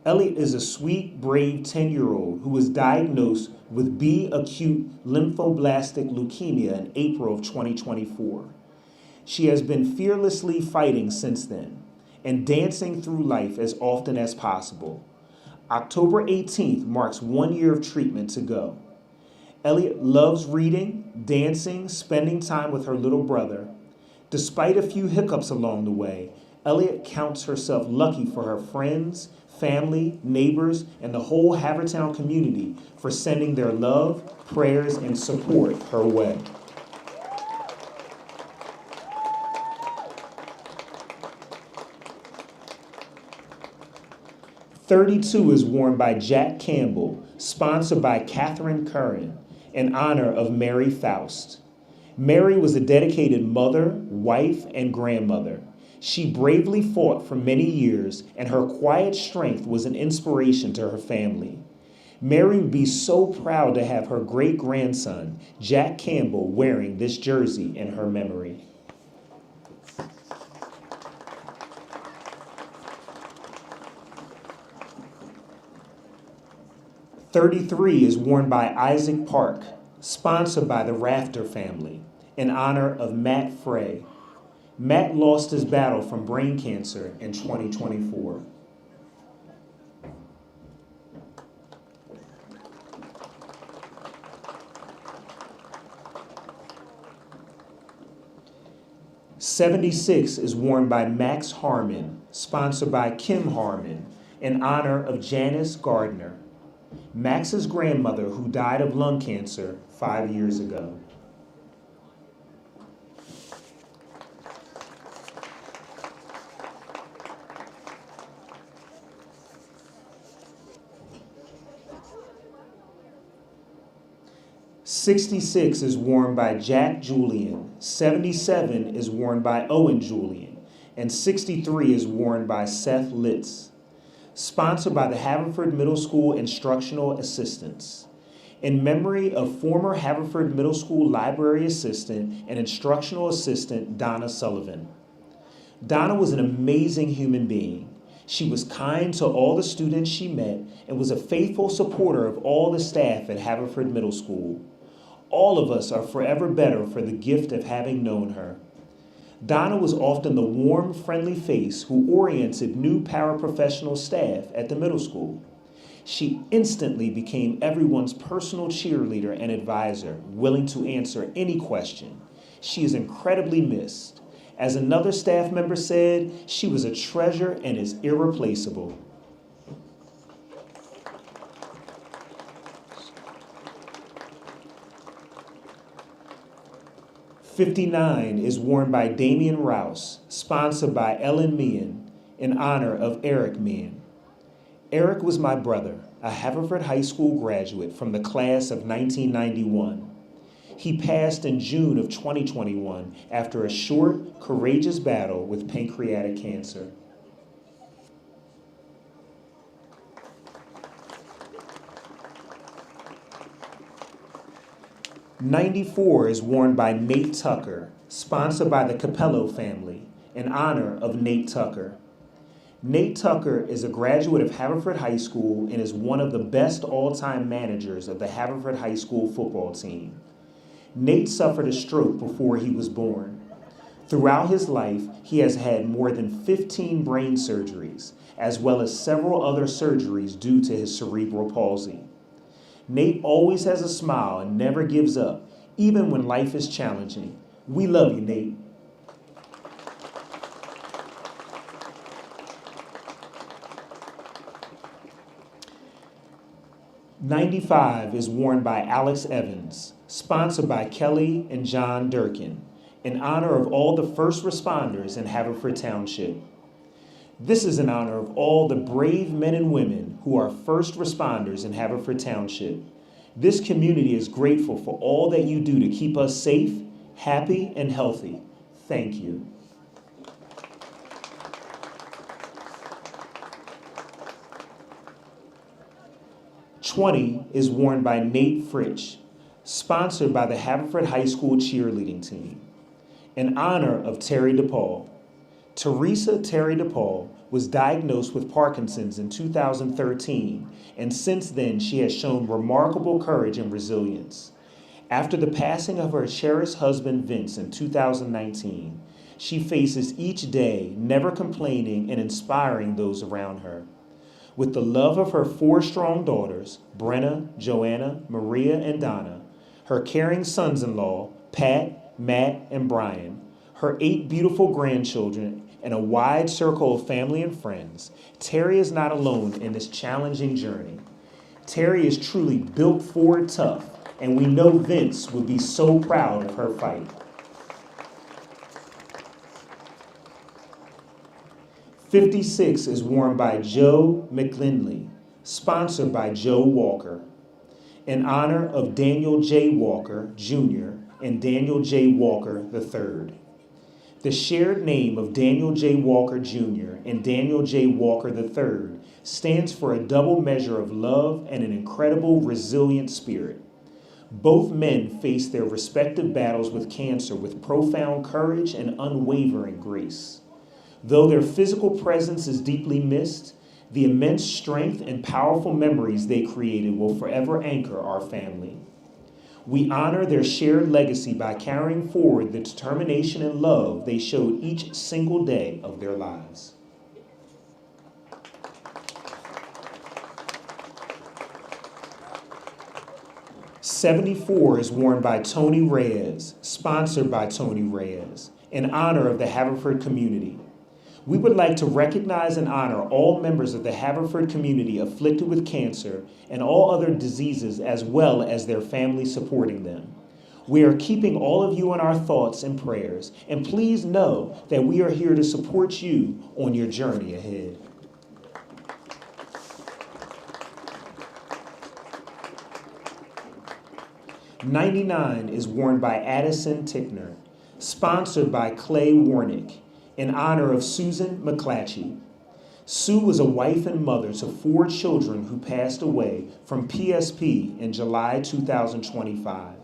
Elliot is a sweet, brave 10-year-old who was diagnosed with B acute lymphoblastic leukemia in April of 2024. She has been fearlessly fighting since then and dancing through life as often as possible. October 18th marks 1 year of treatment to go. Elliot loves reading, dancing, spending time with her little brother. Despite a few hiccups along the way, Elliot counts herself lucky for her friends, family, neighbors, and the whole Havertown community for sending their love, prayers, and support her way. #32 is worn by Jack Campbell, sponsored by Catherine Curran, in honor of Mary Faust. Mary was a dedicated mother, wife, and grandmother. She bravely fought for many years, and her quiet strength was an inspiration to her family. Mary would be so proud to have her great-grandson, Jack Campbell, wearing this jersey in her memory. #33 is worn by Isaac Park, sponsored by the Rafter family, in honor of Matt Frey. Matt lost his battle from brain cancer in 2024. #76 is worn by Max Harmon, sponsored by Kim Harmon, in honor of Janice Gardner, Max's grandmother who died of lung cancer 5 years ago. #66 is worn by Jack Julian, 77 is worn by Owen Julian, and 63 is worn by Seth Litz. Sponsored by the Haverford Middle School Instructional Assistants. In memory of former Haverford Middle School Library Assistant and Instructional Assistant Donna Sullivan. Donna was an amazing human being. She was kind to all the students she met and was a faithful supporter of all the staff at Haverford Middle School. All of us are forever better for the gift of having known her. Donna was often the warm, friendly face who oriented new paraprofessional staff at the middle school. She instantly became everyone's personal cheerleader and advisor, willing to answer any question. She is incredibly missed. As another staff member said, she was a treasure and is irreplaceable. #59 is worn by Damian Rouse, sponsored by Ellen Meehan, in honor of Eric Meehan. Eric was my brother, a Haverford High School graduate from the class of 1991. He passed in June of 2021 after a short, courageous battle with pancreatic cancer. #94 is worn by Nate Tucker, sponsored by the Capello family, in honor of Nate Tucker. Nate Tucker is a graduate of Haverford High School and is one of the best all-time managers of the Haverford High School football team. Nate suffered a stroke before he was born. Throughout his life, he has had more than 15 brain surgeries, as well as several other surgeries due to his cerebral palsy. Nate always has a smile and never gives up, even when life is challenging. We love you, Nate. 95 is worn by Alex Evans, sponsored by Kelly and John Durkin, in honor of all the first responders in Haverford Township. This is in honor of all the brave men and women who are first responders in Haverford Township. This community is grateful for all that you do to keep us safe, happy, and healthy. Thank you. '20 is worn by Nate Fritsch, sponsored by the Haverford High School cheerleading team, in honor of Terry DePaul. Teresa Terry DePaul was diagnosed with Parkinson's in 2013, and since then she has shown remarkable courage and resilience. After the passing of her cherished husband Vince in 2019, she faces each day never complaining and inspiring those around her. With the love of her 4 strong daughters, Brenna, Joanna, Maria, and Donna, her caring sons-in-law, Pat, Matt, and Brian, her 8 beautiful grandchildren, and a wide circle of family and friends, Terry is not alone in this challenging journey. Terry is truly built Ford tough, and we know Vince would be so proud of her fight. 56 is worn by Joe McLinley, sponsored by Joe Walker, in honor of Daniel J. Walker, Jr. and Daniel J. Walker, III. The shared name of Daniel J. Walker, Jr. and Daniel J. Walker, III stands for a double measure of love and an incredible, resilient spirit. Both men faced their respective battles with cancer with profound courage and unwavering grace. Though their physical presence is deeply missed, the immense strength and powerful memories they created will forever anchor our family. We honor their shared legacy by carrying forward the determination and love they showed each single day of their lives. '74 is worn by Tony Reyes, sponsored by Tony Reyes, in honor of the Haverford community. We would like to recognize and honor all members of the Haverford community afflicted with cancer and all other diseases, as well as their families supporting them. We are keeping all of you in our thoughts and prayers, and please know that we are here to support you on your journey ahead. '99 is worn by Addison Tickner, sponsored by Clay Warnick, in honor of Susan McClatchy. Sue was a wife and mother to 4 children who passed away from PSP in July 2025.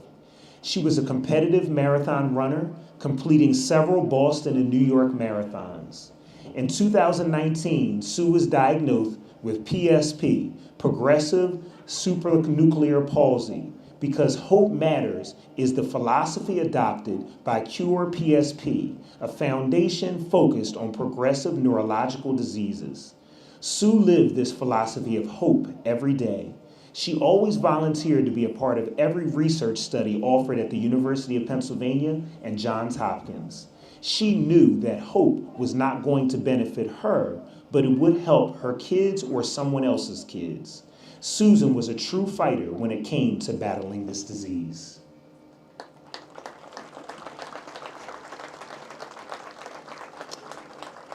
She was a competitive marathon runner, completing several Boston and New York marathons. In 2019, Sue was diagnosed with PSP, progressive supranuclear palsy, because Hope Matters is the philosophy adopted by Cure PSP, a foundation focused on progressive neurological diseases. Sue lived this philosophy of hope every day. She always volunteered to be a part of every research study offered at the University of Pennsylvania and Johns Hopkins. She knew that hope was not going to benefit her, but it would help her kids or someone else's kids. Susan was a true fighter when it came to battling this disease.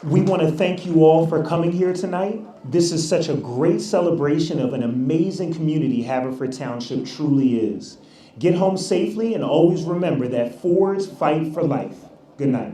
We want to thank you all for coming here tonight. This is such a great celebration of an amazing community Haverford Township truly is. Get home safely and always remember that Fords fight for life. Good night.